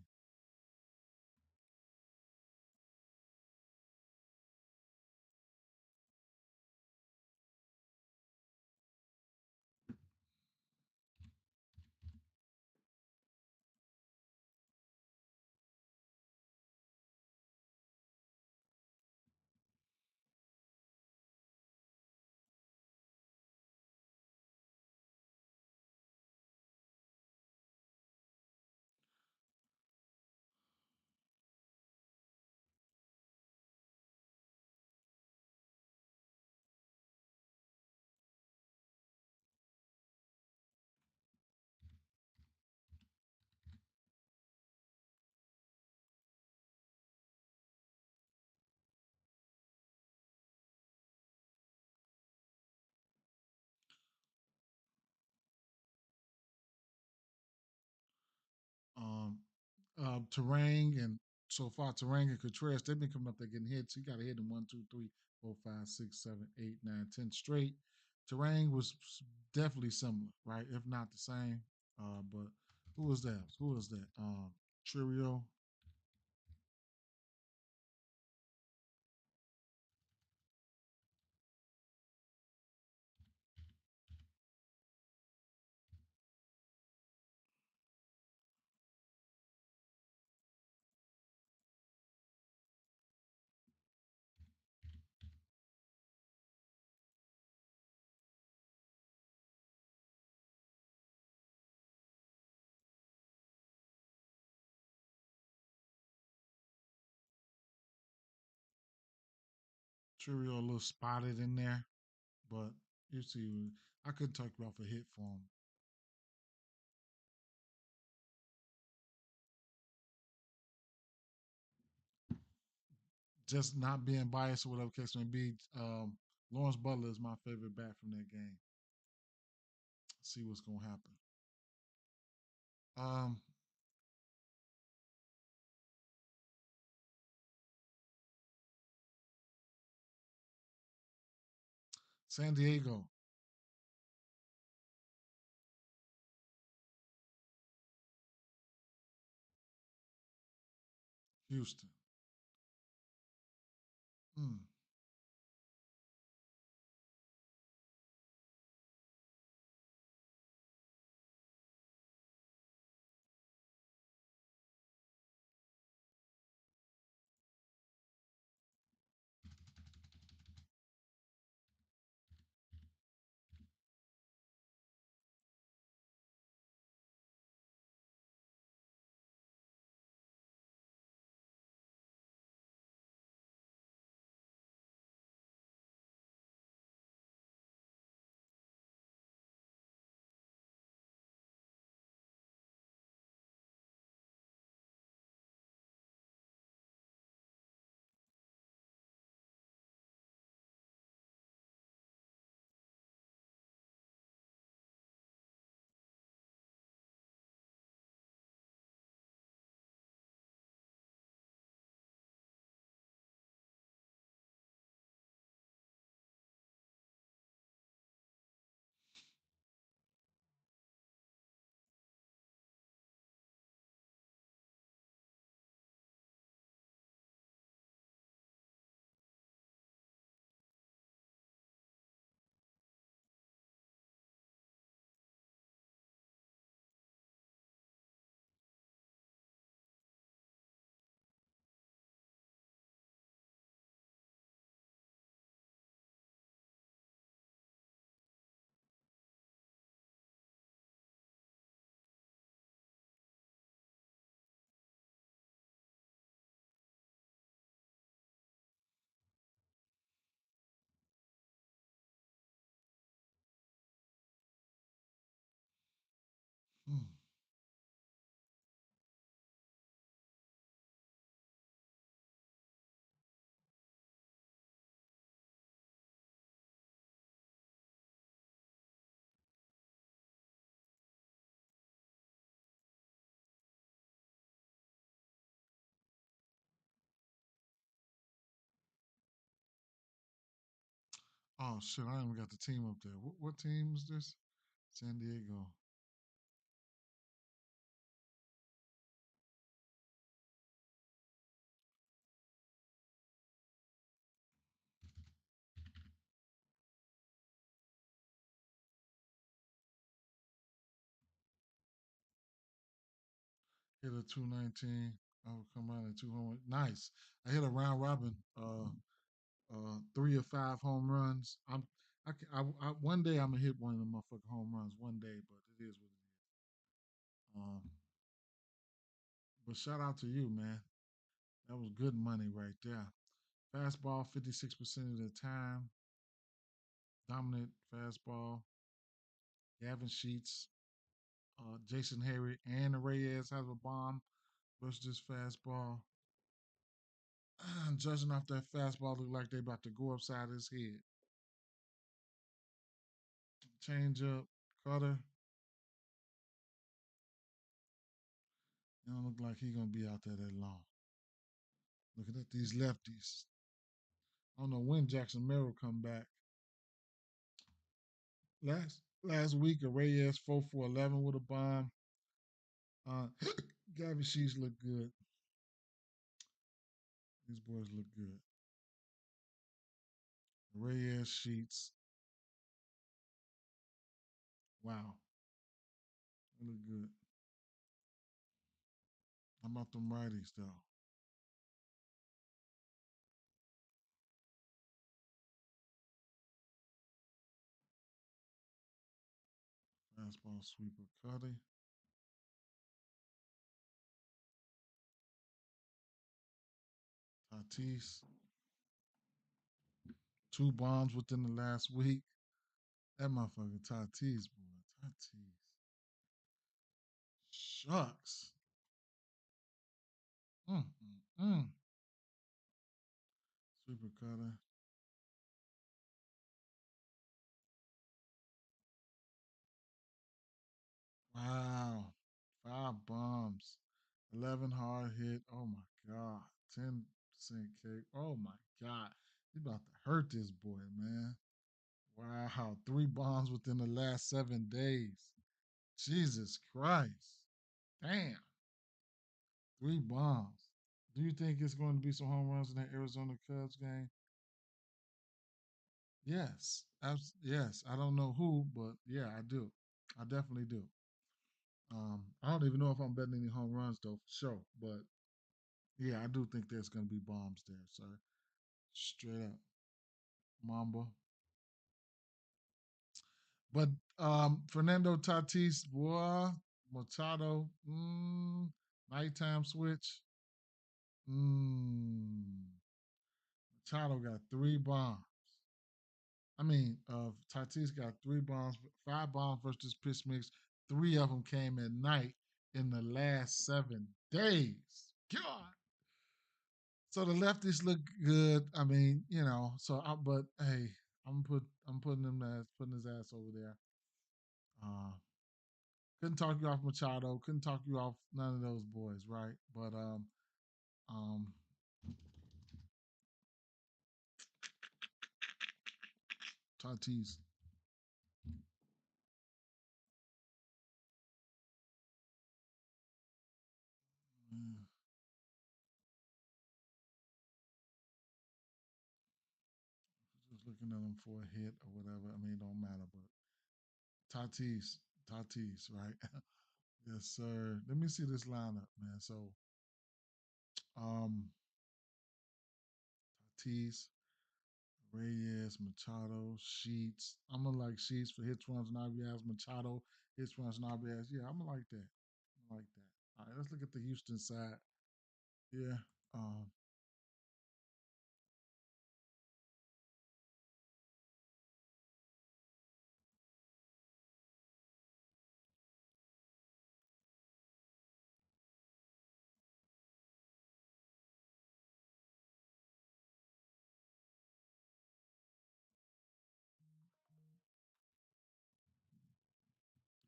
um, Terrain and so far Terrain and Contreras, they've been coming up there getting hits. He got a hit in 1, 2, 3, 4, 5, 6, 7, 8, 9, 10 straight. Terrain was definitely similar, right? If not the same. But who was that? Who was that? Trio. Trio a little spotted in there, but you see, I couldn't talk about a hit for him. Just not being biased or whatever case may be. Lawrence Butler is my favorite bat from that game. See what's gonna happen. Um, San Diego, Houston. Mm. Oh shit! I ain't even got the team up there. What team is this? San Diego. Hit a 219. I would come out at 200. Nice. I hit a round robin. 3 or 5 home runs. One day I'm gonna hit one of them motherfucking home runs one day, but it is what it is. But shout out to you, man. That was good money right there. Fastball 56% of the time. Dominant fastball. Gavin Sheets, Jason Harry, and Reyes has a bomb versus this fastball. Judging off that fastball, look like they about to go upside his head. Change up, cutter. It don't look like he gonna be out there that long. Looking at these lefties. I don't know when Jackson Merrill come back. Last week, a Reyes 4 for 11 with a bomb. Gavin Sheets look good. These boys look good. Reyes Sheets. Wow, they look good. How about them righties though? Fastball sweeper Cuddy. Tatis. 2 bombs within the last week. That motherfucker Tatis, boy. Tatis. Shucks. Mm, mm, mm. Sweeper cutter. Wow. 5 bombs. 11 hard hit. Oh my God. 10% K. Oh my God. He about to hurt this boy, man. Wow. 3 bombs within the last 7 days. Jesus Christ. Damn. 3 bombs. Do you think it's going to be some home runs in that Arizona Cubs game? Yes. Yes. I don't know who, but yeah, I do. I definitely do. I don't even know if I'm betting any home runs though, for sure. But yeah, I do think there's going to be bombs there, sir. Straight up, Mamba. But Fernando Tatis, boy, Machado, nighttime switch. Machado got 3 bombs. I mean, Tatis got 3 bombs, 5 bombs versus pitch mix. 3 of them came at night in the last 7 days. God. So the lefties look good. I mean, but hey, I'm putting his ass over there. Uh, couldn't talk you off Machado. Couldn't talk you off none of those boys, right? But um, Tatis. mm, Just looking at him for a hit or whatever. I mean, it don't matter. But Tatis, Tatis, right? Yes, sir. Let me see this lineup, man. So, um, Tatis, Reyes, Machado, Sheets. I'm gonna like Sheets for hits, runs, and RBIs. Machado, hits, runs, and RBIs. Yeah, I'm gonna like that. I like that. All right, let's look at the Houston side. Yeah. Um,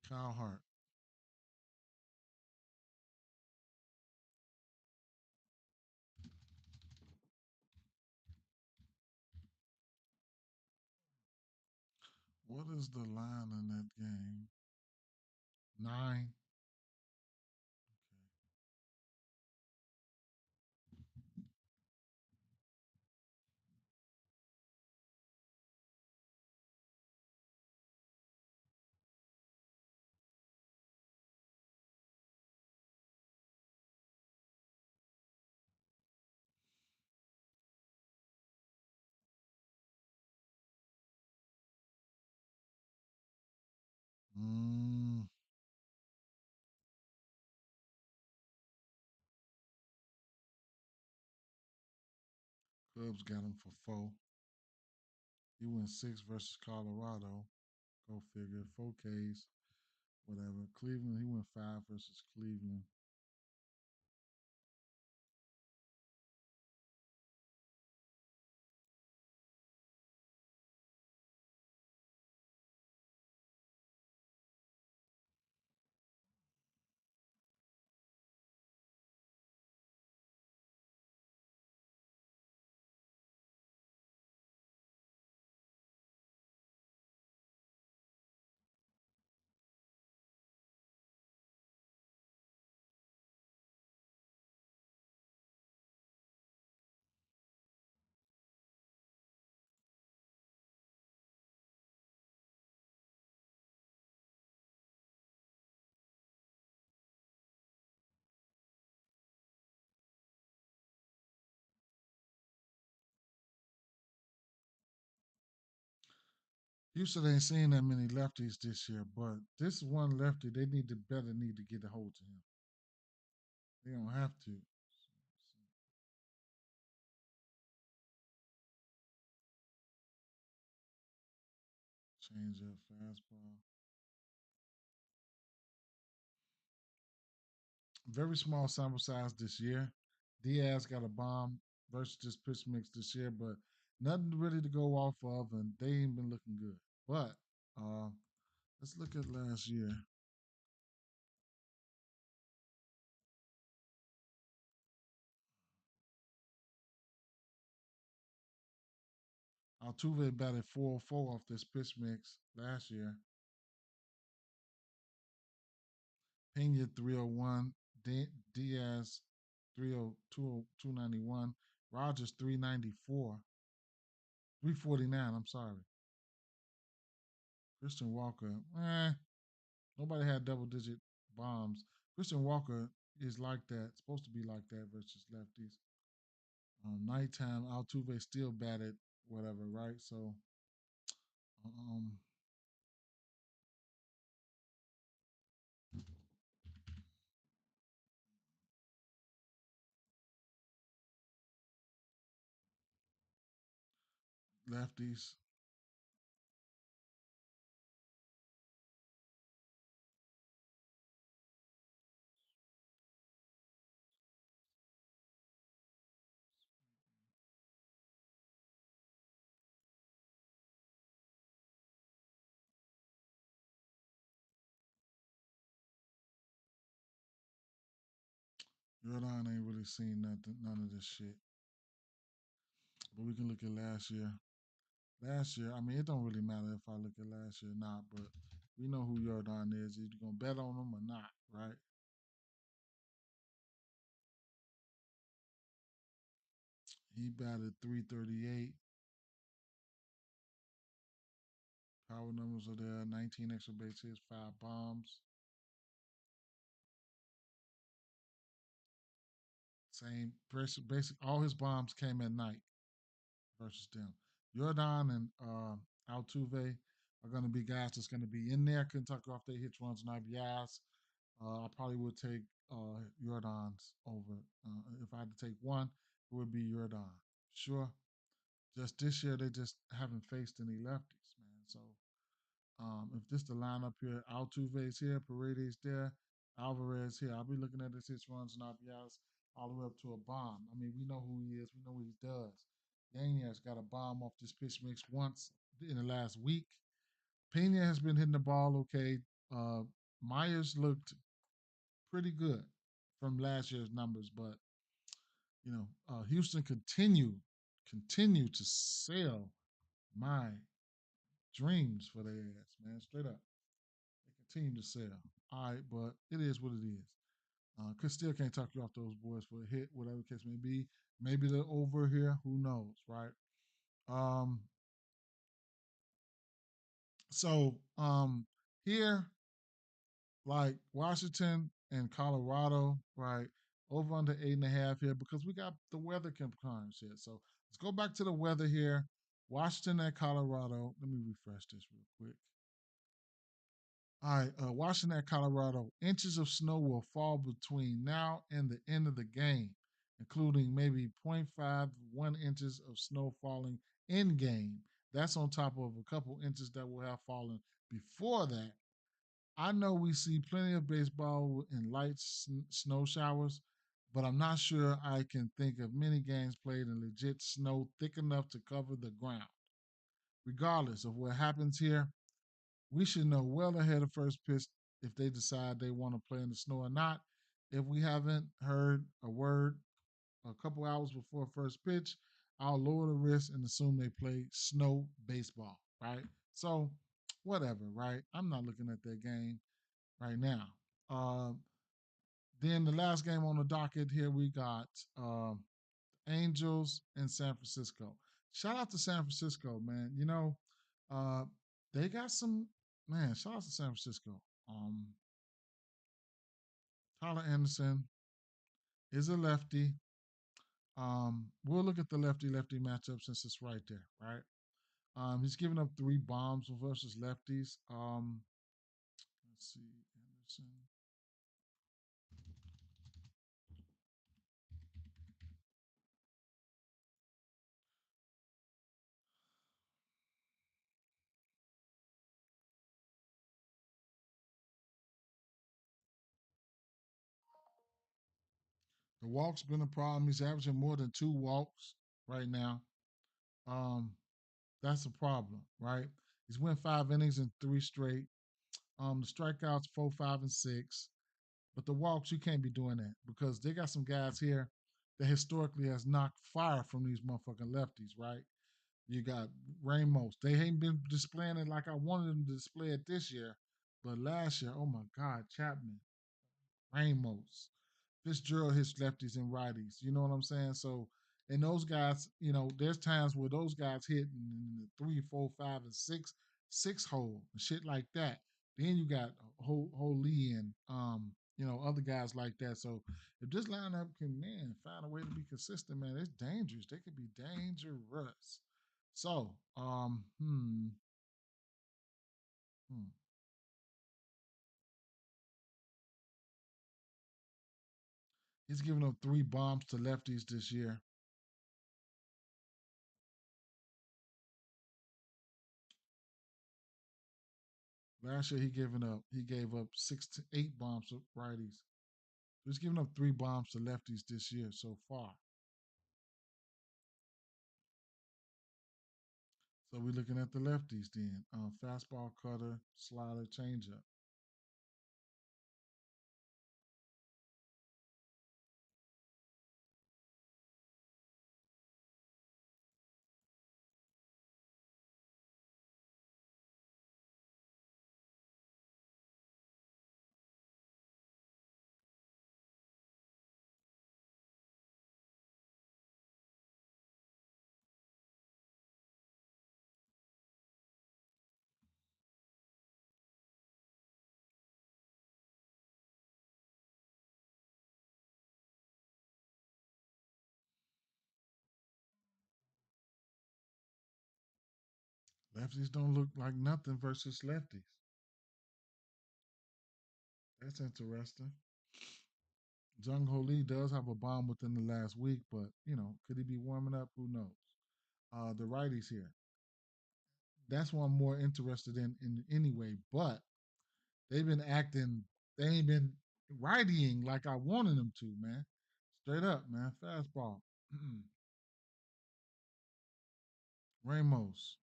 Kyle Hart. What is the line in that game? 9. Mm, Cubs got him for 4. He went 6 versus Colorado. Go figure. 4 Ks, whatever. Cleveland, he went 5 versus Cleveland. Houston ain't seen that many lefties this year, but this one lefty, they need to get a hold to him. They don't have to. Change up fastball. Very small sample size this year. Diaz got a bomb versus this pitch mix this year, but nothing really to go off of, and they ain't been looking good. But uh, let's look at last year. Altuve batted 404 off this pitch mix last year. Pena 301, Diaz 302, 291, Rogers 394, 349. I'm sorry. Christian Walker, nobody had double digit bombs. Christian Walker is like that, supposed to be like that versus lefties. Nighttime, Altuve still batted whatever, right? So, um, lefties. Jordan ain't really seen nothing, none of this shit. But we can look at last year. Last year, I mean, it don't really matter if I look at last year or not, but we know who Jordan is. Either gonna bet on him or not, right? He batted 338. Power numbers are there. 19 extra base hits, 5 bombs. Same basic. All his bombs came at night versus them. Jordan and Altuve are going to be guys that's going to be in there. Kentucky off their hits, runs, and RBIs. I probably would take Jordan's over. If I had to take one, it would be Jordan. Sure. Just this year, they just haven't faced any lefties, man. So if this the lineup here, Altuve's here, Paredes there, Alvarez here, I'll be looking at this hits, runs, and RBIs all the way up to a bomb. I mean, we know who he is. We know what he does. Yanez got a bomb off this pitch mix once in the last week. Pena has been hitting the ball okay. Uh, Myers looked pretty good from last year's numbers, but Houston continue to sell. My dreams for their ass, man. Straight up. They continue to sell. All right, but it is what it is. Cause still can't talk you off those boys for a hit, whatever the case may be. Maybe they're over here. Who knows, right? Um, so here, like Washington and Colorado, right? Over under 8.5 here because we got the weather compliance here. So let's go back to the weather here. Washington and Colorado. Let me refresh this real quick. All right, Washington at Colorado. Inches of snow will fall between now and the end of the game, including maybe zero point 0.5 to 1 inches of snow falling in game. That's on top of a couple inches that will have fallen before that. I know we see plenty of baseball in light snow showers, but I'm not sure I can think of many games played in legit snow thick enough to cover the ground. Regardless of what happens here, we should know well ahead of first pitch if they decide they want to play in the snow or not. If we haven't heard a word a couple hours before first pitch, I'll lower the risk and assume they play snow baseball, right? So, whatever, right? I'm not looking at that game right now. Uh, then the last game on the docket here, we got Angels and San Francisco. Shout out to San Francisco, man. Uh, they got some man. Shout out to San Francisco. Um, Tyler Anderson is a lefty. We'll look at the lefty matchup since it's right there, right? He's given up 3 bombs versus lefties. Let's see, Anderson. The walks been a problem. He's averaging more than 2 walks right now. Um, that's a problem, right? He's went 5 innings in 3 straight. The strikeouts 4, 5, and 6. But the walks, you can't be doing that because they got some guys here that historically has knocked fire from these motherfucking lefties, right? You got Ramos. They ain't been displaying it like I wanted them to display it this year. But last year, oh my God, Chapman, Ramos, Fitzgerald hits lefties and righties. You know what I'm saying? So, and those guys, there's times where those guys hit in the 3, 4, 5, and 6 hole and shit like that. Then you got Holy and other guys like that. So if this lineup can find a way to be consistent, man, it's dangerous. They could be dangerous. So, hmm. He's given up 3 bombs to lefties this year. Last year he gave up 6 to 8 bombs to righties. He's given up 3 bombs to lefties this year so far. So we're looking at the lefties then. Fastball, cutter, slider, changeup. Lefties don't look like nothing versus lefties. That's interesting. Jung Ho Lee does have a bomb within the last week, but could he be warming up? Who knows? The righties here. That's what I'm more interested in anyway. But they've been acting. They ain't been rightying like I wanted them to, man. Straight up, man. Fastball. Ramos.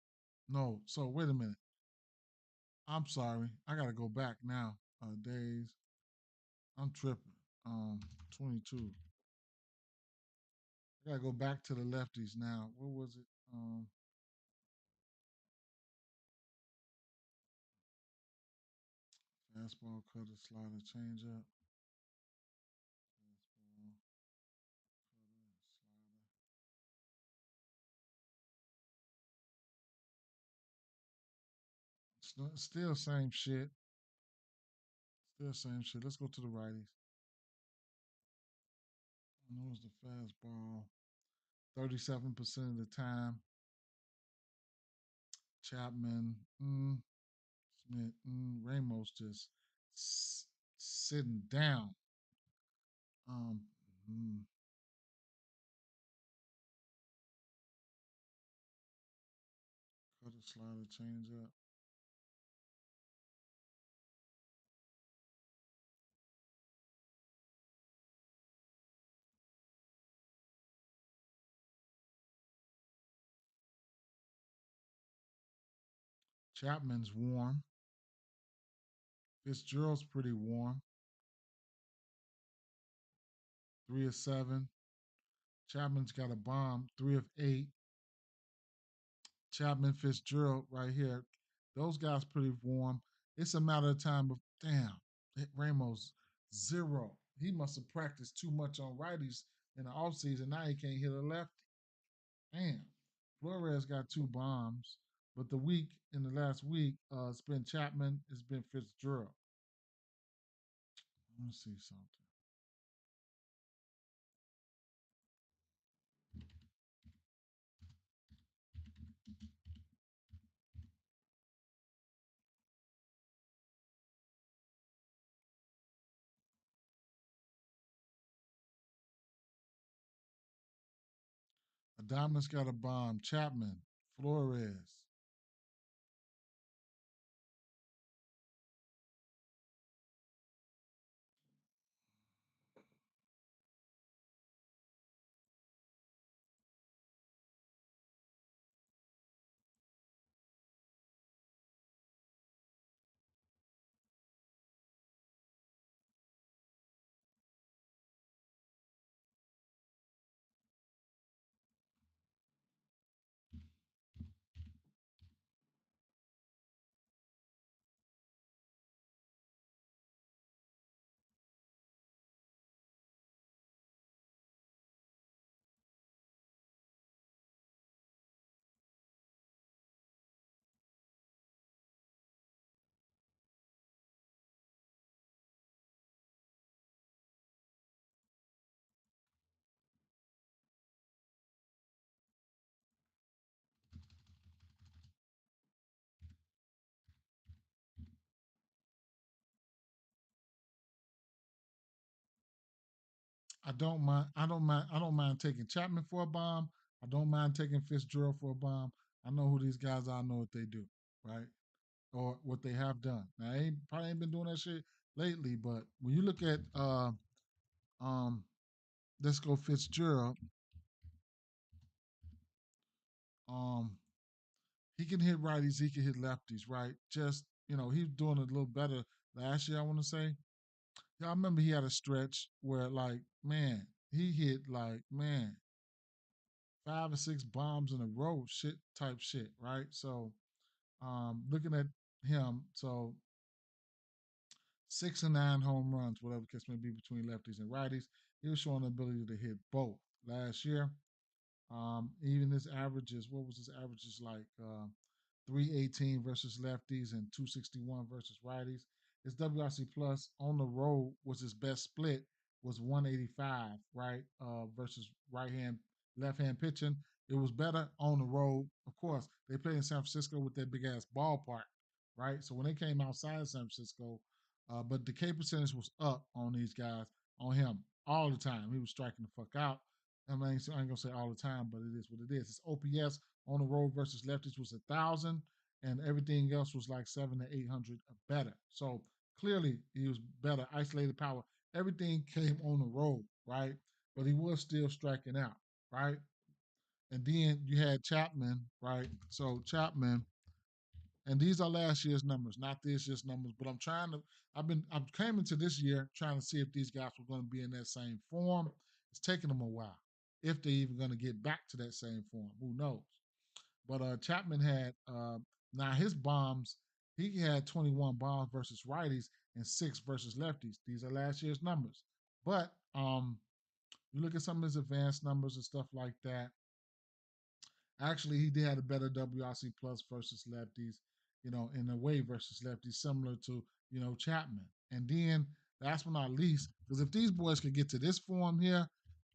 No. So wait a minute. I'm sorry. I gotta go back now. Days. I'm tripping. 22. I gotta go back to the lefties now. What was it? Fastball, cutter, slider, changeup. Fastball, cutter, slider. Still same shit. Still same shit. Let's go to the righties. I know it's the fastball. 37% of the time. Chapman, Smith, Ramos just sitting down. Um, mm, Cutter, slider, changeup. Chapman's warm. Fitzgerald's pretty warm. 3 of 7. Chapman's got a bomb. 3 of 8. Chapman, Fitzgerald, right here. Those guys pretty warm. It's a matter of time. But damn, Ramos 0. He must have practiced too much on righties in the offseason. Now he can't hit a lefty. Damn. Flores got 2 bombs. But the week in the last week, it's been Chapman, it's been Fitzgerald. Let me see something. Adamas got a bomb. Chapman, Flores. I don't mind. I don't mind. I don't mind taking Chapman for a bomb. I don't mind taking Fitzgerald for a bomb. I know who these guys are. I know what they do, right? Or what they have done. Now, I probably ain't been doing that shit lately, but when you look at um, let's go Fitzgerald. Um, he can hit righties. He can hit lefties, right? Just he's doing a little better last year. I want to say. Yeah, I remember he had a stretch where, like, man, he hit like, man, 5 or 6 bombs in a row, shit type shit, right? So, looking at him, so 6 and 9 home runs, whatever the case may be, between lefties and righties. He was showing the ability to hit both last year. Even his averages, what was his averages like? 318 versus lefties and 261 versus righties. His WRC plus on the road was his best split, was 185, right? Versus right hand, left hand pitching. It was better on the road. Of course, they played in San Francisco with that big ass ballpark, right? So when they came outside of San Francisco, but the K percentage was up on these guys, on him all the time. He was striking the fuck out. I ain't gonna say all the time, but it is what it is. His OPS on the road versus lefties was 1,000, and everything else was like 700 to 800 better. So clearly he was better. Isolated power, everything came on the road, right? But he was still striking out, right? And then you had Chapman, right? So Chapman, and these are last year's numbers, not this year's numbers. But I'm came into this year trying to see if these guys were going to be in that same form. It's taking them a while, if they're even going to get back to that same form. Who knows? But Chapman had now his bombs. He had 21 bombs versus righties and 6 versus lefties. These are last year's numbers. But you look at some of his advanced numbers and stuff like that. Actually, he did have a better WRC plus versus lefties, in a way versus lefties, similar to, Chapman. And then last but not least, because if these boys could get to this form here,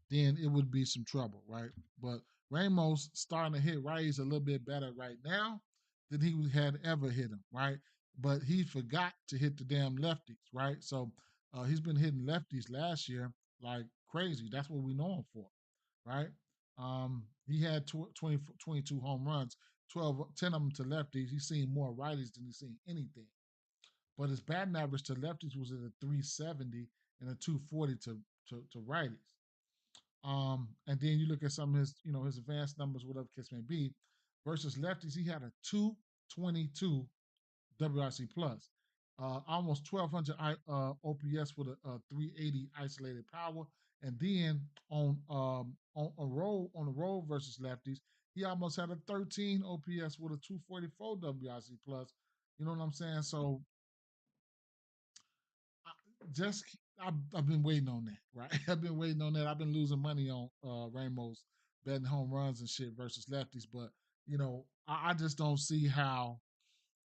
then it would be some trouble, right? But Ramos starting to hit righties a little bit better right now than he had ever hit him, right? But he forgot to hit the damn lefties, right? So he's been hitting lefties last year like crazy. That's what we know him for, right? He had 20, 22 home runs, 10 of them to lefties. He's seen more righties than he's seen anything. But his batting average to lefties was at a 370 and a 240 to righties. And then you look at some of his, his advanced numbers, whatever case may be, versus lefties, he had a 222 WRC plus, almost 1200 OPS with a 380 isolated power, and then on a roll versus lefties, he almost had a 13 OPS with a 244 WRC plus. You know what I'm saying? So just I've been waiting on that, right? I've been waiting on that. I've been losing money on Ramos betting home runs and shit versus lefties, but I just don't see how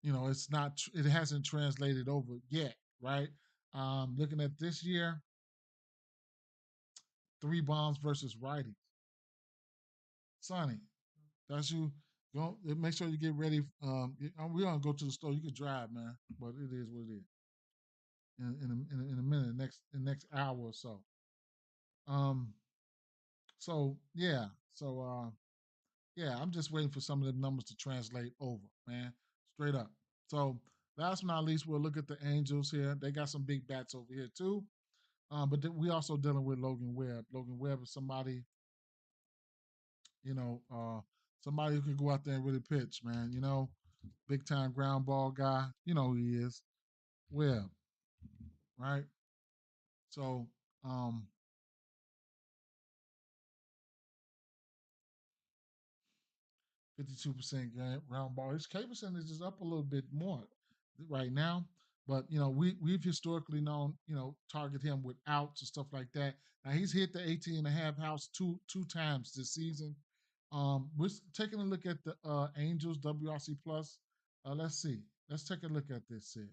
it's not it hasn't translated over yet, right? Looking at this year, 3 bombs versus righties. Sonny, that's you. Go make sure you get ready. We're gonna go to the store. You can drive, man, but it is what it is. In a minute, in the next hour or so. Um, So yeah, so yeah, I'm just waiting for some of the numbers to translate over, man, straight up. So last but not least, we'll look at the Angels here. They got some big bats over here too, but we also dealing with Logan Webb. Logan Webb is somebody, you know, uh, somebody who can go out there and really pitch, man. Big time ground ball guy. You know who he is, Webb, right? So um, 52% ground ball. His K percentage is up a little bit more right now. But we've historically known, target him with outs and stuff like that. Now he's hit the 18 and a half house two times this season. We're taking a look at the Angels WRC plus. Let's see. Let's take a look at this here.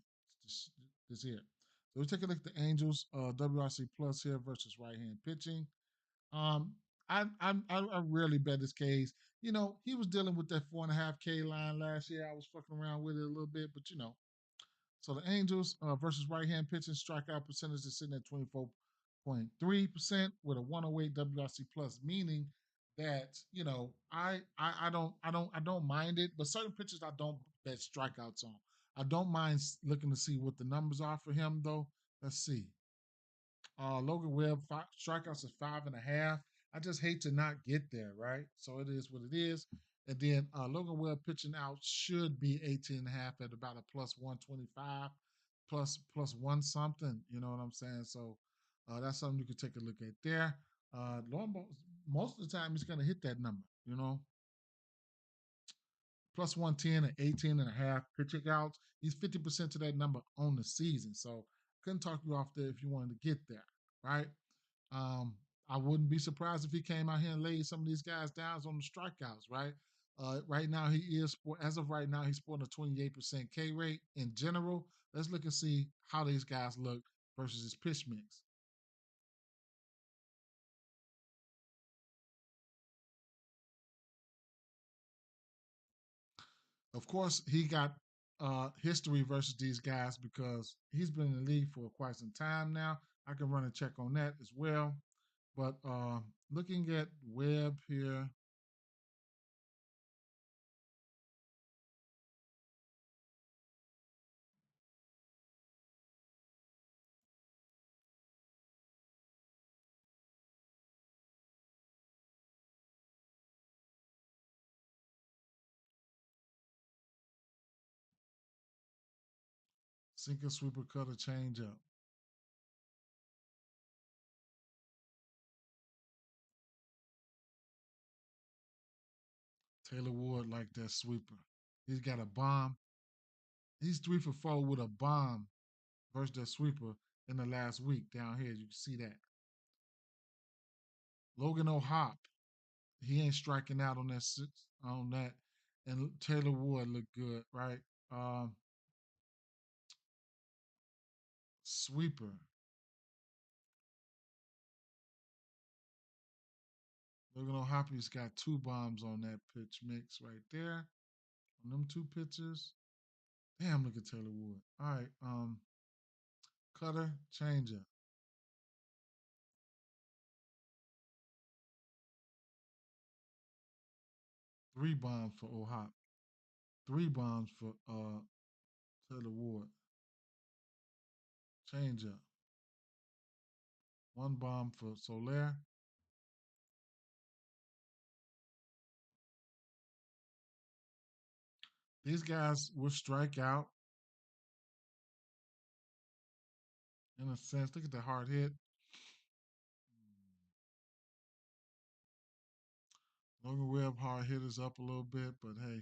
This here. So we take a look at the Angels WRC plus here versus right hand pitching. Um, I rarely bet his K's. He was dealing with that 4.5K line last year. I was fucking around with it a little bit, but So the Angels versus right hand pitching strikeout percentage is sitting at 24.3% with a 108 WRC plus, meaning that I don't mind it, but certain pitchers I don't bet strikeouts on. I don't mind looking to see what the numbers are for him though. Let's see. Logan Webb strikeouts is 5.5. I just hate to not get there, right? So it is what it is. And then Logan Webb pitching out should be 18.5 at about a plus 125, plus one something. You know what I'm saying? So that's something you can take a look at there. Most of the time he's going to hit that number. Plus 110 and 18 and a half pitching outs. He's 50% to that number on the season. So couldn't talk you off there if you wanted to get there, right? Um, I wouldn't be surprised if he came out here and laid some of these guys down on the strikeouts, right? Right now, as of right now, he's sporting a 28% K rate in general. Let's look and see how these guys look versus his pitch mix. Of course, he got history versus these guys because he's been in the league for quite some time now. I can run a check on that as well. But looking at Webb here, sinker, sweeper, cutter, change up. Taylor Ward like that sweeper. He's got a bomb. He's 3 for 4 with a bomb versus that sweeper in the last week down here. You can see that. Logan O'Hop, he ain't striking out on that on that. And Taylor Ward looked good, right? Um, Sweeper. Logan O'Hoppy's got 2 bombs on that pitch mix right there. On them 2 pitches. Damn, look at Taylor Ward. All right. Cutter, changer. 3 bombs for O'Hop. 3 bombs for Taylor Ward. Changer. 1 bomb for Soler. These guys will strike out in a sense. Look at the hard hit. Logan Webb hard hit is up a little bit, but hey.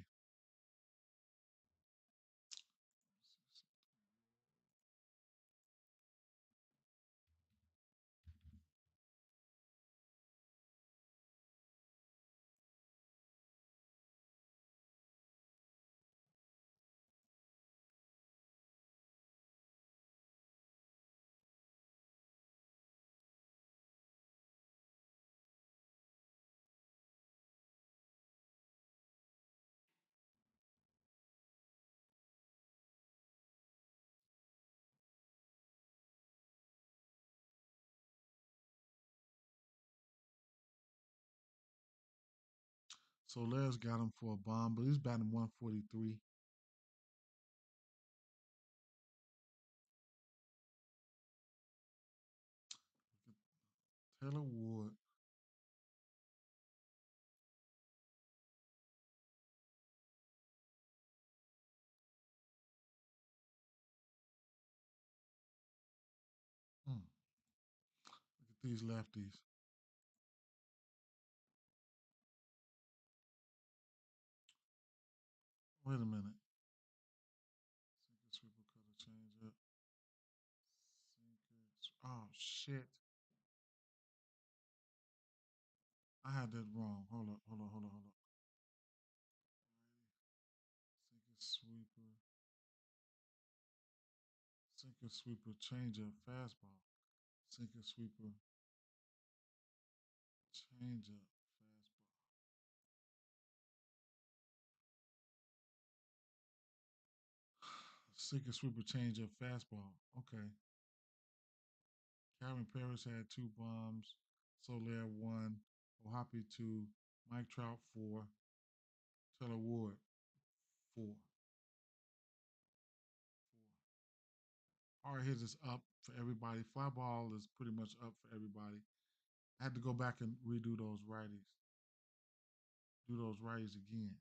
Soler's got him for a bomb, but he's batting 143. Taylor Ward. Hmm. Look at these lefties. Wait a minute. Sinker, sweeper, cutter, change up. Sinker. Oh shit! I had that wrong. Hold up, hold on, hold on, hold on. Sinker, sweeper, sinker, sweeper, change up, fastball. Sinker, sweeper, change up, fastball. Sinker, sweeper, change up, fastball. Okay. Calvin Paris had 2 bombs. Soler 1. Ohapi 2. Mike Trout 4. Taylor Ward 4. Hard hit is up for everybody. Fly ball is pretty much up for everybody. I had to go back and redo those righties. Do those righties again.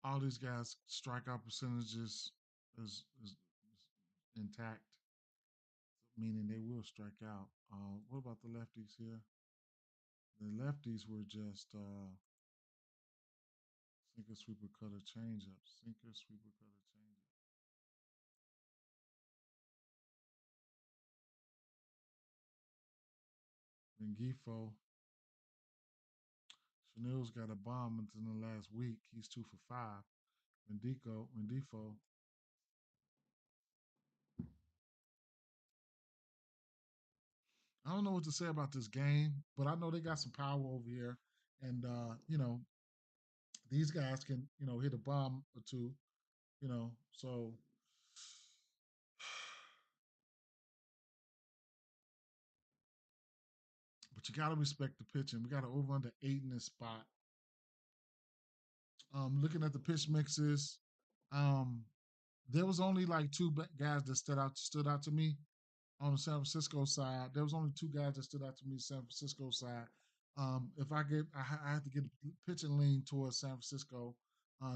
All these guys strikeout percentages is intact, meaning they will strike out. What about the lefties here? The lefties were just sinker, sweeper, cutter, changeup. Sinker, sweeper, cutter, changeup. Then Gifo, Chanel's got a bomb within the last week. He's 2 for 5. Rendifo, I don't know what to say about this game, but I know they got some power over here. And, these guys can, hit a bomb or two, so but you got to respect the pitching. We got to over under 8 in this spot. Looking at the pitch mixes, um, there was only like guys that stood out to me on the San Francisco side. There was only 2 guys that stood out to me, San Francisco side. If I have to get pitching lean towards San Francisco.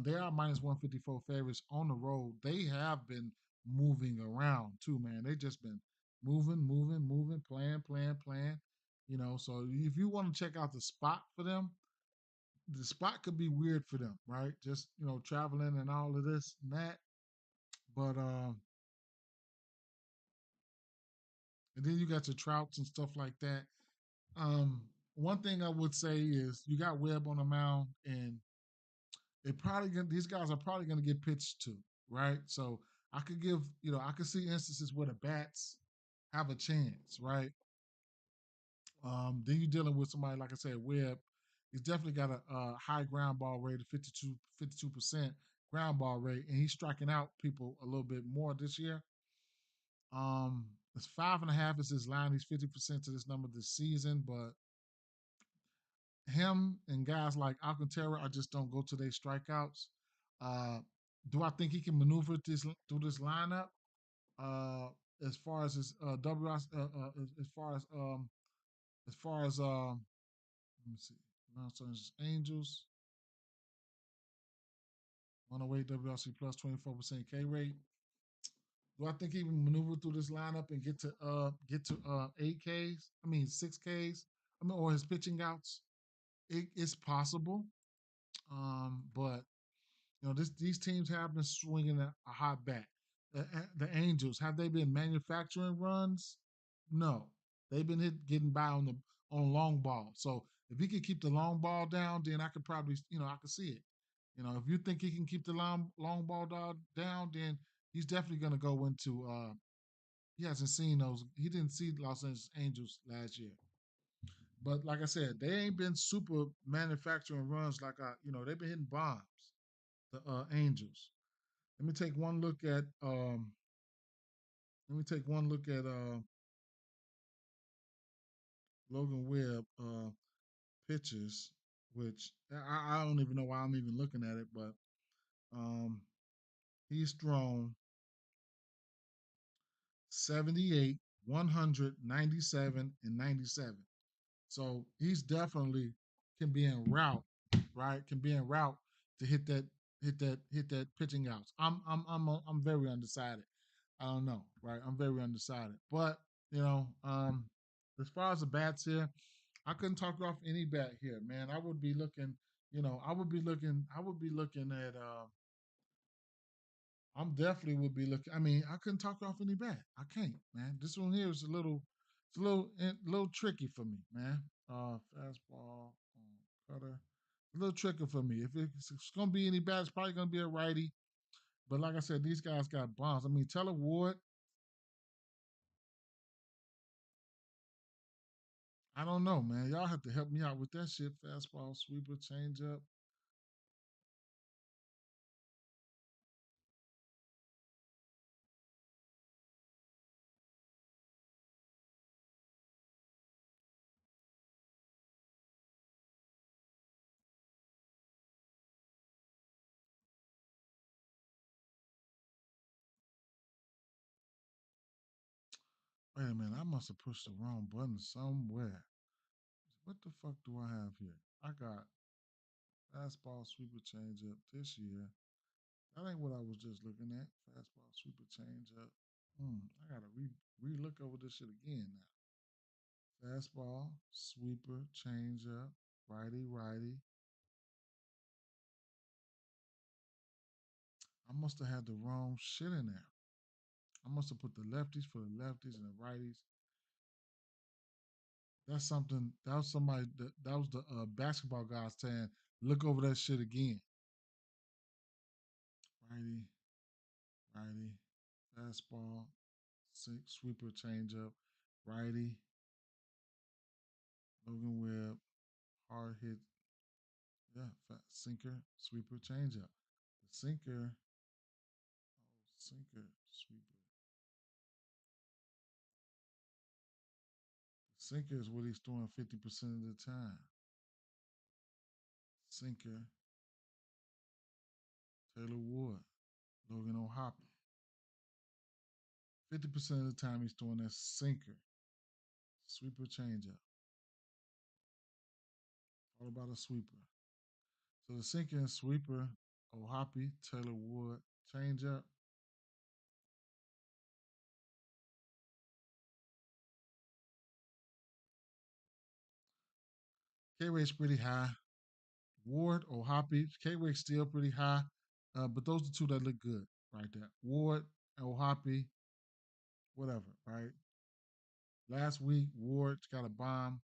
They are minus 154 favorites on the road. They have been moving around too, man. They just been moving, playing. You know, so if you want to check out the spot for them, the spot could be weird for them, right? Just traveling and all of this and that. But and then you got your trouts and stuff like that. Um, One thing I would say is you got Webb on the mound, and these guys are probably gonna get pitched to, right? So I could see instances where the bats have a chance, right? Then you're dealing with somebody like I said, Webb. He's definitely got a high ground ball rate of 52% ground ball rate, and he's striking out people a little bit more this year. It's 5.5 is his line. He's 50% to this number this season, but him and guys like Alcantara, I just don't go to their strikeouts. Uh, do I think he can maneuver through this lineup? Uh, as far as his WRC, as far as let me see, Los Angeles Angels, 108 WRC plus 24% K rate. Do I think he can maneuver through this lineup and get to 8 Ks? I mean 6 Ks. I mean, or his pitching outs. It's possible, but these teams have been swinging a hot bat. The Angels, have they been manufacturing runs? No, they've been getting by on long ball. So if he could keep the long ball down, then I could probably I could see it. If you think he can keep the long ball down, then he's definitely going to go into. He hasn't seen those. He didn't see Los Angeles Angels last year. But like I said, they ain't been super manufacturing runs like they've been hitting bombs. The Angels. Let me take one look at Logan Webb pitches, which I don't even know why I'm even looking at it, but um, he's thrown 78, 100, 97, and 97. So he's definitely can be en route, right? Can be en route to hit that pitching outs. I'm very undecided. I don't know, right? I'm very undecided. But as far as the bats here, I couldn't talk off any bat here, man. I would be looking, I would be looking at I'm definitely would be looking. I mean, I couldn't talk off any bat. I can't, man. This one here is a little tricky for me, man. Fastball, cutter, a little tricky for me. If it's gonna be any bat, it's probably gonna be a righty. But like I said, these guys got bombs. I mean, Taylor Ward. I don't know, man. Y'all have to help me out with that shit. Fastball, sweeper, changeup. Wait a minute, I must have pushed the wrong button somewhere. What the fuck do I have here? I got fastball, sweeper, changeup this year. That ain't what I was just looking at. Fastball, sweeper, changeup. I gotta re-look over this shit again now. Fastball, sweeper, changeup, righty, righty. I must have had the wrong shit in there. I must have put the lefties for the lefties and the righties. That's something. That was somebody. That was the basketball guy saying, "Look over that shit again." Righty, righty, fastball, sweeper, changeup, righty, Logan Webb, hard hit, yeah, sinker, sweeper, changeup. The sinker, sweeper. The sinker is what he's throwing 50% of the time. Sinker, Taylor Ward, Logan O'Hoppe. 50% of the time he's throwing that sinker, sweeper, changeup. All about a sweeper. So the sinker and sweeper, O'Hoppe, Taylor Ward, changeup. K rate's pretty high. Ward or Hoppy. K rate's still pretty high. But those are two that look good right there. Ward or Hoppy, whatever, right? Last week, Ward's got a bomb.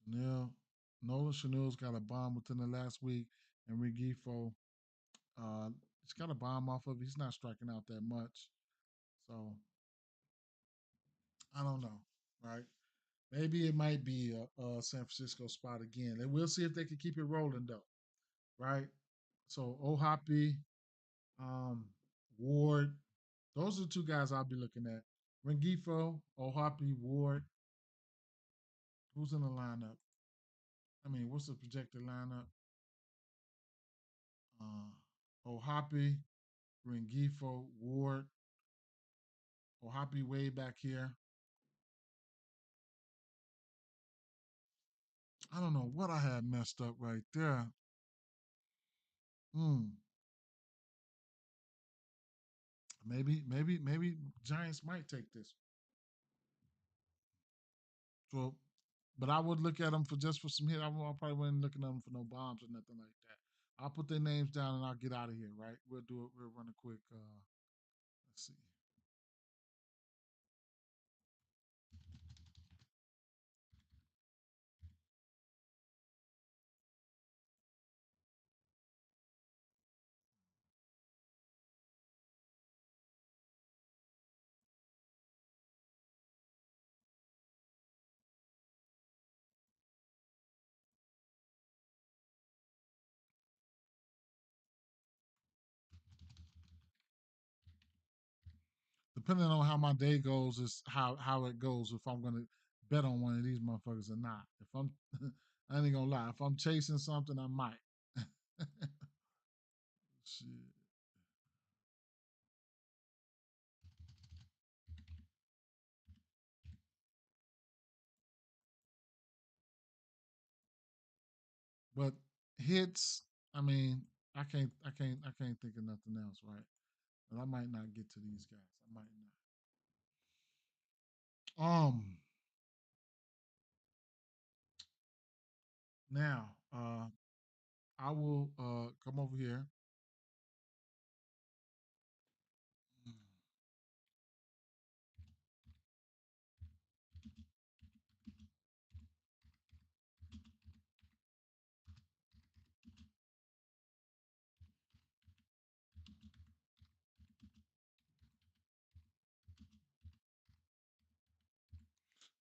Chanel, Nolan Chanel's got a bomb within the last week, and Regifo, he's got a bomb off of it. He's not striking out that much, so I don't know, right? Maybe it might be a San Francisco spot again, and we'll see if they can keep it rolling though, right? So Ohapi, um, Ward, those are the two guys I'll be looking at. Rengifo, Ohapi, Ward. Who's in the lineup? I mean, what's the projected lineup? Ohapi, Rengifo, Ward, Ohapi way back here. I don't know what I had messed up right there. Hmm. Maybe Giants might take this. So, but I would look at them for just for some hit. I probably wouldn't looking at them for no bombs or nothing like that. I'll put their names down and I'll get out of here. Right? We'll do it. We'll run a quick. Let's see. Depending on how my day goes, is how it goes. If I'm gonna bet on one of these motherfuckers or not. If I'm, I ain't gonna lie. If I'm chasing something, I might. Shit. But hits, I mean, I can't think of nothing else, right? But I might not get to these guys. I might not. Now, I will come over here.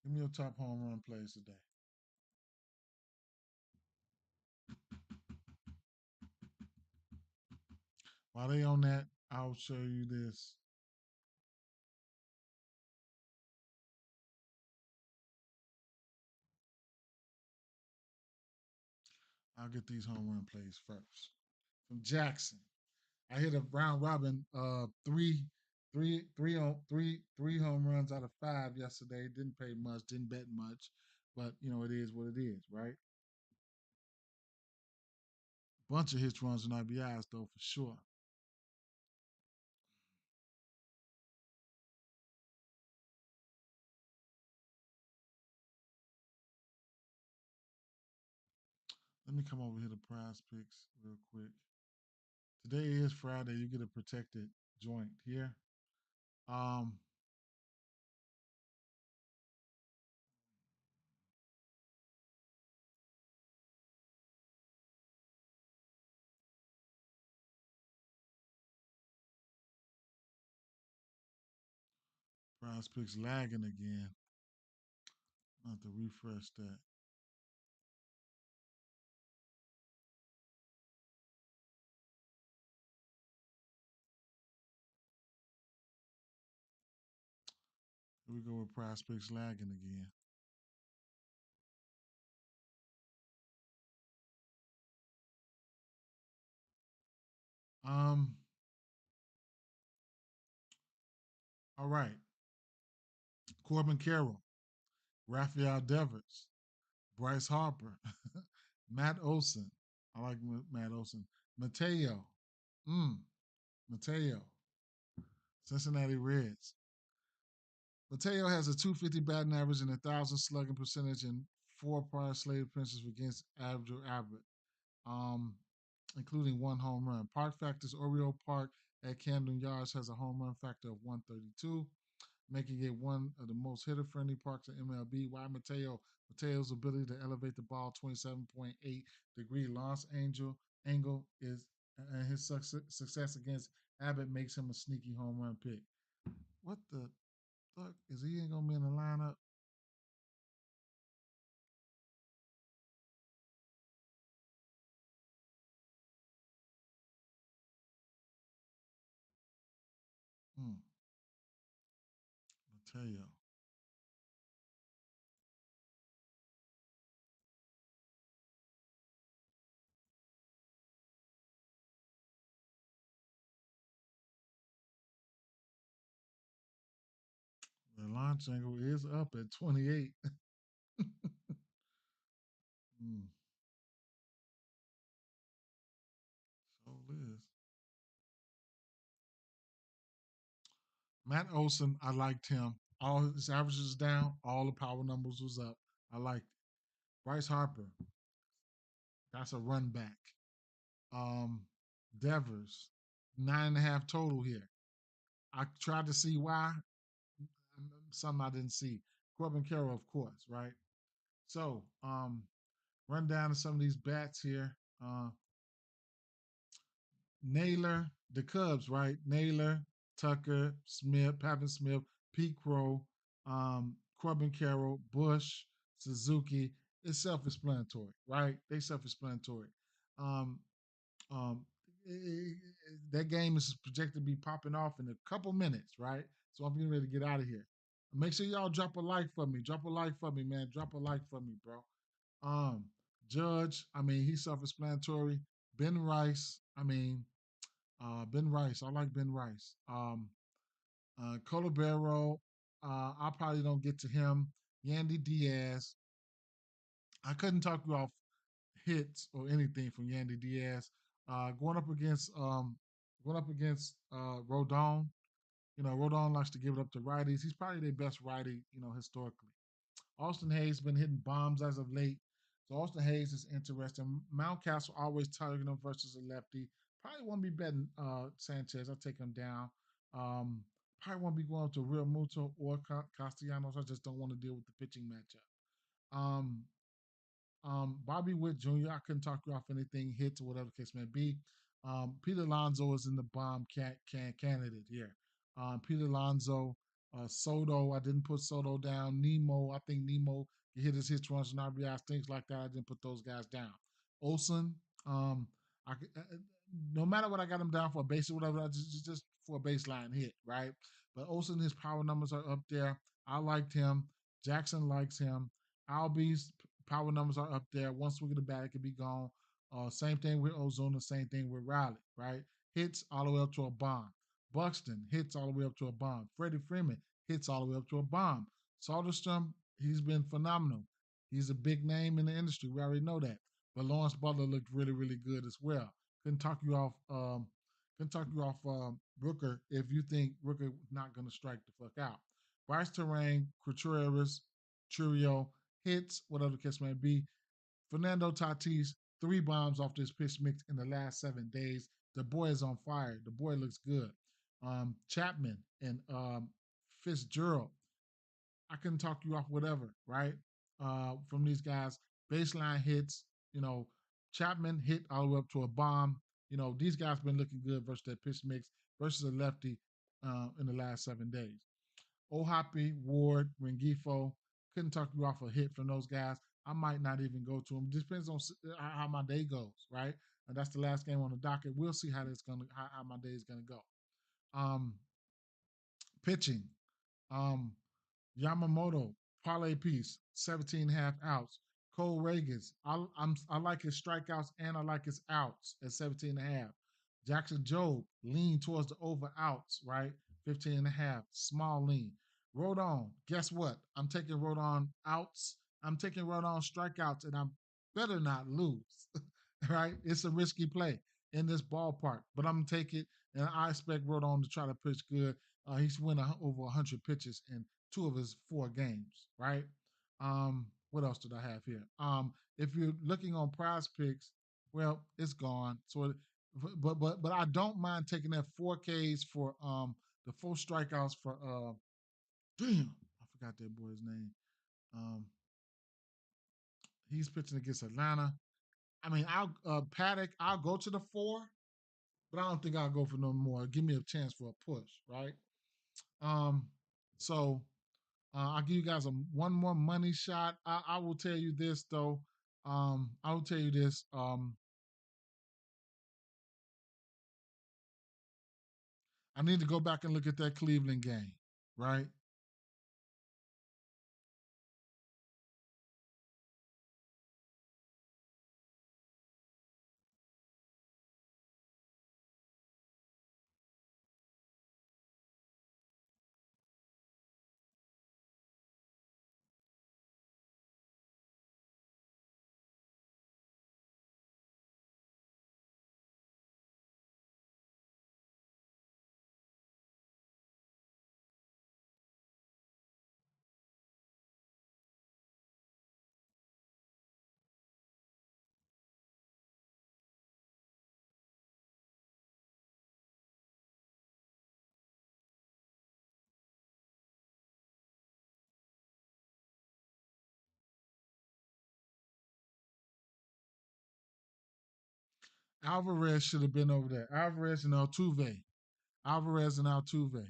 Give me your top home run plays today. While they on that, I'll show you this. I'll get these home run plays first. From Jackson. I hit a round robin three home runs out of five yesterday. Didn't pay much, didn't bet much, but it is what it is, right? Bunch of hits, runs, and RBIs though for sure. Let me come over here to Prize Picks real quick. Today is Friday. You get a protected joint here. Um, Prize Picks lagging again. I have to refresh that. Here we go with Prize Picks lagging again. Um, all right. Corbin Carroll, Rafael Devers, Bryce Harper, Matt Olson. I like Matt Olson. Mateo. Mm, Mateo. Cincinnati Reds. Mateo has a 250 batting average and 1,000 slugging percentage and four prior slate appearances against Andrew Abbott, um, including one home run. Park factors: Oriole Park at Camden Yards has a home run factor of 132, making it one of the most hitter-friendly parks in MLB. Why Mateo? Mateo's ability to elevate the ball 27.8-degree launch angle is, and his success against Abbott makes him a sneaky home run pick. What the fuck is he ain't gonna be in the lineup? Hmm. Mateo. The launch angle is up at 28. Hmm. So Liz. Matt Olson, I liked him. All his averages down, all the power numbers was up. I liked it. Bryce Harper, that's a run back. Um, Devers, 9.5 total here. I tried to see why. Some I didn't see. Corbin Carroll, of course, right? So, run down to some of these bats here. Naylor, the Cubs, right? Naylor, Tucker, Smith, Pavin Smith, Pete Crow, Corbin Carroll, Bush, Suzuki. It's self-explanatory, right? They self-explanatory. Um, um, that game is projected to be popping off in a couple minutes, right? So I'm getting ready to get out of here. Make sure y'all drop a like for me. Drop a like for me, man. Drop a like for me, bro. Um, Judge, I mean, he's self-explanatory. Ben Rice, I mean, Ben Rice. I like Ben Rice. Colabero. I probably don't get to him. Yandy Diaz. I couldn't talk you off hits or anything from Yandy Diaz. Going up against Rodon. You know, Rodon likes to give it up to righties. He's probably their best righty, historically. Austin Hayes been hitting bombs as of late. So Austin Hayes is interesting. Mountcastle always targeting him versus a lefty. Probably won't be betting Sanchez. I'll take him down. Um, Probably won't be going to Real Muto or Castellanos. I just don't want to deal with the pitching matchup. Um, Bobby Witt Jr., I couldn't talk you off anything, hits or whatever the case may be. Peter Alonso is in the bomb candidate here. Peter Alonso, Soto, I didn't put Soto down. Nemo, I think Nemo can hit his hits, runs, and RBIs, things like that. I didn't put those guys down. Olson, um, no matter what I got him down for a base or whatever, just for a baseline hit, right? But Olson, his power numbers are up there. I liked him. Jackson likes him. Albies power numbers are up there. Once we get the bat, it could be gone. Same thing with Ozuna, same thing with Riley, right? Hits all the way up to a bomb. Buxton hits all the way up to a bomb. Freddie Freeman hits all the way up to a bomb. Soderstrom, he's been phenomenal. He's a big name in the industry. We already know that. But Lawrence Butler looked really, really good as well. Couldn't talk you off. Rooker if you think Rooker not going to strike the fuck out. Bryce Terrain, Contreras, Churio, hits, whatever the case may be. Fernando Tatis, 3 bombs off this pitch mix in the last 7 days. The boy is on fire. The boy looks good. Chapman and Fitzgerald, I couldn't talk you off whatever, right? From these guys, baseline hits, you know, Chapman hit all the way up to a bomb. You know, these guys been looking good versus that pitch mix versus a lefty in the last 7 days. Ohapi, Ward, Rengifo. Couldn't talk you off a hit from those guys. I might not even go to them. Depends on how my day goes, right? And that's the last game on the docket. We'll see how my day is gonna go. Um, Pitching. Um, Yamamoto, parlay piece, 17.5 outs. Cole Reagans, I like his strikeouts and I like his outs at 17.5. Jackson Job lean towards the over outs, right? 15 and a half, small lean. Rodon, guess what? I'm taking Rodon outs. I'm taking Rodon strikeouts, and I'm better not lose, right? It's a risky play in this ballpark, but I'm gonna take it, and I expect Rodon to try to pitch good. He's won over 100 pitches in 2 of his 4 games, right? What else did I have here? If you're looking on Prize Picks, well, it's gone. So, but I don't mind taking that 4Ks for the 4 strikeouts for damn, I forgot that boy's name. Um, he's pitching against Atlanta. I mean, I'll Paddock. I'll go to the 4, but I don't think I'll go for no more. Give me a chance for a push, right? Um, so I'll give you guys one more money shot. I will tell you this though. I will tell you this. I need to go back and look at that Cleveland game, right? Alvarez should have been over there. Alvarez and Altuve. Alvarez and Altuve.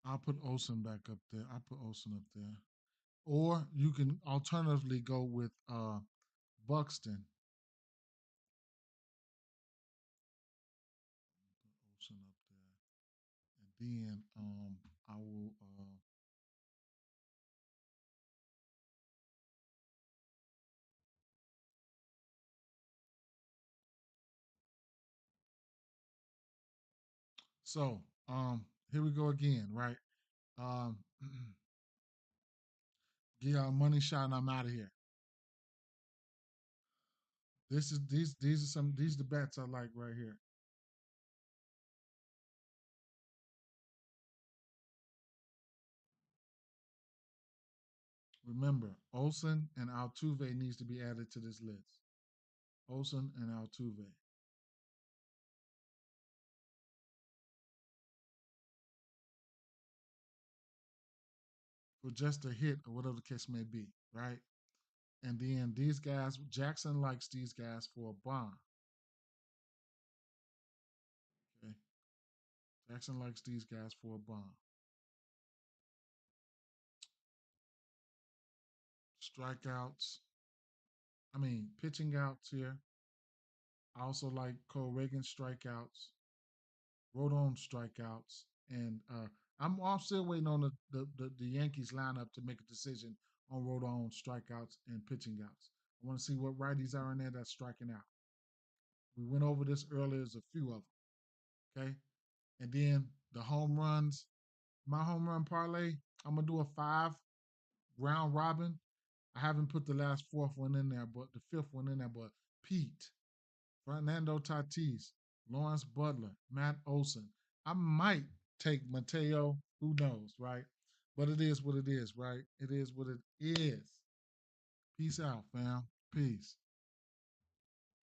I'll put Olson back up there. I'll put Olson up there. Or you can alternatively go with Buxton. Put Olson up there. And then I will so here we go again, right? Um Get y'all a money shot and I'm out of here. These are some these are the bets I like right here. Remember, Olson and Altuve needs to be added to this list. Olson and Altuve. For just a hit or whatever the case may be, right? And then these guys, Jackson likes these guys for a bomb. Okay. Jackson likes these guys for a bomb. Strikeouts. I mean, pitching outs here. I also like Cole Reagan strikeouts, Rodon strikeouts, and I'm still waiting on the Yankees lineup to make a decision on Rodon strikeouts and pitching outs. I want to see what righties are in there that's striking out. We went over this earlier. There's a few of them. Okay, and then the home runs. My home run parlay. I'm gonna do a 5 round robin. I haven't put the last fourth one in there, but the fifth one in there. But Pete, Fernando Tatis, Lawrence Butler, Matt Olson. I might take Mateo. Who knows, right? But it is what it is, right? It is what it is. Peace out, fam. Peace.